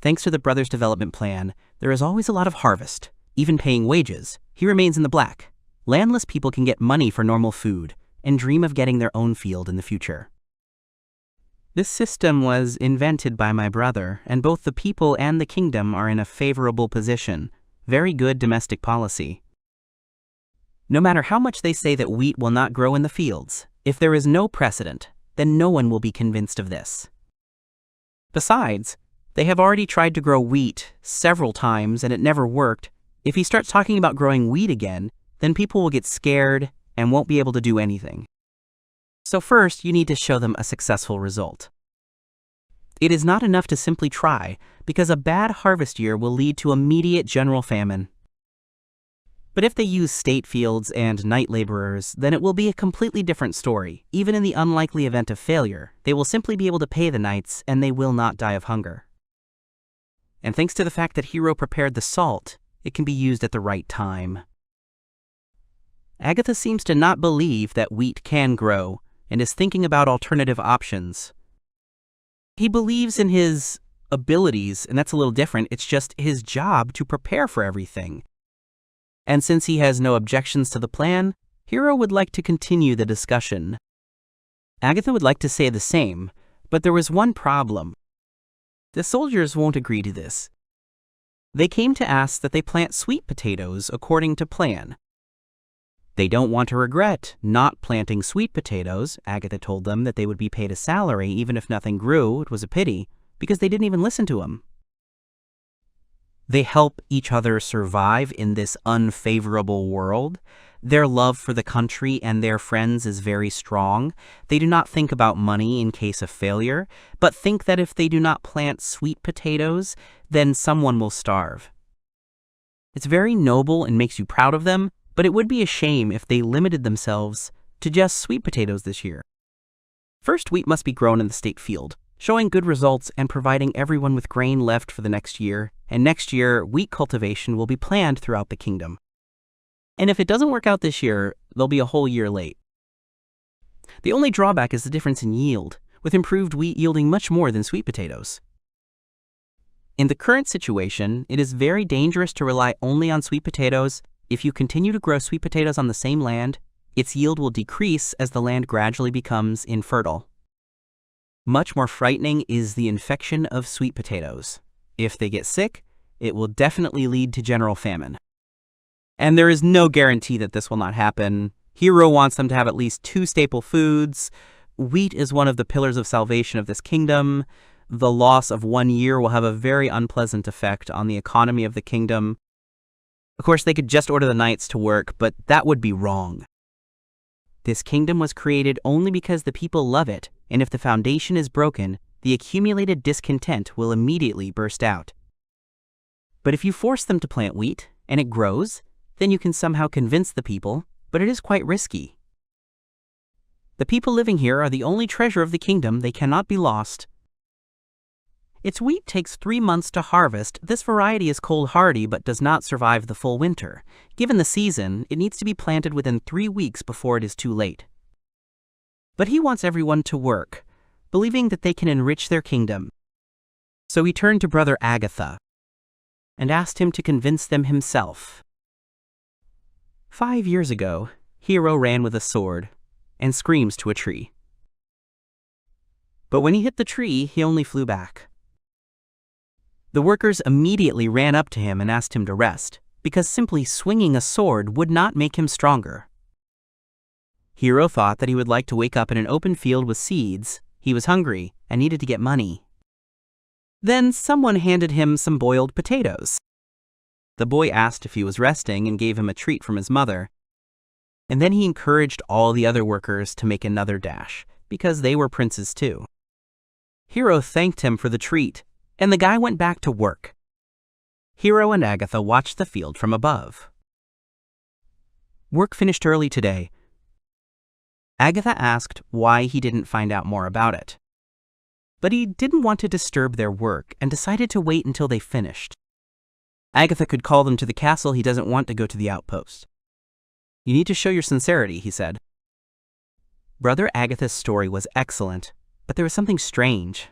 Speaker 1: Thanks to the brothers' development plan, there is always a lot of harvest, even paying wages. He remains in the black. Landless people can get money for normal food, and dream of getting their own field in the future. This system was invented by my brother, and both the people and the kingdom are in a favorable position. Very good domestic policy. No matter how much they say that wheat will not grow in the fields, if there is no precedent, then no one will be convinced of this. Besides, they have already tried to grow wheat several times and it never worked. If he starts talking about growing wheat again, then people will get scared and won't be able to do anything. So first, you need to show them a successful result. It is not enough to simply try, because a bad harvest year will lead to immediate general famine. But if they use state fields and night laborers, then it will be a completely different story. Even in the unlikely event of failure, they will simply be able to pay the knights and they will not die of hunger. And thanks to the fact that Hiro prepared the salt, it can be used at the right time. Agatha seems to not believe that wheat can grow, and is thinking about alternative options. He believes in his abilities, and that's a little different. It's just his job to prepare for everything. And since he has no objections to the plan, Hiro would like to continue the discussion. Agatha would like to say the same, but there was one problem. The soldiers won't agree to this. They came to ask that they plant sweet potatoes according to plan. They don't want to regret not planting sweet potatoes. Agatha told them that they would be paid a salary even if nothing grew. It was a pity, because they didn't even listen to him. They help each other survive in this unfavorable world. Their love for the country and their friends is very strong. They do not think about money in case of failure, but think that if they do not plant sweet potatoes, then someone will starve. It's very noble and makes you proud of them, but it would be a shame if they limited themselves to just sweet potatoes this year. First, wheat must be grown in the state field, showing good results and providing everyone with grain left for the next year, and next year, wheat cultivation will be planned throughout the kingdom. And if it doesn't work out this year, they'll be a whole year late. The only drawback is the difference in yield, with improved wheat yielding much more than sweet potatoes. In the current situation, it is very dangerous to rely only on sweet potatoes. If you continue to grow sweet potatoes on the same land, its yield will decrease as the land gradually becomes infertile. Much more frightening is the infection of sweet potatoes. If they get sick, it will definitely lead to general famine. And there is no guarantee that this will not happen. Hiro wants them to have at least 2 staple foods. Wheat is one of the pillars of salvation of this kingdom. The loss of 1 year will have a very unpleasant effect on the economy of the kingdom. Of course, they could just order the knights to work, but that would be wrong. This kingdom was created only because the people love it, and if the foundation is broken, the accumulated discontent will immediately burst out. But if you force them to plant wheat, and it grows, then you can somehow convince the people, but it is quite risky. The people living here are the only treasure of the kingdom. They cannot be lost. Its wheat takes 3 months to harvest. This variety is cold hardy but does not survive the full winter. Given the season, it needs to be planted within 3 weeks before it is too late. But he wants everyone to work, believing that they can enrich their kingdom. So he turned to Brother Agatha and asked him to convince them himself. 5 years ago, Hero ran with a sword and screams to a tree. But when he hit the tree, he only flew back. The workers immediately ran up to him and asked him to rest, because simply swinging a sword would not make him stronger. Hero thought that he would like to wake up in an open field with seeds. He was hungry and needed to get money. Then someone handed him some boiled potatoes. The boy asked if he was resting and gave him a treat from his mother. And then he encouraged all the other workers to make another dash, because they were princes too. Hero thanked him for the treat, and the guy went back to work. Hero and Agatha watched the field from above. Work finished early today. Agatha asked why he didn't find out more about it. But he didn't want to disturb their work and decided to wait until they finished. Agatha could call them to the castle. He doesn't want to go to the outpost. You need to show your sincerity, he said. Brother Agatha's story was excellent, but there was something strange.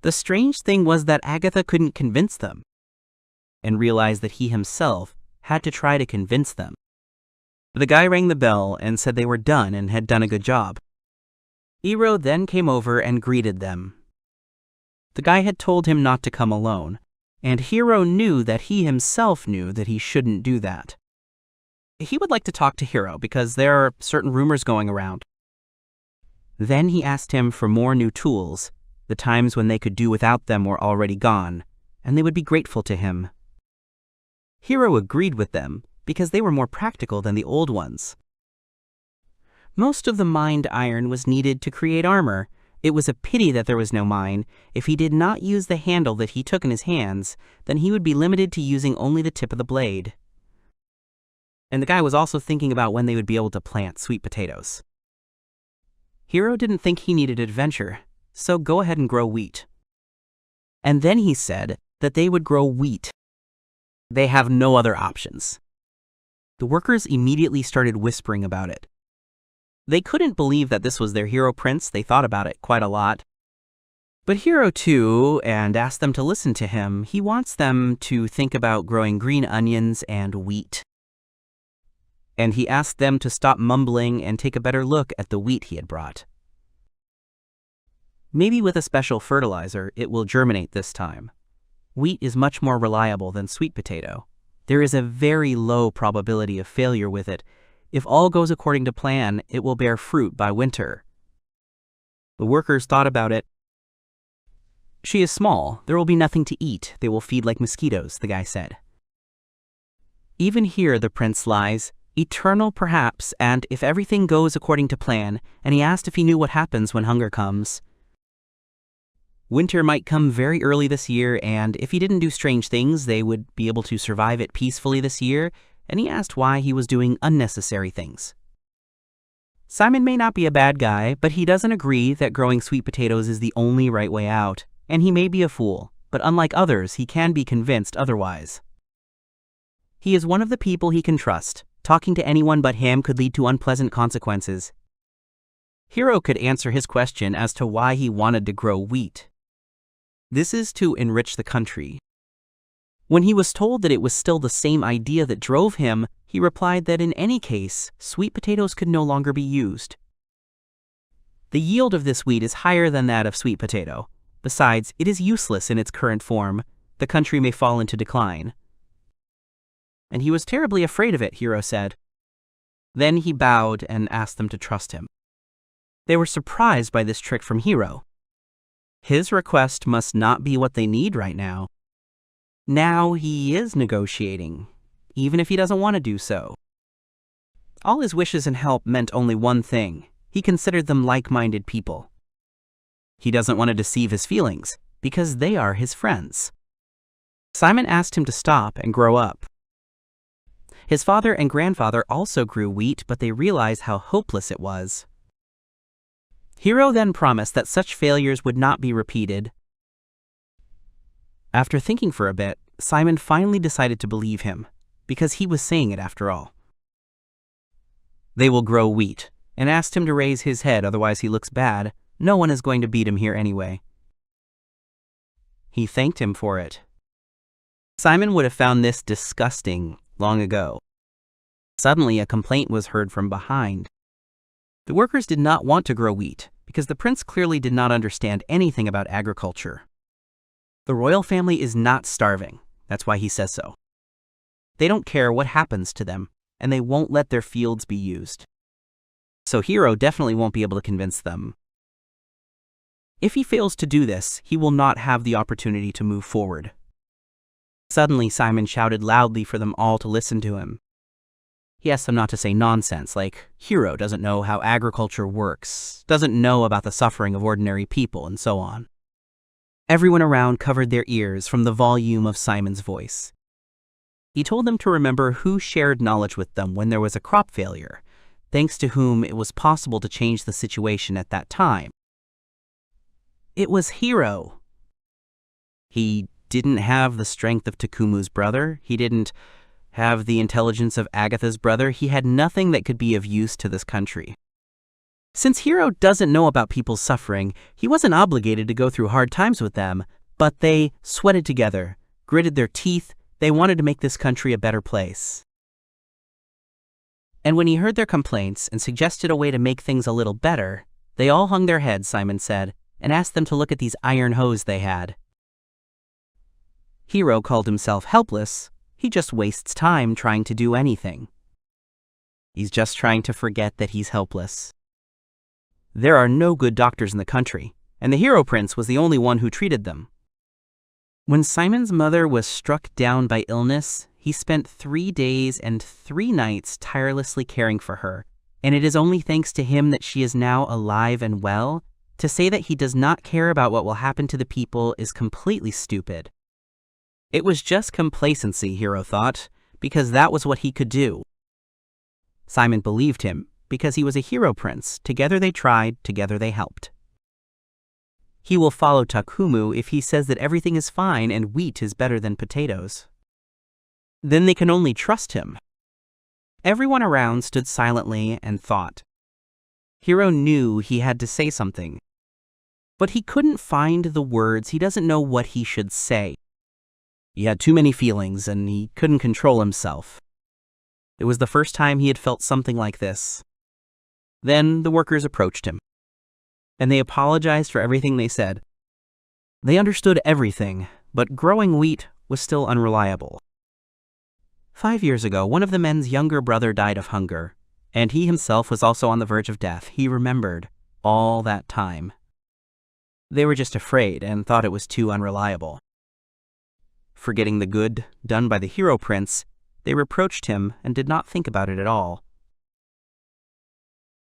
Speaker 1: The strange thing was that Agatha couldn't convince them, and realized that he himself had to try to convince them. The guy rang the bell and said they were done and had done a good job. Hero then came over and greeted them. The guy had told him not to come alone, and Hero knew that he himself knew that he shouldn't do that. He would like to talk to Hero because there are certain rumors going around. Then he asked him for more new tools. The times when they could do without them were already gone, and they would be grateful to him. Hero agreed with them because they were more practical than the old ones. Most of the mined iron was needed to create armor. It was a pity that there was no mine. If he did not use the handle that he took in his hands, then he would be limited to using only the tip of the blade. And the guy was also thinking about when they would be able to plant sweet potatoes. Hero didn't think he needed adventure, so go ahead and grow wheat. And then he said that they would grow wheat. They have no other options. The workers immediately started whispering about it. They couldn't believe that this was their hero prince. They thought about it quite a lot. But Hero too, and asked them to listen to him. He wants them to think about growing green onions and wheat. And he asked them to stop mumbling and take a better look at the wheat he had brought. Maybe with a special fertilizer, it will germinate this time. Wheat is much more reliable than sweet potato. There is a very low probability of failure with it. If all goes according to plan, it will bear fruit by winter. The workers thought about it. She is small. There will be nothing to eat. They will feed like mosquitoes, the guy said. Even here the prince lies, eternal perhaps, and if everything goes according to plan, and he asked if he knew what happens when hunger comes. Winter might come very early this year, and if he didn't do strange things, they would be able to survive it peacefully this year, and he asked why he was doing unnecessary things. Simon may not be a bad guy, but he doesn't agree that growing sweet potatoes is the only right way out, and he may be a fool, but unlike others, he can be convinced otherwise. He is one of the people he can trust. Talking to anyone but him could lead to unpleasant consequences. Hero could answer his question as to why he wanted to grow wheat. This is to enrich the country. When he was told that it was still the same idea that drove him, he replied that in any case, sweet potatoes could no longer be used. The yield of this wheat is higher than that of sweet potato. Besides, it is useless in its current form. The country may fall into decline. And he was terribly afraid of it, Hero said. Then he bowed and asked them to trust him. They were surprised by this trick from Hero. His request must not be what they need right now. Now he is negotiating, even if he doesn't want to do so. All his wishes and help meant only one thing. He considered them like-minded people. He doesn't want to deceive his feelings, because they are his friends. Simon asked him to stop and grow up. His father and grandfather also grew wheat, but they realized how hopeless it was. Hiro then promised that such failures would not be repeated. After thinking for a bit, Simon finally decided to believe him, because he was saying it after all. They will grow wheat, and asked him to raise his head, otherwise he looks bad. No one is going to beat him here anyway. He thanked him for it. Simon would have found this disgusting long ago. Suddenly, a complaint was heard from behind. The workers did not want to grow wheat, because the prince clearly did not understand anything about agriculture. The royal family is not starving, that's why he says so. They don't care what happens to them, and they won't let their fields be used. So Hiro definitely won't be able to convince them. If he fails to do this, he will not have the opportunity to move forward. Suddenly, Simon shouted loudly for them all to listen to him. He asked them not to say nonsense, like Hiro doesn't know how agriculture works, doesn't know about the suffering of ordinary people, and so on. Everyone around covered their ears from the volume of Simon's voice. He told them to remember who shared knowledge with them when there was a crop failure, thanks to whom it was possible to change the situation at that time. It was Hiro. He didn't have the strength of Takumu's brother. He didn't have the intelligence of Agatha's brother. He had nothing that could be of use to this country. Since Hiro doesn't know about people's suffering, he wasn't obligated to go through hard times with them, but they sweated together, gritted their teeth. They wanted to make this country a better place. And when he heard their complaints and suggested a way to make things a little better, they all hung their heads, Simon said, and asked them to look at these iron hoes they had. Hiro called himself helpless. He just wastes time trying to do anything. He's just trying to forget that he's helpless. There are no good doctors in the country, and the Hero Prince was the only one who treated them. When Simon's mother was struck down by illness, he spent 3 days and 3 nights tirelessly caring for her, and it is only thanks to him that she is now alive and well. To say that he does not care about what will happen to the people is completely stupid. It was just complacency, Hiro thought, because that was what he could do. Simon believed him, because he was a hero prince. Together they tried, together they helped. He will follow Takumu if he says that everything is fine and wheat is better than potatoes. Then they can only trust him. Everyone around stood silently and thought. Hiro knew he had to say something, but he couldn't find the words. He doesn't know what he should say. He had too many feelings and he couldn't control himself. It was the first time he had felt something like this. Then the workers approached him, and they apologized for everything they said. They understood everything, but growing wheat was still unreliable. 5 years ago, one of the men's younger brother died of hunger, and he himself was also on the verge of death. He remembered all that time. They were just afraid and thought it was too unreliable. Forgetting the good done by the Hero Prince, they reproached him and did not think about it at all.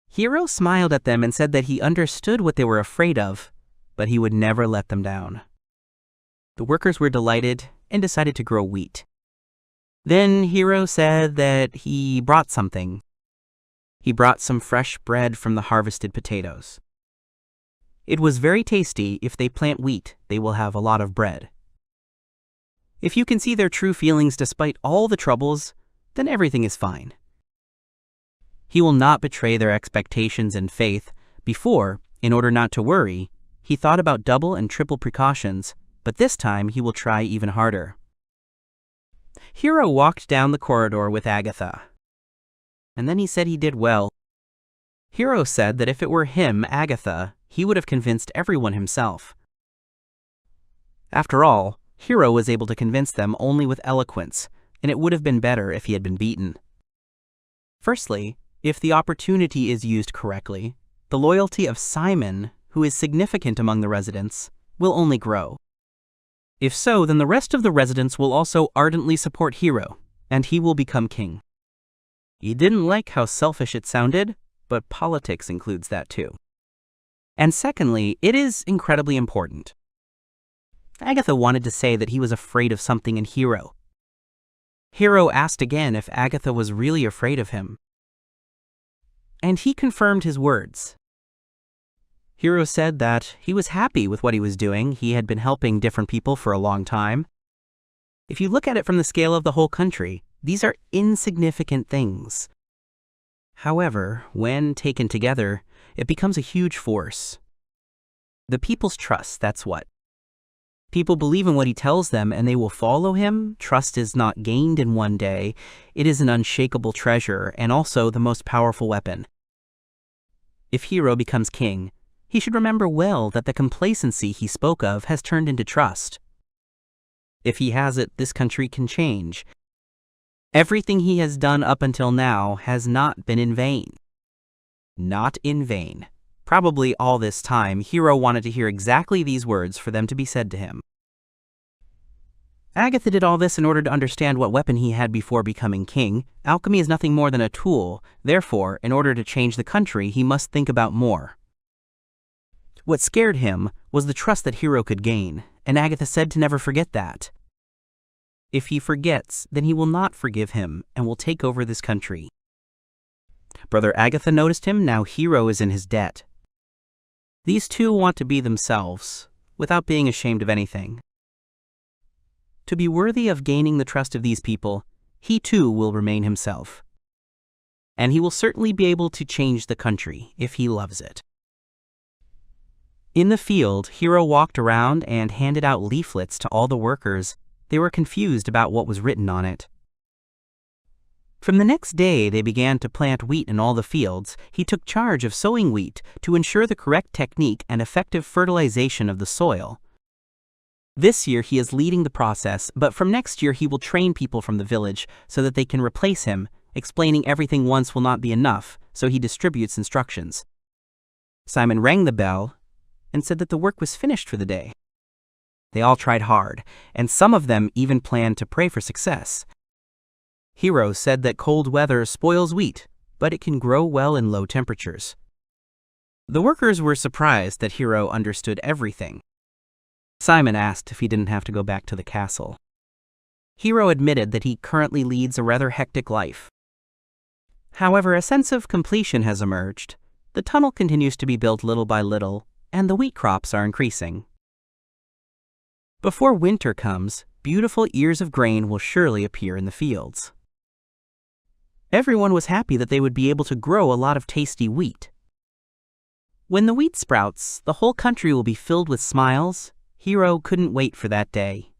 Speaker 1: Hiro smiled at them and said that he understood what they were afraid of, but he would never let them down. The workers were delighted and decided to grow wheat. Then Hiro said that he brought something. He brought some fresh bread from the harvested potatoes. It was very tasty. If they plant wheat, they will have a lot of bread. If you can see their true feelings despite all the troubles, then everything is fine. He will not betray their expectations and faith. Before, in order not to worry, he thought about double and triple precautions, but this time he will try even harder. Hiro walked down the corridor with Agatha, and then he said he did well. Hiro said that if it were him, Agatha, he would have convinced everyone himself. After all, Hiro was able to convince them only with eloquence, and it would have been better if he had been beaten. Firstly, if the opportunity is used correctly, the loyalty of Simon, who is significant among the residents, will only grow. If so, then the rest of the residents will also ardently support Hiro, and he will become king. He didn't like how selfish it sounded, but politics includes that too. And secondly, it is incredibly important. Agatha wanted to say that he was afraid of something in Hiro. Hiro asked again if Agatha was really afraid of him. And he confirmed his words. Hiro said that he was happy with what he was doing. He had been helping different people for a long time. If you look at it from the scale of the whole country, these are insignificant things. However, when taken together, it becomes a huge force. The people's trust, that's what. People believe in what he tells them and they will follow him. Trust is not gained in one day. It is an unshakable treasure and also the most powerful weapon. If Hiro becomes king, he should remember well that the complacency he spoke of has turned into trust. If he has it, this country can change. Everything he has done up until now has not been in vain. Not in vain. Probably all this time, Hiro wanted to hear exactly these words for them to be said to him. Agatha did all this in order to understand what weapon he had before becoming king. Alchemy is nothing more than a tool. Therefore, in order to change the country, he must think about more. What scared him was the trust that Hiro could gain, and Agatha said to never forget that. If he forgets, then he will not forgive him and will take over this country. Brother Agatha noticed him. Now Hiro is in his debt. These two want to be themselves, without being ashamed of anything. To be worthy of gaining the trust of these people, he too will remain himself. And he will certainly be able to change the country if he loves it. In the field, Hiro walked around and handed out leaflets to all the workers. They were confused about what was written on it. From the next day, they began to plant wheat in all the fields. He took charge of sowing wheat to ensure the correct technique and effective fertilization of the soil. This year, he is leading the process, but from next year, he will train people from the village so that they can replace him. Explaining everything once will not be enough, so he distributes instructions. Simon rang the bell and said that the work was finished for the day. They all tried hard, and some of them even planned to pray for success. Hiro said that cold weather spoils wheat, but it can grow well in low temperatures. The workers were surprised that Hiro understood everything. Simon asked if he didn't have to go back to the castle. Hiro admitted that he currently leads a rather hectic life. However, a sense of completion has emerged. The tunnel continues to be built little by little, and the wheat crops are increasing. Before winter comes, beautiful ears of grain will surely appear in the fields. Everyone was happy that they would be able to grow a lot of tasty wheat. When the wheat sprouts, the whole country will be filled with smiles. Hiro couldn't wait for that day.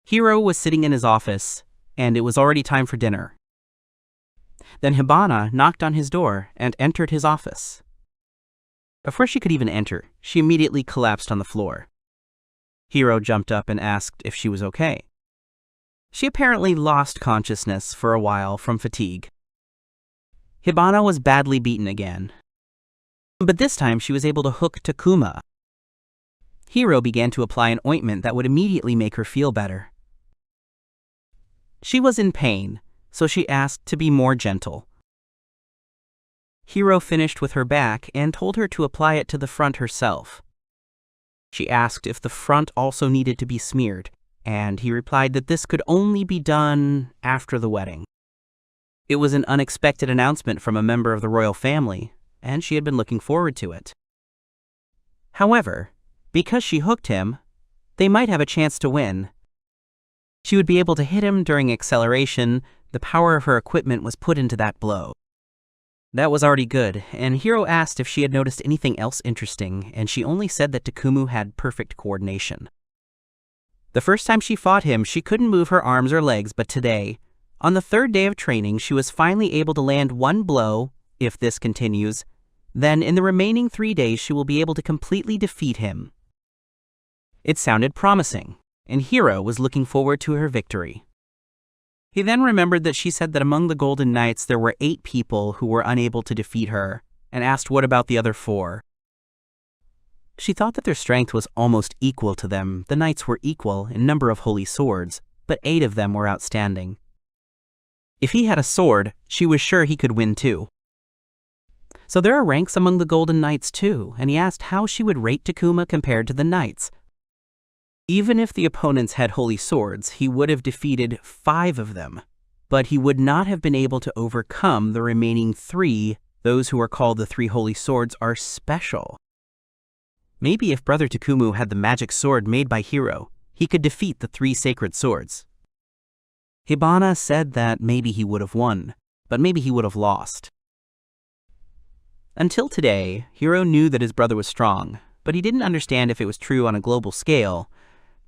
Speaker 1: Hiro was sitting in his office, and it was already time for dinner. Then Hibana knocked on his door and entered his office. Before she could even enter, she immediately collapsed on the floor. Hiro jumped up and asked if she was okay. She apparently lost consciousness for a while from fatigue. Hibana was badly beaten again, but this time she was able to hook Takuma. Hiro began to apply an ointment that would immediately make her feel better. She was in pain, so she asked to be more gentle. Hiro finished with her back and told her to apply it to the front herself. She asked if the front also needed to be smeared, and he replied that this could only be done after the wedding. It was an unexpected announcement from a member of the royal family, and she had been looking forward to it. However, because she hooked him, they might have a chance to win. She would be able to hit him during acceleration. The power of her equipment was put into that blow. That was already good, and Hiro asked if she had noticed anything else interesting, and she only said that Takumu had perfect coordination. The first time she fought him, she couldn't move her arms or legs, but today, on the third day of training, she was finally able to land one blow. If this continues, then in the remaining 3 days she will be able to completely defeat him. It sounded promising, and Hiro was looking forward to her victory. He then remembered that she said that among the Golden Knights there were 8 people who were unable to defeat her, and asked what about the other 4. She thought that their strength was almost equal to them. The knights were equal in number of holy swords, but 8 of them were outstanding. If he had a sword, she was sure he could win too. So there are ranks among the Golden Knights too, and he asked how she would rate Takuma compared to the knights. Even if the opponents had holy swords, he would have defeated 5 of them, but he would not have been able to overcome the remaining 3. Those who are called the 3 holy swords are special. Maybe if Brother Takumu had the magic sword made by Hiro, he could defeat the 3 sacred swords. Hibana said that maybe he would have won, but maybe he would have lost. Until today, Hiro knew that his brother was strong, but he didn't understand if it was true on a global scale,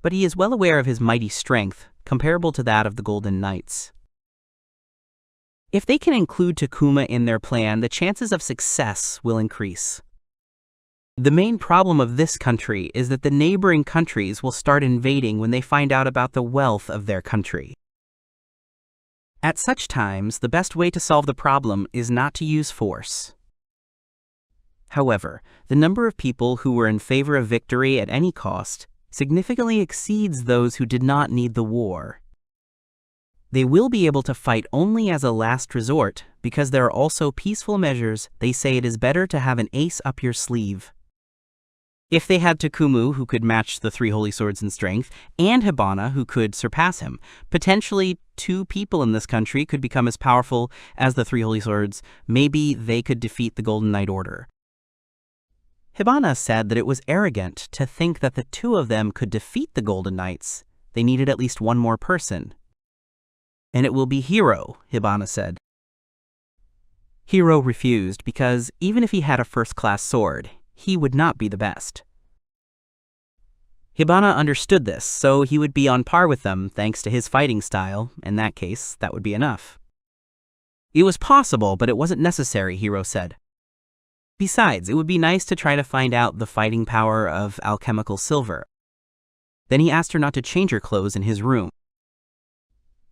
Speaker 1: but he is well aware of his mighty strength, comparable to that of the Golden Knights. If they can include Takuma in their plan, the chances of success will increase. The main problem of this country is that the neighboring countries will start invading when they find out about the wealth of their country. At such times, the best way to solve the problem is not to use force. However, the number of people who were in favor of victory at any cost significantly exceeds those who did not need the war. They will be able to fight only as a last resort because there are also peaceful measures. They say it is better to have an ace up your sleeve. If they had Takumu, who could match the 3 holy swords in strength, and Hibana, who could surpass him, potentially 2 people in this country could become as powerful as the 3 holy swords. Maybe they could defeat the Golden Knight Order. Hibana said that it was arrogant to think that the 2 of them could defeat the Golden Knights. They needed at least 1 more person. And it will be Hiro, Hibana said. Hiro refused because even if he had a first-class sword, he would not be the best. Hibana understood this, so he would be on par with them thanks to his fighting style. In that case, that would be enough. It was possible, but it wasn't necessary, Hiro said. Besides, it would be nice to try to find out the fighting power of alchemical silver. Then he asked her not to change her clothes in his room.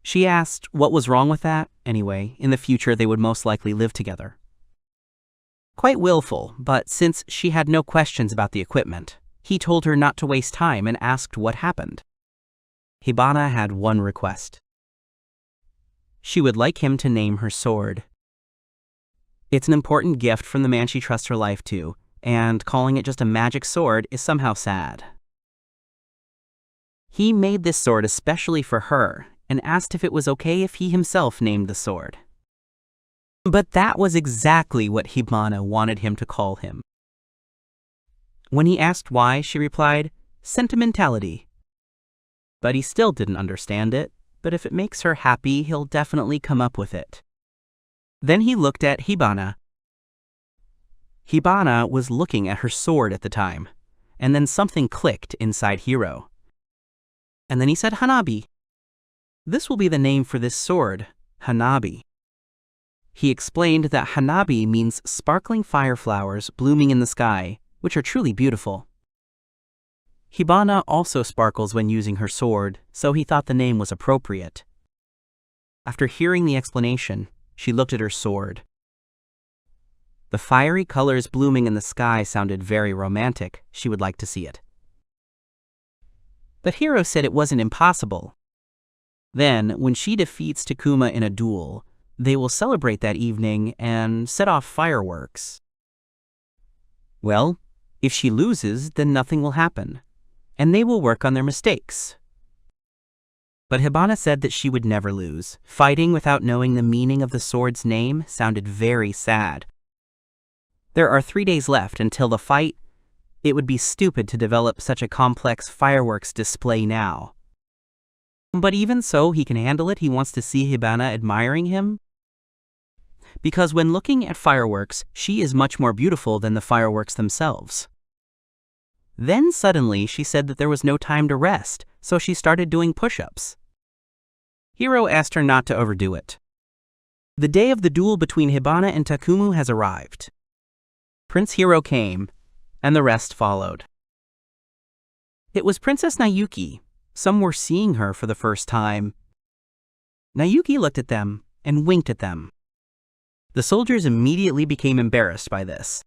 Speaker 1: She asked what was wrong with that. Anyway, in the future they would most likely live together. Quite willful, but since she had no questions about the equipment, he told her not to waste time and asked what happened. Hibana had one request. She would like him to name her sword. It's an important gift from the man she trusts her life to, and calling it just a magic sword is somehow sad. He made this sword especially for her and asked if it was okay if he himself named the sword. But that was exactly what Hibana wanted him to call him. When he asked why, she replied, "Sentimentality." But he still didn't understand it, but if it makes her happy, he'll definitely come up with it. Then he looked at Hibana. Hibana was looking at her sword at the time, and then something clicked inside Hiro. And then he said Hanabi. This will be the name for this sword, Hanabi. He explained that Hanabi means sparkling fire flowers blooming in the sky, which are truly beautiful. Hibana also sparkles when using her sword, so he thought the name was appropriate. After hearing the explanation, she looked at her sword. The fiery colors blooming in the sky sounded very romantic. She would like to see it. But Hiro said it wasn't impossible. Then, when she defeats Takuma in a duel, they will celebrate that evening and set off fireworks. Well, if she loses, then nothing will happen, and they will work on their mistakes. But Hibana said that she would never lose. Fighting without knowing the meaning of the sword's name sounded very sad. There are 3 days left until the fight. It would be stupid to develop such a complex fireworks display now. But even so, he can handle it. He wants to see Hibana admiring him. Because when looking at fireworks, she is much more beautiful than the fireworks themselves. Then suddenly she said that there was no time to rest, so she started doing push-ups. Hiro asked her not to overdo it. The day of the duel between Hibana and Takumu has arrived. Prince Hiro came, and the rest followed. It was Princess Nayuki. Some were seeing her for the first time. Nayuki looked at them and winked at them. The soldiers immediately became embarrassed by this,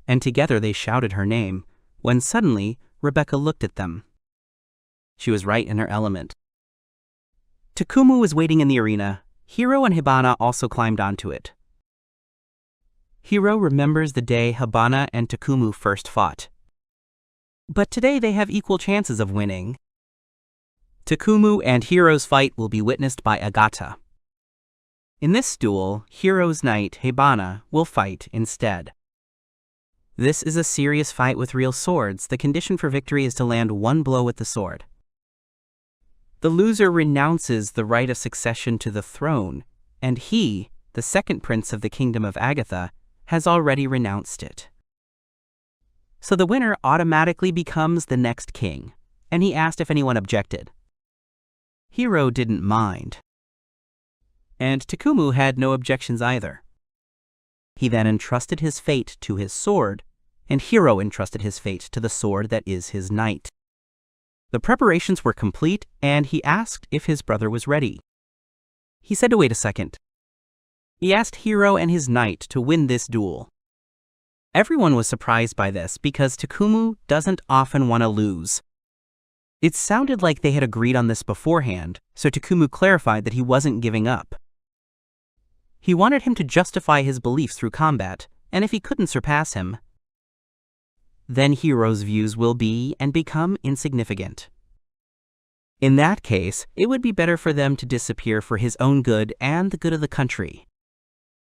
Speaker 1: and together they shouted her name, when suddenly Rebecca looked at them. She was right in her element. Takumu was waiting in the arena. Hiro and Hibana also climbed onto it. Hiro remembers the day Hibana and Takumu first fought. But today they have equal chances of winning. Takumu and Hiro's fight will be witnessed by Agata. In this duel, Hiro's knight, Hibana, will fight instead. This is a serious fight with real swords. The condition for victory is to land one blow with the sword. The loser renounces the right of succession to the throne, and he, the second prince of the Kingdom of Agatha, has already renounced it. So the winner automatically becomes the next king, and he asked if anyone objected. Hiro didn't mind, and Takumu had no objections either. He then entrusted his fate to his sword, and Hiro entrusted his fate to the sword that is his knight. The preparations were complete, and he asked if his brother was ready. He said to wait a second. He asked Hiro and his knight to win this duel. Everyone was surprised by this because Takumu doesn't often want to lose. It sounded like they had agreed on this beforehand, so Takumu clarified that he wasn't giving up. He wanted him to justify his beliefs through combat, and if he couldn't surpass him, then Hiro's views will be and become insignificant. In that case, it would be better for them to disappear for his own good and the good of the country.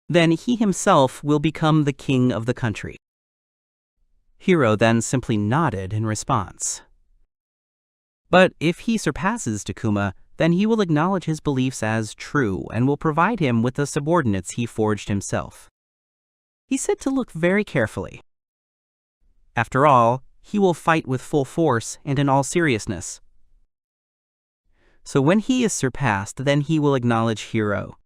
Speaker 1: Then he himself will become the king of the country. Hiro then simply nodded in response. But if he surpasses Takuma, then he will acknowledge his beliefs as true and will provide him with the subordinates he forged himself. He said to look very carefully. After all, he will fight with full force and in all seriousness. So when he is surpassed, then he will acknowledge Hiro.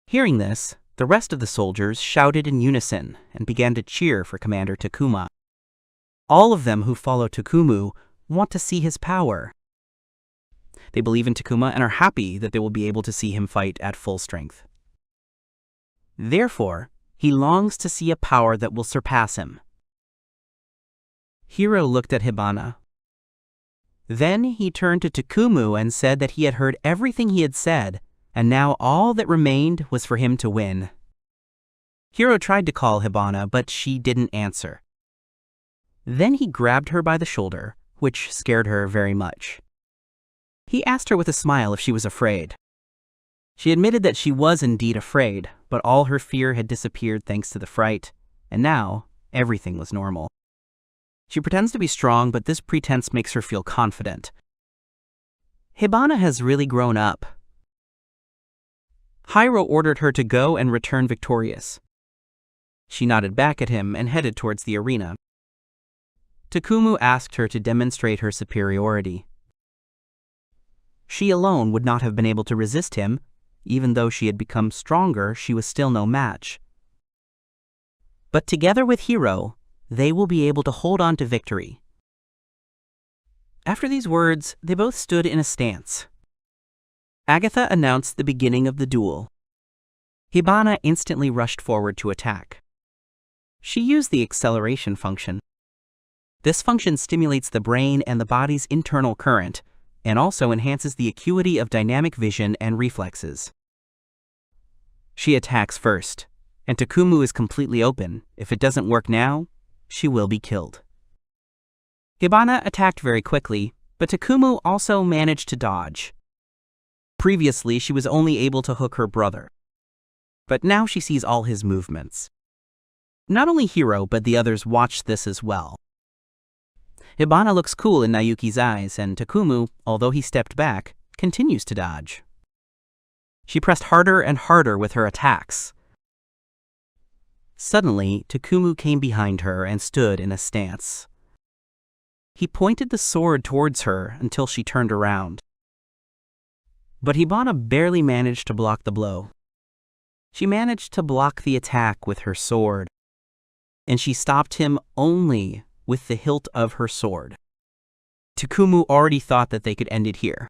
Speaker 1: Hearing this, the rest of the soldiers shouted in unison and began to cheer for Commander Takuma. All of them who follow Takumu want to see his power. They believe in Takuma and are happy that they will be able to see him fight at full strength. Therefore, he longs to see a power that will surpass him. Hiro looked at Hibana. Then he turned to Takumu and said that he had heard everything he had said, and now all that remained was for him to win. Hiro tried to call Hibana, but she didn't answer. Then he grabbed her by the shoulder, which scared her very much. He asked her with a smile if she was afraid. She admitted that she was indeed afraid, but all her fear had disappeared thanks to the fright, and now everything was normal. She pretends to be strong, but this pretense makes her feel confident. Hibana has really grown up. Hiro ordered her to go and return victorious. She nodded back at him and headed towards the arena. Takumu asked her to demonstrate her superiority. She alone would not have been able to resist him. Even though she had become stronger, she was still no match. But together with Hiro, they will be able to hold on to victory. After these words, they both stood in a stance. Agatha announced the beginning of the duel. Hibana instantly rushed forward to attack. She used the acceleration function. This function stimulates the brain and the body's internal current, and also enhances the acuity of dynamic vision and reflexes. She attacks first, and Takumu is completely open. If it doesn't work now, she will be killed. Hibana attacked very quickly, but Takumu also managed to dodge. Previously, she was only able to hook her brother, but now she sees all his movements. Not only Hiro, but the others watched this as well. Hibana looks cool in Nayuki's eyes, and Takumu, although he stepped back, continues to dodge. She pressed harder and harder with her attacks. Suddenly, Takumu came behind her and stood in a stance. He pointed the sword towards her until she turned around. But Hibana barely managed to block the blow. She managed to block the attack with her sword, and she stopped him only with the hilt of her sword. Takumu already thought that they could end it here.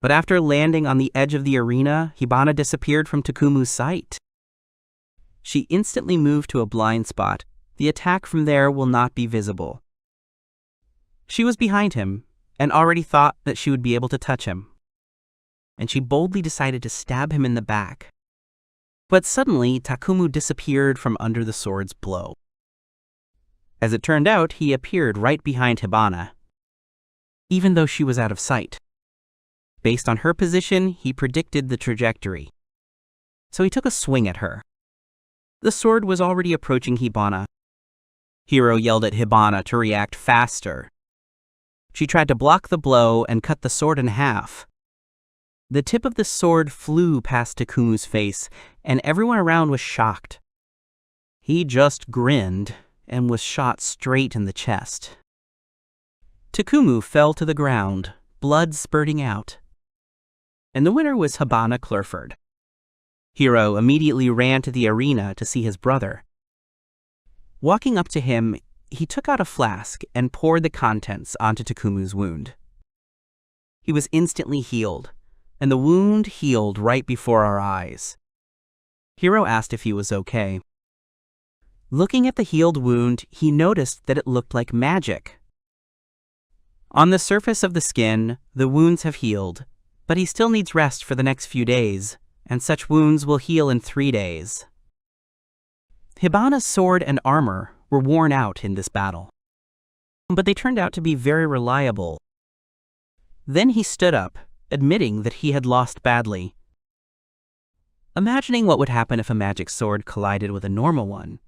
Speaker 1: But after landing on the edge of the arena, Hibana disappeared from Takumu's sight. She instantly moved to a blind spot. The attack from there will not be visible. She was behind him and already thought that she would be able to touch him. And she boldly decided to stab him in the back. But suddenly, Takumu disappeared from under the sword's blow. As it turned out, he appeared right behind Hibana, even though she was out of sight. Based on her position, he predicted the trajectory. So he took a swing at her. The sword was already approaching Hibana, Hiro yelled at Hibana to react faster. She tried to block the blow and cut the sword in half. The tip of the sword flew past Takumu's face, and everyone around was shocked. He just grinned and was shot straight in the chest. Takumu fell to the ground, blood spurting out. And the winner was Hibana Clurford. Hiro immediately ran to the arena to see his brother. Walking up to him, he took out a flask and poured the contents onto Takumu's wound. He was instantly healed, and the wound healed right before our eyes. Hiro asked if he was okay. Looking at the healed wound, he noticed that it looked like magic. On the surface of the skin, the wounds have healed, but he still needs rest for the next few days, and such wounds will heal in 3 days. Hibana's sword and armor were worn out in this battle, but they turned out to be very reliable. Then he stood up, admitting that he had lost badly. Imagining what would happen if a magic sword collided with a normal one,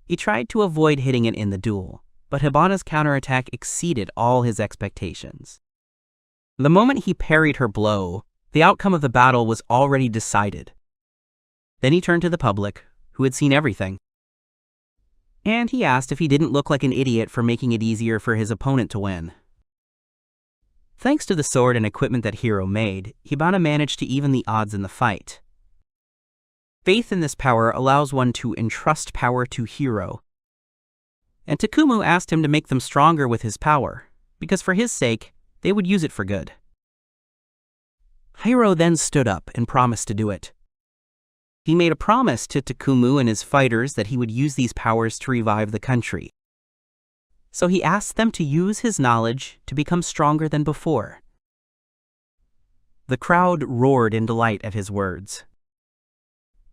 Speaker 1: he tried to avoid hitting it in the duel, but Hibana's counterattack exceeded all his expectations. The moment he parried her blow, the outcome of the battle was already decided. Then he turned to the public, who had seen everything, and he asked if he didn't look like an idiot for making it easier for his opponent to win. Thanks to the sword and equipment that Hiro made, Hibana managed to even the odds in the fight. Faith in this power allows one to entrust power to Hiro. And Takumu asked him to make them stronger with his power, because for his sake, they would use it for good. Hiro then stood up and promised to do it. He made a promise to Takumu and his fighters that he would use these powers to revive the country. So he asked them to use his knowledge to become stronger than before. The crowd roared in delight at his words.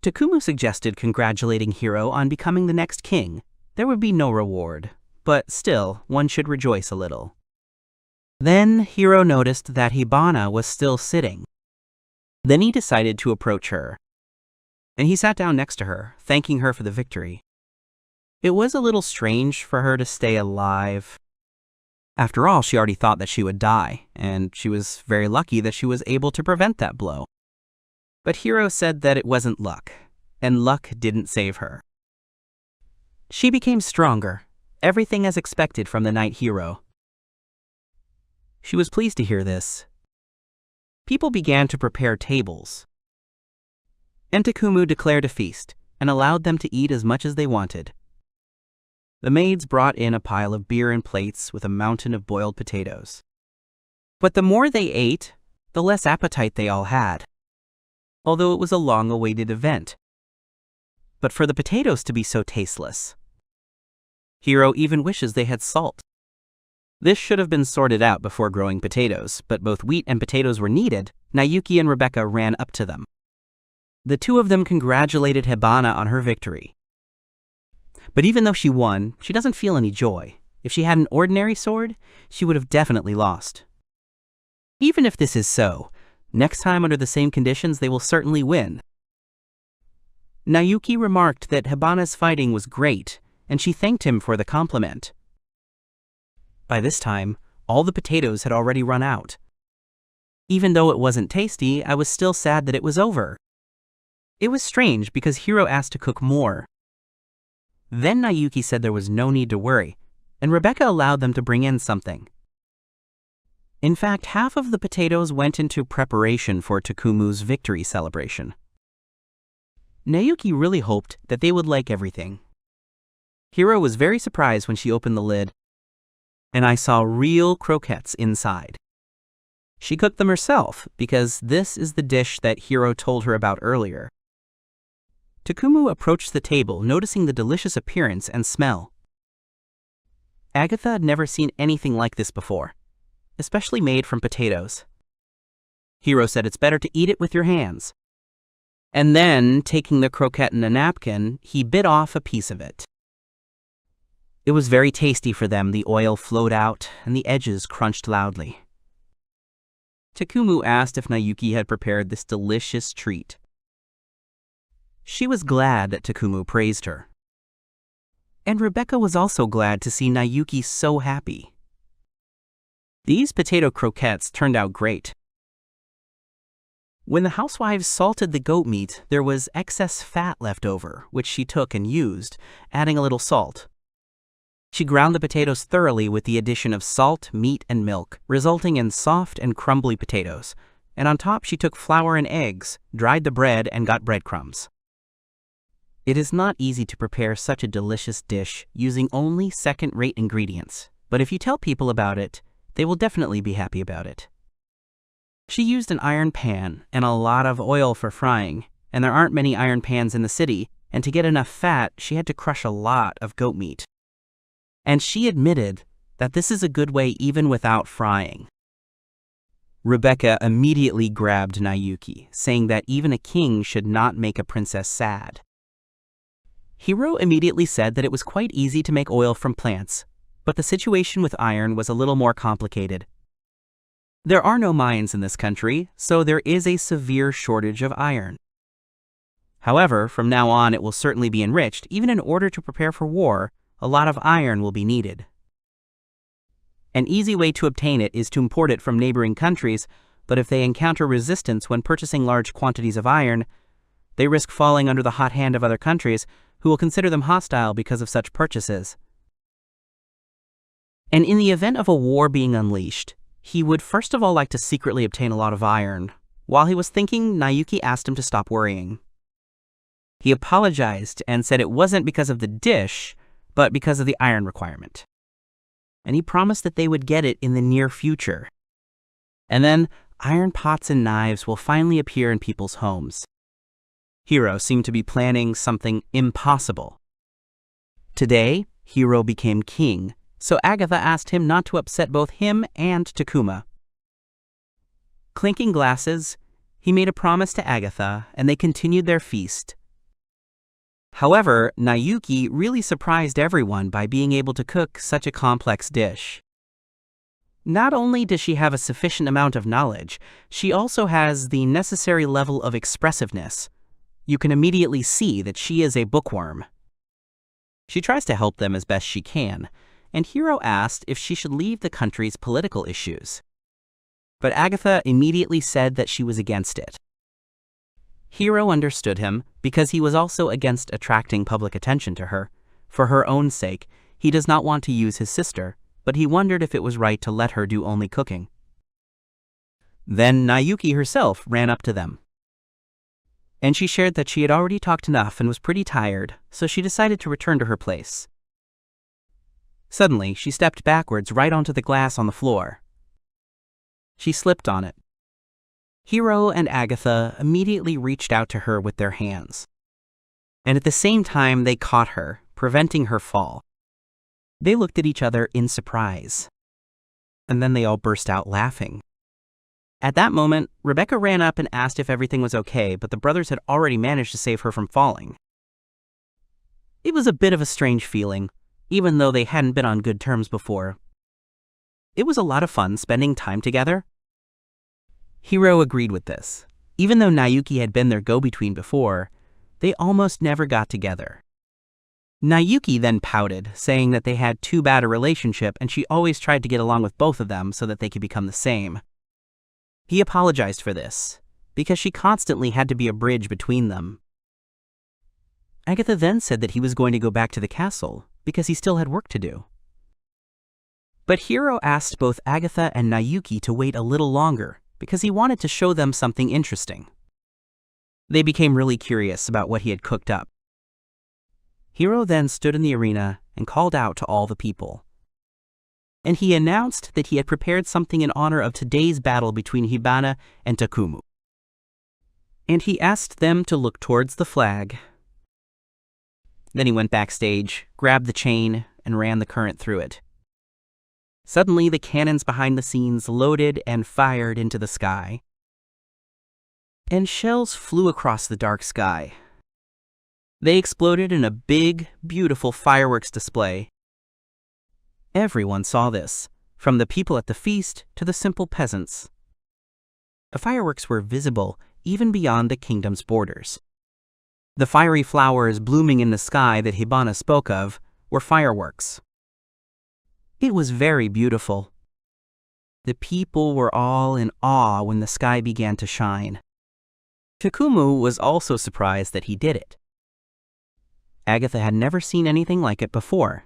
Speaker 1: Takumu suggested congratulating Hiro on becoming the next king. There would be no reward, but still, one should rejoice a little. Then Hiro noticed that Hibana was still sitting. Then he decided to approach her, and he sat down next to her, thanking her for the victory. It was a little strange for her to stay alive. After all, she already thought that she would die, and she was very lucky that she was able to prevent that blow. But Hiro said that it wasn't luck, and luck didn't save her. She became stronger, everything as expected from the Knight Hero. She was pleased to hear this. People began to prepare tables. And Takumu declared a feast, and allowed them to eat as much as they wanted. The maids brought in a pile of beer and plates with a mountain of boiled potatoes. But the more they ate, the less appetite they all had, although it was a long-awaited event. But for the potatoes to be so tasteless. Hiro even wishes they had salt. This should have been sorted out before growing potatoes, but both wheat and potatoes were needed. Nayuki and Rebecca ran up to them. The two of them congratulated Hibana on her victory. But even though she won, she doesn't feel any joy. If she had an ordinary sword, she would have definitely lost. Even if this is so, next time under the same conditions they will certainly win. Nayuki remarked that Hibana's fighting was great, and she thanked him for the compliment. By this time, all the potatoes had already run out. Even though it wasn't tasty, I was still sad that it was over. It was strange because Hiro asked to cook more. Then Nayuki said there was no need to worry, and Rebecca allowed them to bring in something. In fact, half of the potatoes went into preparation for Takumu's victory celebration. Nayuki really hoped that they would like everything. Hiro was very surprised when she opened the lid, and I saw real croquettes inside. She cooked them herself because this is the dish that Hiro told her about earlier. Takumu approached the table, noticing the delicious appearance and smell. Agatha had never seen anything like this before, especially made from potatoes. Hiro said it's better to eat it with your hands. And then, taking the croquette in a napkin, he bit off a piece of it. It was very tasty for them. The oil flowed out, and the edges crunched loudly. Takumu asked if Nayuki had prepared this delicious treat. She was glad that Takumu praised her. And Rebecca was also glad to see Nayuki so happy. These potato croquettes turned out great. When the housewives salted the goat meat, there was excess fat left over, which she took and used, adding a little salt. She ground the potatoes thoroughly with the addition of salt, meat, and milk, resulting in soft and crumbly potatoes. And on top she took flour and eggs, dried the bread, and got breadcrumbs. It is not easy to prepare such a delicious dish using only second-rate ingredients, but if you tell people about it, they will definitely be happy about it. She used an iron pan and a lot of oil for frying, and there aren't many iron pans in the city, and to get enough fat, she had to crush a lot of goat meat. And she admitted that this is a good way even without frying. Rebecca immediately grabbed Nayuki, saying that even a king should not make a princess sad. Hiro immediately said that it was quite easy to make oil from plants, but the situation with iron was a little more complicated. There are no mines in this country, so there is a severe shortage of iron. However, from now on it will certainly be enriched. Even in order to prepare for war, a lot of iron will be needed. An easy way to obtain it is to import it from neighboring countries, but if they encounter resistance when purchasing large quantities of iron, they risk falling under the hot hand of other countries who will consider them hostile because of such purchases. And in the event of a war being unleashed, he would first of all like to secretly obtain a lot of iron. While he was thinking, Nayuki asked him to stop worrying. He apologized and said it wasn't because of the dish, but because of the iron requirement. And he promised that they would get it in the near future. And then, iron pots and knives will finally appear in people's homes. Hiro seemed to be planning something impossible. Today, Hiro became king, so Agatha asked him not to upset both him and Takuma. Clinking glasses, he made a promise to Agatha, and they continued their feast. However, Nayuki really surprised everyone by being able to cook such a complex dish. Not only does she have a sufficient amount of knowledge, she also has the necessary level of expressiveness. You can immediately see that she is a bookworm. She tries to help them as best she can, and Hiro asked if she should leave the country's political issues. But Agatha immediately said that she was against it. Hiro understood him because he was also against attracting public attention to her. For her own sake, he does not want to use his sister, but he wondered if it was right to let her do only cooking. Then Nayuki herself ran up to them. And she shared that she had already talked enough and was pretty tired, so she decided to return to her place. Suddenly, she stepped backwards right onto the glass on the floor. She slipped on it. Hiro and Agatha immediately reached out to her with their hands. And at the same time, they caught her, preventing her fall. They looked at each other in surprise. And then they all burst out laughing. At that moment, Rebecca ran up and asked if everything was okay, but the brothers had already managed to save her from falling. It was a bit of a strange feeling, even though they hadn't been on good terms before. It was a lot of fun spending time together. Hiro agreed with this. Even though Nayuki had been their go-between before, they almost never got together. Nayuki then pouted, saying that they had too bad a relationship and she always tried to get along with both of them so that they could become the same. He apologized for this, because she constantly had to be a bridge between them. Agatha then said that he was going to go back to the castle, because he still had work to do. But Hiro asked both Agatha and Nayuki to wait a little longer, because he wanted to show them something interesting. They became really curious about what he had cooked up. Hiro then stood in the arena and called out to all the people. And he announced that he had prepared something in honor of today's battle between Hibana and Takumu. And he asked them to look towards the flag. Then he went backstage, grabbed the chain, and ran the current through it. Suddenly, the cannons behind the scenes loaded and fired into the sky. And shells flew across the dark sky. They exploded in a big, beautiful fireworks display. Everyone saw this, from the people at the feast to the simple peasants. The fireworks were visible even beyond the kingdom's borders. The fiery flowers blooming in the sky that Hibana spoke of were fireworks. It was very beautiful. The people were all in awe when the sky began to shine. Takumu was also surprised that he did it. Agatha had never seen anything like it before,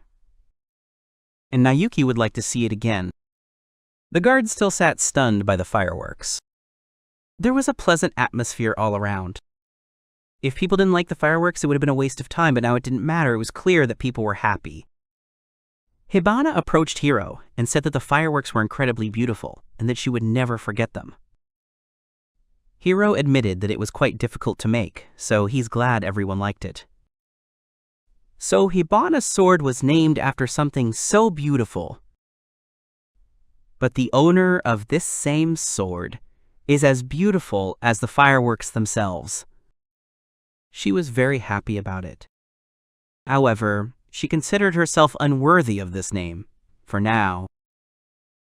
Speaker 1: and Nayuki would like to see it again. The guards still sat stunned by the fireworks. There was a pleasant atmosphere all around. If people didn't like the fireworks, it would have been a waste of time, but now it didn't matter. It was clear that people were happy. Hibana approached Hiro and said that the fireworks were incredibly beautiful and that she would never forget them. Hiro admitted that it was quite difficult to make, so he's glad everyone liked it. So Hibana's sword was named after something so beautiful. But the owner of this same sword is as beautiful as the fireworks themselves. She was very happy about it. However, she considered herself unworthy of this name, for now.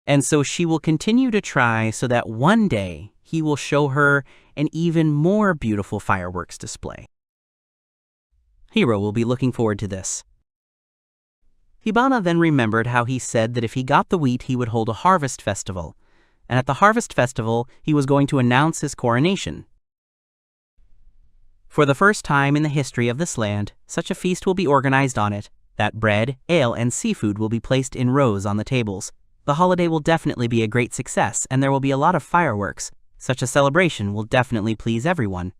Speaker 1: And so she will continue to try so that one day he will show her an even more beautiful fireworks display. Hiro will be looking forward to this. Hibana then remembered how he said that if he got the wheat, he would hold a harvest festival, and at the harvest festival, he was going to announce his coronation. For the first time in the history of this land, such a feast will be organized on it, that bread, ale, and seafood will be placed in rows on the tables. The holiday will definitely be a great success, and there will be a lot of fireworks. Such a celebration will definitely please everyone.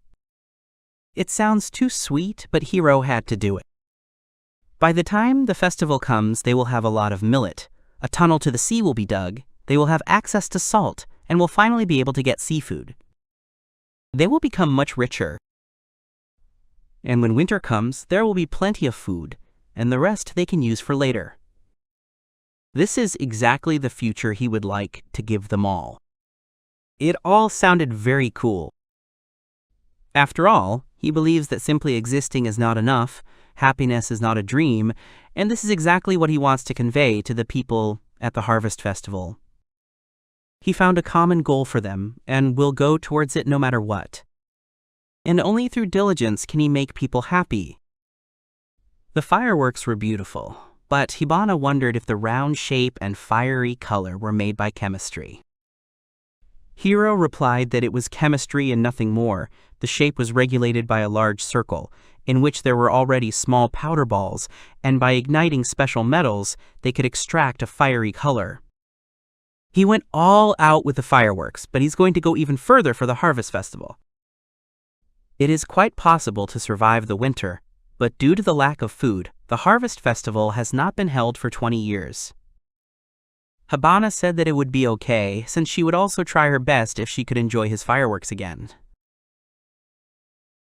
Speaker 1: It sounds too sweet, but Hiro had to do it. By the time the festival comes, they will have a lot of millet. A tunnel to the sea will be dug. They will have access to salt, and will finally be able to get seafood. They will become much richer. And when winter comes, there will be plenty of food, and the rest they can use for later. This is exactly the future he would like to give them all. It all sounded very cool. After all, he believes that simply existing is not enough, happiness is not a dream, and this is exactly what he wants to convey to the people at the Harvest Festival. He found a common goal for them, and will go towards it no matter what. And only through diligence can he make people happy. The fireworks were beautiful, but Hibana wondered if the round shape and fiery color were made by chemistry. Hiro replied that it was chemistry and nothing more. The shape was regulated by a large circle, in which there were already small powder balls, and by igniting special metals, they could extract a fiery color. He went all out with the fireworks, but he's going to go even further for the Harvest Festival. It is quite possible to survive the winter, but due to the lack of food, the Harvest Festival has not been held for 20 years. Hibana said that it would be okay, since she would also try her best if she could enjoy his fireworks again.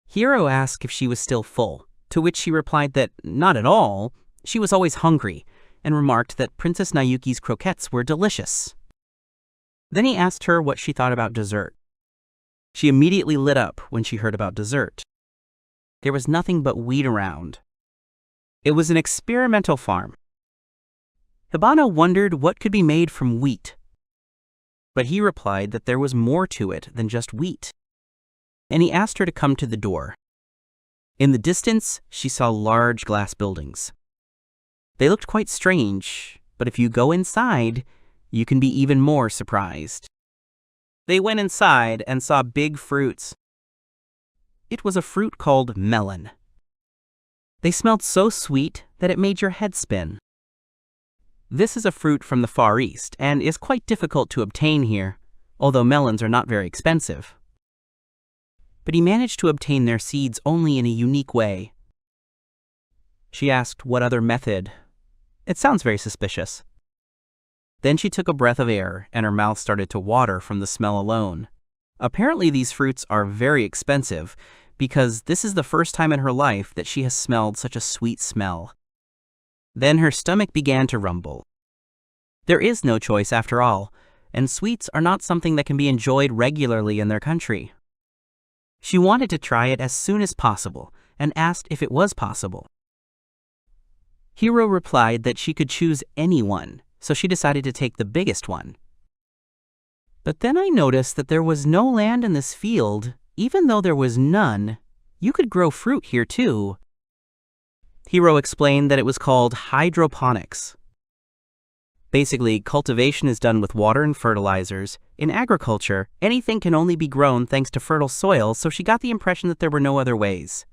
Speaker 1: Hiro asked if she was still full, to which she replied that not at all, she was always hungry, and remarked that Princess Nayuki's croquettes were delicious. Then he asked her what she thought about dessert. She immediately lit up when she heard about dessert. There was nothing but wheat around. It was an experimental farm. Hibana wondered what could be made from wheat. But he replied that there was more to it than just wheat. And he asked her to come to the door. In the distance, she saw large glass buildings. They looked quite strange, but if you go inside, you can be even more surprised. They went inside and saw big fruits. It was a fruit called melon. They smelled so sweet that it made your head spin. This is a fruit from the Far East and is quite difficult to obtain here, although melons are not very expensive. But he managed to obtain their seeds only in a unique way. She asked what other method. It sounds very suspicious. Then she took a breath of air and her mouth started to water from the smell alone. Apparently these fruits are very expensive because this is the first time in her life that she has smelled such a sweet smell. Then her stomach began to rumble. There is no choice after all, and sweets are not something that can be enjoyed regularly in their country. She wanted to try it as soon as possible and asked if it was possible. Hiro replied that she could choose any one, so she decided to take the biggest one. But then I noticed that there was no land in this field. Even though there was none, you could grow fruit here too. Hiro explained that it was called hydroponics. Basically, cultivation is done with water and fertilizers. In agriculture, anything can only be grown thanks to fertile soil, so she got the impression that there were no other ways.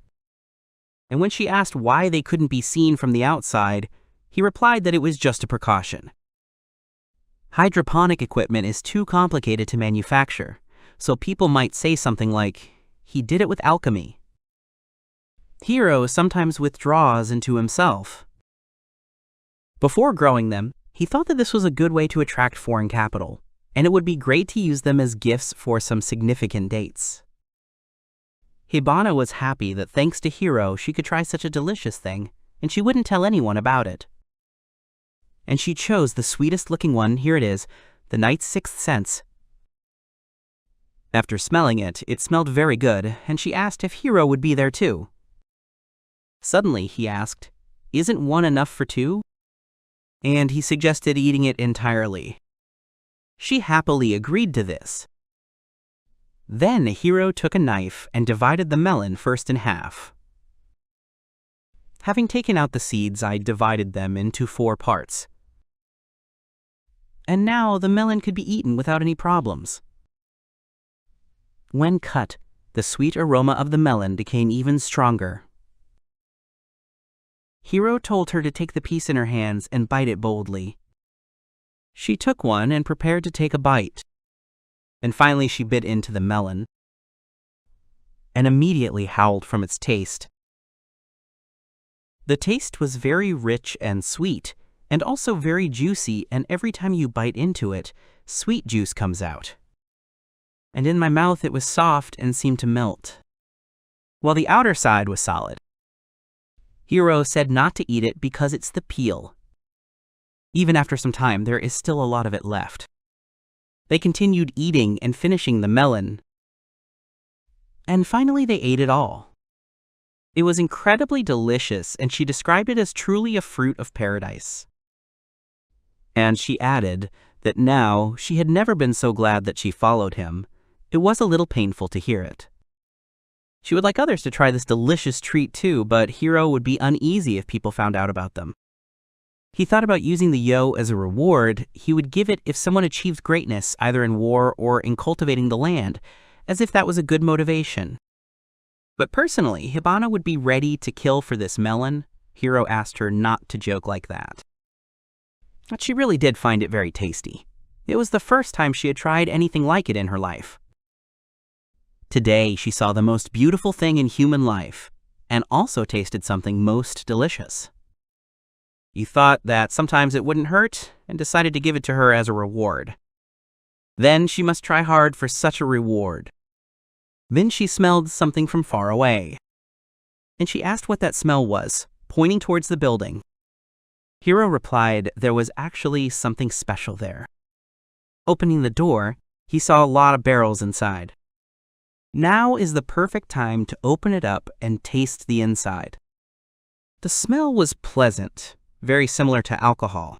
Speaker 1: And when she asked why they couldn't be seen from the outside, he replied that it was just a precaution. Hydroponic equipment is too complicated to manufacture, so people might say something like, "He did it with alchemy." Hiro sometimes withdraws into himself. Before growing them, he thought that this was a good way to attract foreign capital, and it would be great to use them as gifts for some significant dates. Hibana was happy that thanks to Hiro she could try such a delicious thing, and she wouldn't tell anyone about it. And she chose the sweetest looking one. Here it is, the Knight's Sixth Sense. After smelling it, it smelled very good, and she asked if Hiro would be there too. Suddenly he asked, "Isn't one enough for two?" And he suggested eating it entirely. She happily agreed to this. Then Hiro took a knife and divided the melon first in half. Having taken out the seeds, I divided them into 4 parts. And now the melon could be eaten without any problems. When cut, the sweet aroma of the melon became even stronger. Hiro told her to take the piece in her hands and bite it boldly. She took one and prepared to take a bite. And finally she bit into the melon and immediately howled from its taste. The taste was very rich and sweet, and also very juicy, and every time you bite into it, sweet juice comes out. And in my mouth it was soft and seemed to melt, while the outer side was solid. Hiro said not to eat it because it's the peel. Even after some time, there is still a lot of it left. They continued eating and finishing the melon, and finally they ate it all. It was incredibly delicious, and she described it as truly a fruit of paradise. And she added that now she had never been so glad that she followed him. It was a little painful to hear it. She would like others to try this delicious treat too, but Hiro would be uneasy if people found out about them. He thought about using the yo as a reward. He would give it if someone achieved greatness, either in war or in cultivating the land, as if that was a good motivation. But personally, Hibana would be ready to kill for this melon. Hiro asked her not to joke like that. But she really did find it very tasty. It was the first time she had tried anything like it in her life. Today, she saw the most beautiful thing in human life, and also tasted something most delicious. He thought that sometimes it wouldn't hurt, and decided to give it to her as a reward. Then she must try hard for such a reward. Then she smelled something from far away, and she asked what that smell was, pointing towards the building. Hiro replied there was actually something special there. Opening the door, he saw a lot of barrels inside. Now is the perfect time to open it up and taste the inside. The smell was pleasant, very similar to alcohol.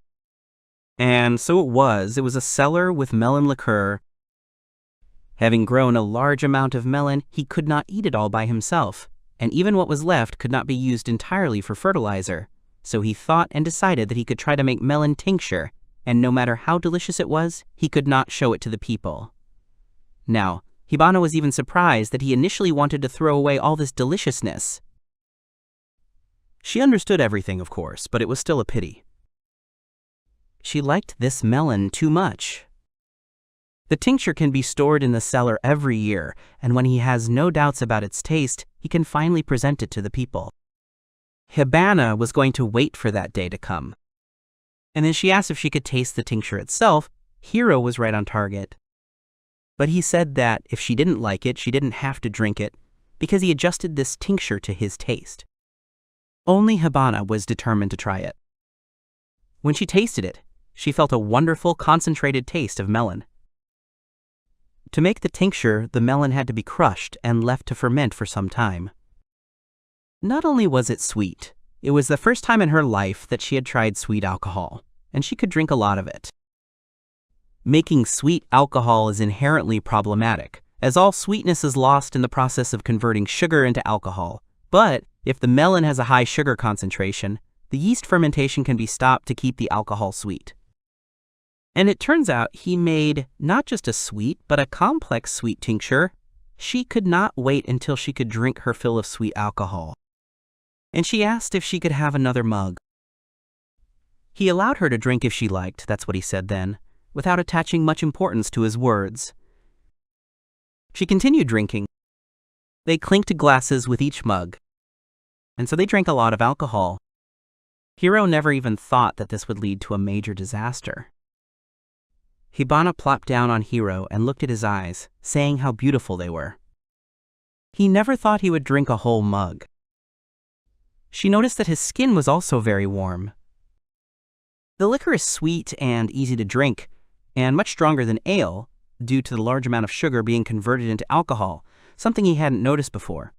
Speaker 1: And so it was a cellar with melon liqueur. Having grown a large amount of melon, he could not eat it all by himself, and even what was left could not be used entirely for fertilizer. So he thought and decided that he could try to make melon tincture, and no matter how delicious it was, he could not show it to the people. Now, Hibana was even surprised that he initially wanted to throw away all this deliciousness. She understood everything, of course, but it was still a pity. She liked this melon too much. The tincture can be stored in the cellar every year, and when he has no doubts about its taste, he can finally present it to the people. Hibana was going to wait for that day to come. And then she asked if she could taste the tincture itself. Hiro was right on target. But he said that if she didn't like it, she didn't have to drink it, because he adjusted this tincture to his taste. Only Hibana was determined to try it. When she tasted it, she felt a wonderful concentrated taste of melon. To make the tincture, the melon had to be crushed and left to ferment for some time. Not only was it sweet, it was the first time in her life that she had tried sweet alcohol, and she could drink a lot of it. Making sweet alcohol is inherently problematic, as all sweetness is lost in the process of converting sugar into alcohol. But If the melon has a high sugar concentration, the yeast fermentation can be stopped to keep the alcohol sweet. And it turns out he made not just a sweet, but a complex sweet tincture. She could not wait until she could drink her fill of sweet alcohol. And she asked if she could have another mug. He allowed her to drink if she liked, that's what he said then, without attaching much importance to his words. She continued drinking. They clinked glasses with each mug, and so they drank a lot of alcohol. Hiro never even thought that this would lead to a major disaster. Hibana plopped down on Hiro and looked at his eyes, saying how beautiful they were. He never thought he would drink a whole mug. She noticed that his skin was also very warm. The liquor is sweet and easy to drink, and much stronger than ale, due to the large amount of sugar being converted into alcohol, something he hadn't noticed before.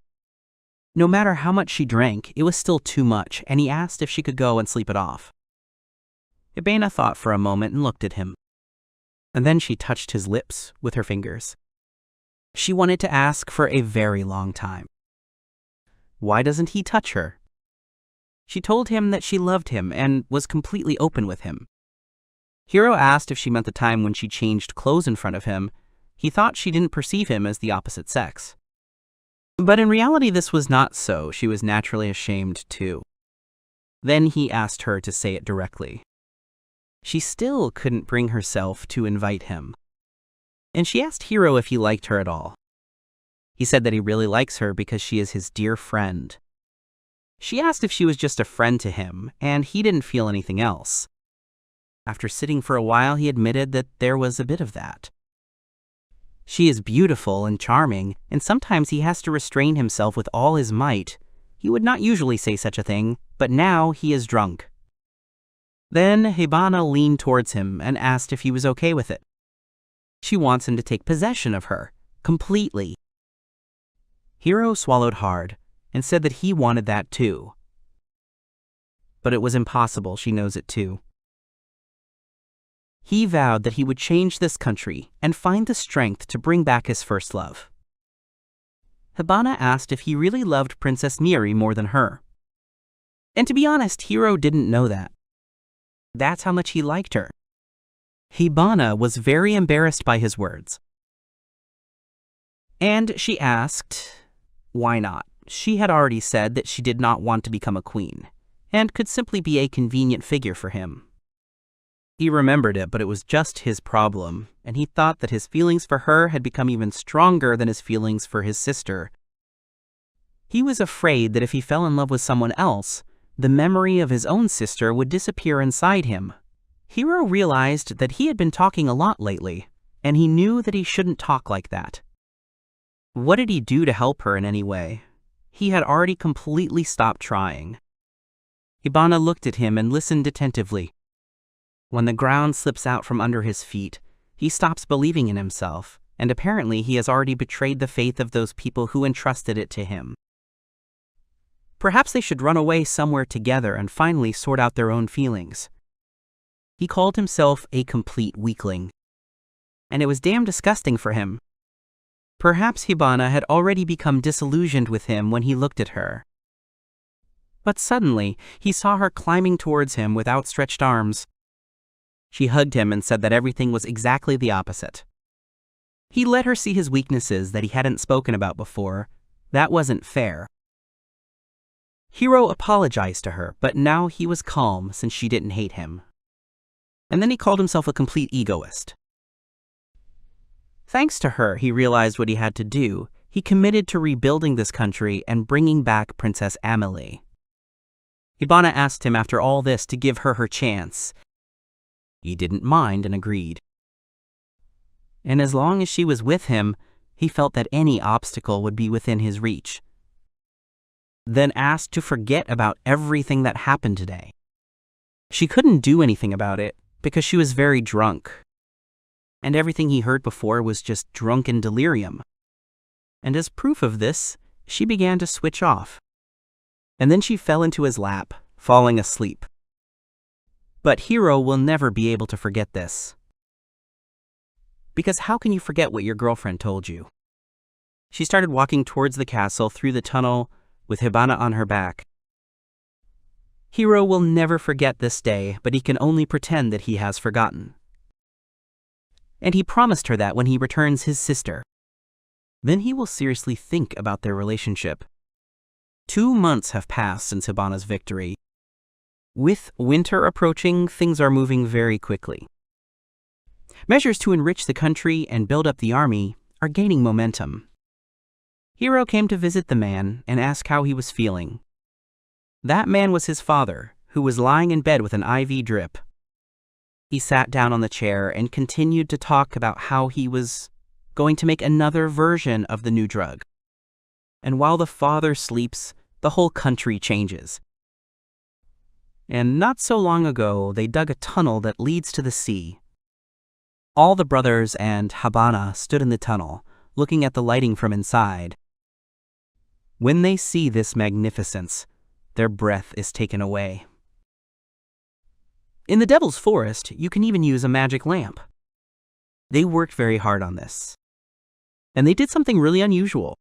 Speaker 1: No matter how much she drank, it was still too much, and he asked if she could go and sleep it off. Hibana thought for a moment and looked at him. And then she touched his lips with her fingers. She wanted to ask for a very long time. Why doesn't he touch her? She told him that she loved him and was completely open with him. Hiro asked if she meant the time when she changed clothes in front of him. He thought she didn't perceive him as the opposite sex. But in reality this was not so. She was naturally ashamed too. Then he asked her to say it directly. She still couldn't bring herself to invite him. And she asked Hiro if he liked her at all. He said that he really likes her because she is his dear friend. She asked if she was just a friend to him, and he didn't feel anything else. After sitting for a while, he admitted that there was a bit of that. She is beautiful and charming, and sometimes he has to restrain himself with all his might. He would not usually say such a thing, but now he is drunk. Then Hibana leaned towards him and asked if he was okay with it. She wants him to take possession of her, completely. Hiro swallowed hard and said that he wanted that too. But it was impossible, she knows it too. He vowed that he would change this country and find the strength to bring back his first love. Hibana asked if he really loved Princess Miri more than her. And to be honest, Hiro didn't know that. That's how much he liked her. Hibana was very embarrassed by his words. And she asked, why not? She had already said that she did not want to become a queen, and could simply be a convenient figure for him. He remembered it, but it was just his problem, and he thought that his feelings for her had become even stronger than his feelings for his sister. He was afraid that if he fell in love with someone else, the memory of his own sister would disappear inside him. Hiro realized that he had been talking a lot lately, and he knew that he shouldn't talk like that. What did he do to help her in any way? He had already completely stopped trying. Hibana looked at him and listened attentively. When the ground slips out from under his feet, he stops believing in himself, and apparently he has already betrayed the faith of those people who entrusted it to him. Perhaps they should run away somewhere together and finally sort out their own feelings. He called himself a complete weakling, and it was damn disgusting for him. Perhaps Hibana had already become disillusioned with him when he looked at her. But suddenly, he saw her climbing towards him with outstretched arms. She hugged him and said that everything was exactly the opposite. He let her see his weaknesses that he hadn't spoken about before. That wasn't fair. Hiro apologized to her, but now he was calm since she didn't hate him. And then he called himself a complete egoist. Thanks to her, he realized what he had to do. He committed to rebuilding this country and bringing back Princess Amelie. Hibana asked him after all this to give her her chance. He didn't mind and agreed. And as long as she was with him, he felt that any obstacle would be within his reach. Then asked to forget about everything that happened today. She couldn't do anything about it because she was very drunk. And everything he heard before was just drunken delirium. And as proof of this, she began to switch off. And then she fell into his lap, falling asleep. But Hiro will never be able to forget this. Because how can you forget what your girlfriend told you? She started walking towards the castle through the tunnel, with Hibana on her back. Hiro will never forget this day, but he can only pretend that he has forgotten. And he promised her that when he returns his sister. Then he will seriously think about their relationship. 2 months have passed since Hibana's victory. With winter approaching, things are moving very quickly. Measures to enrich the country and build up the army are gaining momentum. Hiro came to visit the man and ask how he was feeling. That man was his father, who was lying in bed with an IV drip. He sat down on the chair and continued to talk about how he was going to make another version of the new drug. And while the father sleeps, the whole country changes. And not so long ago, they dug a tunnel that leads to the sea. All the brothers and Hibana stood in the tunnel, looking at the lighting from inside. When they see this magnificence, their breath is taken away. In the Devil's Forest, you can even use a magic lamp. They worked very hard on this. And they did something really unusual.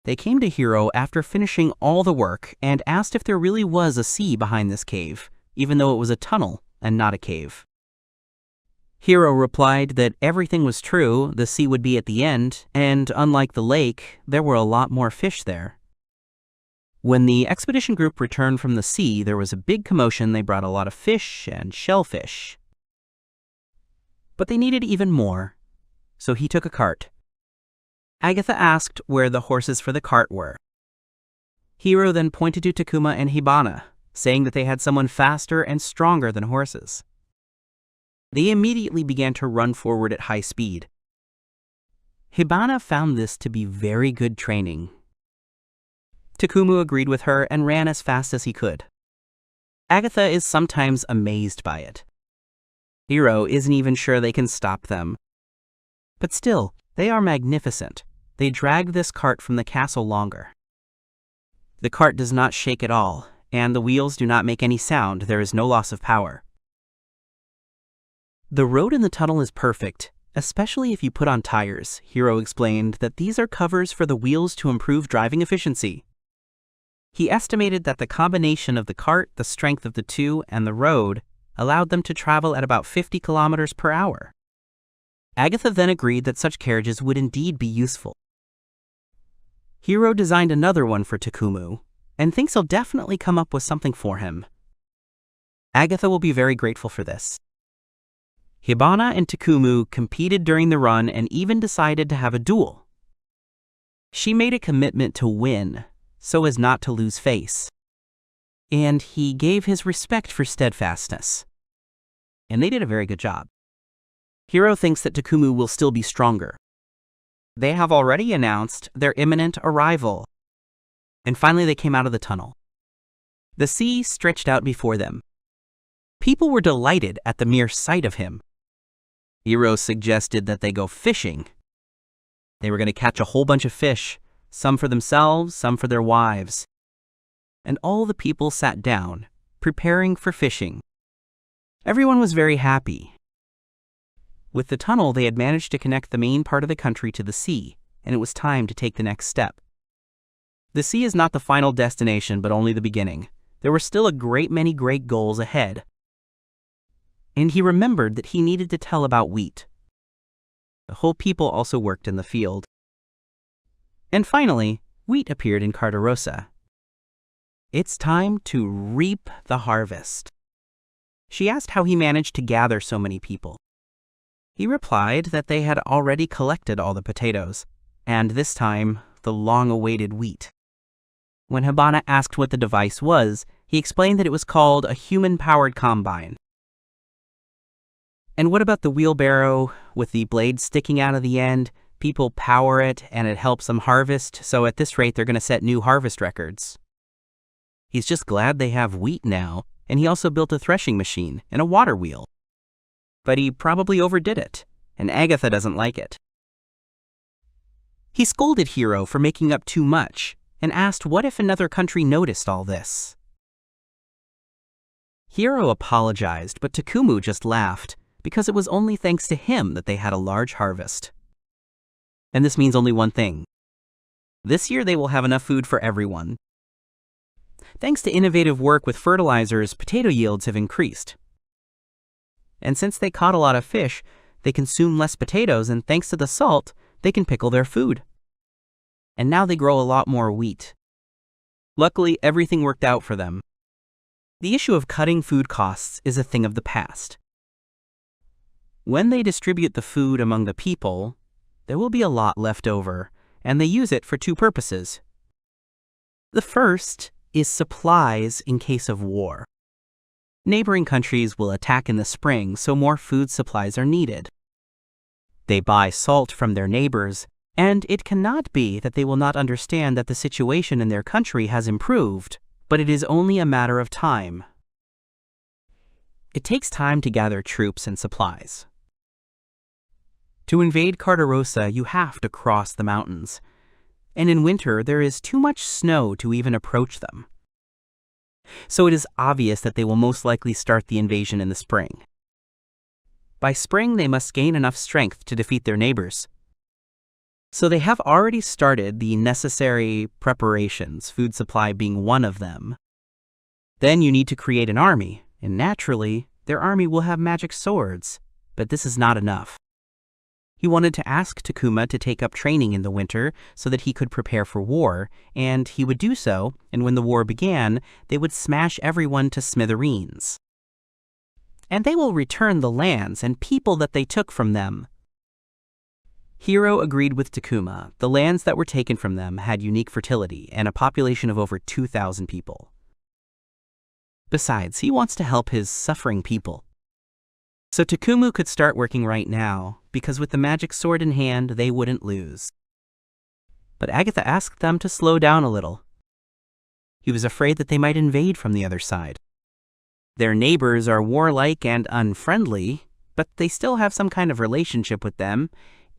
Speaker 1: They came to Hiro after finishing all the work and asked if there really was a sea behind this cave, even though it was a tunnel and not a cave. Hiro replied that everything was true, the sea would be at the end, and unlike the lake, there were a lot more fish there. When the expedition group returned from the sea, there was a big commotion. They brought a lot of fish and shellfish. But they needed even more, so he took a cart. Agatha asked where the horses for the cart were. Hiro then pointed to Takuma and Hibana, saying that they had someone faster and stronger than horses. They immediately began to run forward at high speed. Hibana found this to be very good training. Takumu agreed with her and ran as fast as he could. Agatha is sometimes amazed by it. Hiro isn't even sure they can stop them. But still, they are magnificent. They dragged this cart from the castle longer. The cart does not shake at all, and the wheels do not make any sound. There is no loss of power. The road in the tunnel is perfect, especially if you put on tires. Hiro explained that these are covers for the wheels to improve driving efficiency. He estimated that the combination of the cart, the strength of the two, and the road allowed them to travel at about 50 kilometers per hour. Agatha then agreed that such carriages would indeed be useful. Hiro designed another one for Takumu, and thinks he'll definitely come up with something for him. Agatha will be very grateful for this. Hibana and Takumu competed during the run and even decided to have a duel. She made a commitment to win, so as not to lose face. And he gave his respect for steadfastness. And they did a very good job. Hiro thinks that Takumu will still be stronger. They have already announced their imminent arrival. And finally they came out of the tunnel. The sea stretched out before them. People were delighted at the mere sight of him. Hiro suggested that they go fishing. They were going to catch a whole bunch of fish, some for themselves, some for their wives. And all the people sat down, preparing for fishing. Everyone was very happy. With the tunnel, they had managed to connect the main part of the country to the sea, and it was time to take the next step. The sea is not the final destination, but only the beginning. There were still a great many great goals ahead. And he remembered that he needed to tell about wheat. The whole people also worked in the field. And finally, wheat appeared in Cardosa. It's time to reap the harvest. She asked how he managed to gather so many people. He replied that they had already collected all the potatoes, and this time, the long-awaited wheat. When Hibana asked what the device was, he explained that it was called a human-powered combine. And what about the wheelbarrow with the blade sticking out of the end? People power it, and it helps them harvest, so at this rate they're going to set new harvest records. He's just glad they have wheat now, and he also built a threshing machine and a water wheel. But he probably overdid it, and Agatha doesn't like it. He scolded Hiro for making up too much, and asked what if another country noticed all this. Hiro apologized, but Takumu just laughed, because it was only thanks to him that they had a large harvest. And this means only one thing. This year they will have enough food for everyone, thanks to innovative work with fertilizers, potato yields have increased. And since they caught a lot of fish, they consume less potatoes, and thanks to the salt, they can pickle their food. And now they grow a lot more wheat. Luckily, everything worked out for them. The issue of cutting food costs is a thing of the past. When they distribute the food among the people, there will be a lot left over, and they use it for two purposes. The first is supplies in case of war. Neighboring countries will attack in the spring, so more food supplies are needed. They buy salt from their neighbors, and it cannot be that they will not understand that the situation in their country has improved, but it is only a matter of time. It takes time to gather troops and supplies. To invade Cardosa, you have to cross the mountains, and in winter there is too much snow to even approach them. So it is obvious that they will most likely start the invasion in the spring. By spring, they must gain enough strength to defeat their neighbors. So they have already started the necessary preparations, food supply being one of them. Then you need to create an army, and naturally, their army will have magic swords, but this is not enough. He wanted to ask Takuma to take up training in the winter so that he could prepare for war, and he would do so, and when the war began, they would smash everyone to smithereens. And they will return the lands and people that they took from them. Hiro agreed with Takuma. The lands that were taken from them had unique fertility and a population of over 2,000 people. Besides, he wants to help his suffering people. So Takuma could start working right now, because with the magic sword in hand, they wouldn't lose. But Agatha asked them to slow down a little. He was afraid that they might invade from the other side. Their neighbors are warlike and unfriendly, but they still have some kind of relationship with them.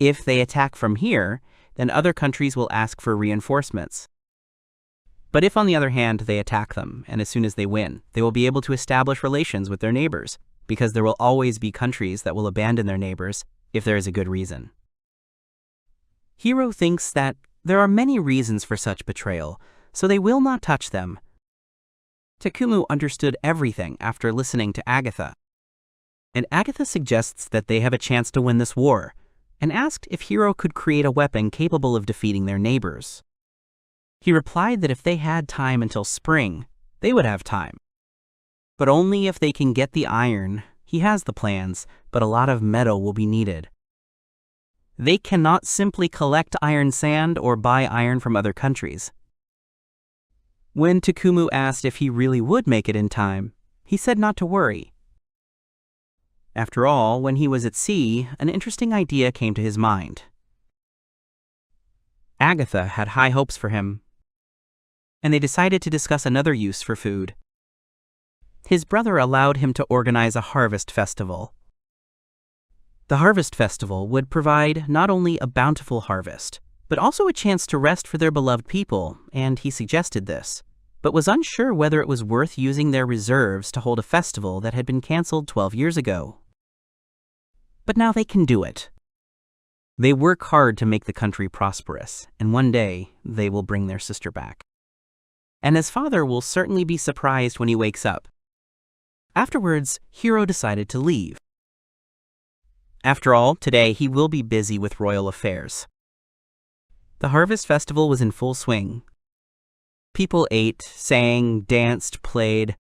Speaker 1: If they attack from here, then other countries will ask for reinforcements. But if, on the other hand, they attack them, and as soon as they win, they will be able to establish relations with their neighbors, because there will always be countries that will abandon their neighbors if there is a good reason. Hiro thinks that there are many reasons for such betrayal, so they will not touch them. Takuma understood everything after listening to Agatha. And Agatha suggests that they have a chance to win this war, and asked if Hiro could create a weapon capable of defeating their neighbors. He replied that if they had time until spring, they would have time. But only if they can get the iron. He has the plans, but a lot of metal will be needed. They cannot simply collect iron sand or buy iron from other countries. When Takuma asked if he really would make it in time, he said not to worry. After all, when he was at sea, an interesting idea came to his mind. Agatha had high hopes for him, and they decided to discuss another use for food. His brother allowed him to organize a harvest festival. The harvest festival would provide not only a bountiful harvest, but also a chance to rest for their beloved people, and he suggested this, but was unsure whether it was worth using their reserves to hold a festival that had been canceled 12 years ago. But now they can do it. They work hard to make the country prosperous, and one day they will bring their sister back. And his father will certainly be surprised when he wakes up. Afterwards, Hiro decided to leave. After all, today he will be busy with royal affairs. The harvest festival was in full swing. People ate, sang, danced, played.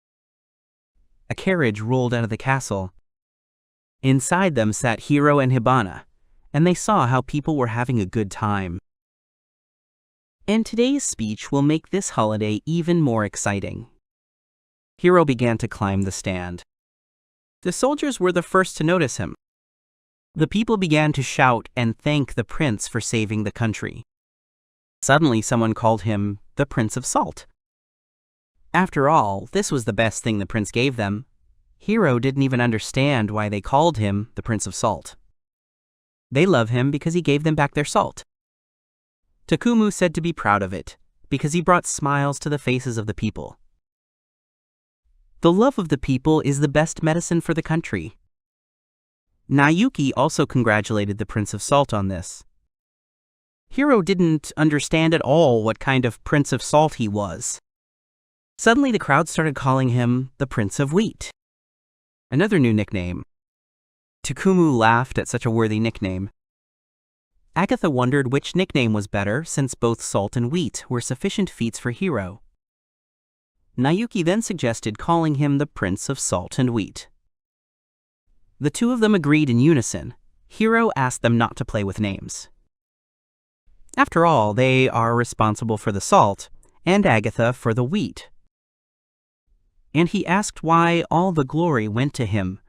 Speaker 1: A carriage rolled out of the castle. Inside them sat Hiro and Hibana, and they saw how people were having a good time. And today's speech will make this holiday even more exciting. Hiro began to climb the stand. The soldiers were the first to notice him. The people began to shout and thank the prince for saving the country. Suddenly, someone called him the Prince of Salt. After all, this was the best thing the prince gave them. Hiro didn't even understand why they called him the Prince of Salt. They love him because he gave them back their salt. Takuma said to be proud of it, because he brought smiles to the faces of the people. The love of the people is the best medicine for the country. Nayuki also congratulated the Prince of Salt on this. Hiro didn't understand at all what kind of Prince of Salt he was. Suddenly the crowd started calling him the Prince of Wheat. Another new nickname. Takumu laughed at such a worthy nickname. Agatha wondered which nickname was better, since both salt and wheat were sufficient feats for Hiro. Nayuki then suggested calling him the Prince of Salt and Wheat. The two of them agreed in unison. Hiro asked them not to play with names. After all, they are responsible for the salt, and Agatha for the wheat. And he asked why all the glory went to him.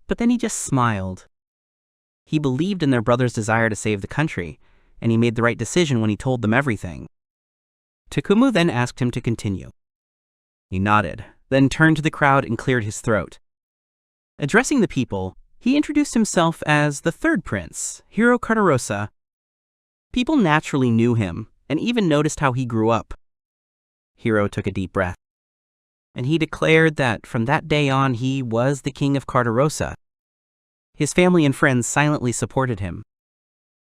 Speaker 1: But then he just smiled. He believed in their brother's desire to save the country, and he made the right decision when he told them everything. Takumu then asked him to continue. He nodded, then turned to the crowd and cleared his throat. Addressing the people, he introduced himself as the third prince, Hiro Cardosa. People naturally knew him, and even noticed how he grew up. Hiro took a deep breath, and he declared that from that day on he was the king of Cardosa. His family and friends silently supported him.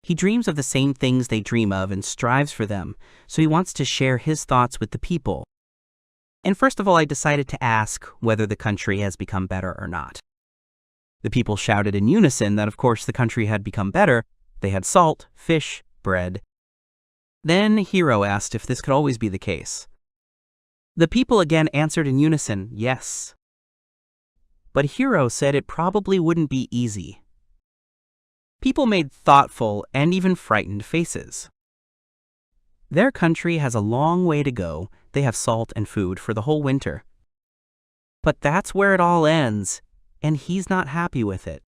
Speaker 1: He dreams of the same things they dream of and strives for them, so he wants to share his thoughts with the people. And first of all, I decided to ask whether the country has become better or not. The people shouted in unison that of course the country had become better. They had salt, fish, bread. Then Hiro asked if this could always be the case. The people again answered in unison, yes. But Hiro said it probably wouldn't be easy. People made thoughtful and even frightened faces. Their country has a long way to go. They have salt and food for the whole winter. But that's where it all ends, and he's not happy with it.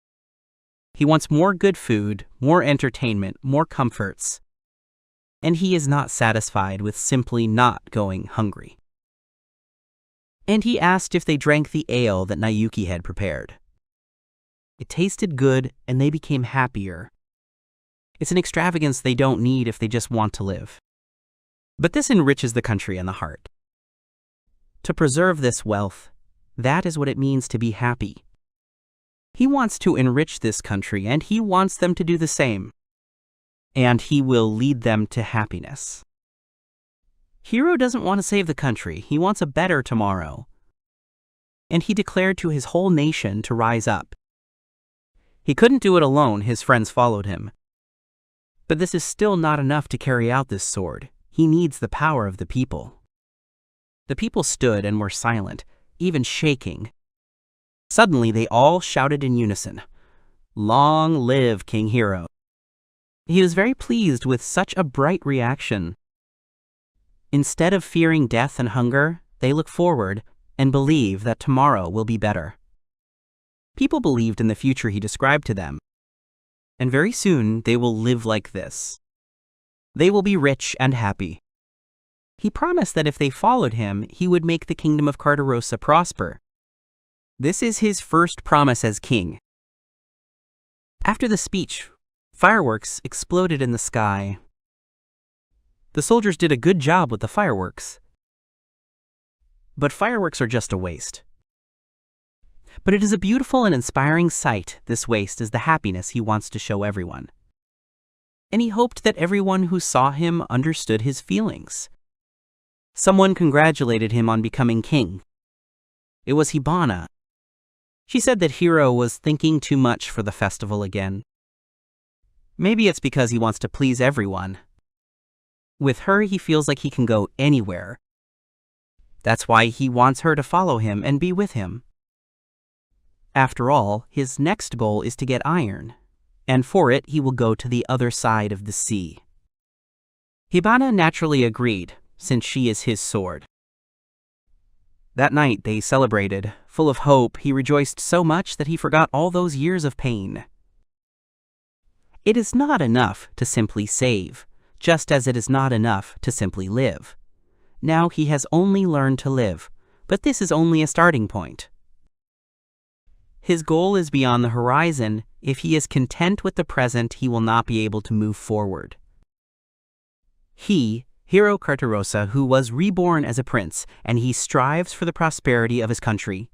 Speaker 1: He wants more good food, more entertainment, more comforts. And he is not satisfied with simply not going hungry. And he asked if they drank the ale that Nayuki had prepared. It tasted good, and they became happier. It's an extravagance they don't need if they just want to live. But this enriches the country and the heart. To preserve this wealth, that is what it means to be happy. He wants to enrich this country, and he wants them to do the same. And he will lead them to happiness. Hiro doesn't want to save the country. He wants a better tomorrow. And he declared to his whole nation to rise up. He couldn't do it alone. His friends followed him. But this is still not enough to carry out this sword. He needs the power of the people. The people stood and were silent, even shaking. Suddenly they all shouted in unison, "Long live King Hiro!" He was very pleased with such a bright reaction. Instead of fearing death and hunger, they look forward and believe that tomorrow will be better. People believed in the future he described to them, and very soon they will live like this. They will be rich and happy. He promised that if they followed him, he would make the Kingdom of Cardosa prosper. This is his first promise as king. After the speech, fireworks exploded in the sky. The soldiers did a good job with the fireworks. But fireworks are just a waste. But it is a beautiful and inspiring sight. This waste is the happiness he wants to show everyone. And he hoped that everyone who saw him understood his feelings. Someone congratulated him on becoming king. It was Hibana. She said that Hiro was thinking too much for the festival again. Maybe it's because he wants to please everyone. With her, he feels like he can go anywhere. That's why he wants her to follow him and be with him. After all, his next goal is to get iron, and for it he will go to the other side of the sea. Hibana naturally agreed, since she is his sword. That night they celebrated. Full of hope, he rejoiced so much that he forgot all those years of pain. It is not enough to simply save, just as it is not enough to simply live. Now he has only learned to live, but this is only a starting point. His goal is beyond the horizon. If he is content with the present, he will not be able to move forward. He, Hiro Cardosa, who was reborn as a prince, and he strives for the prosperity of his country,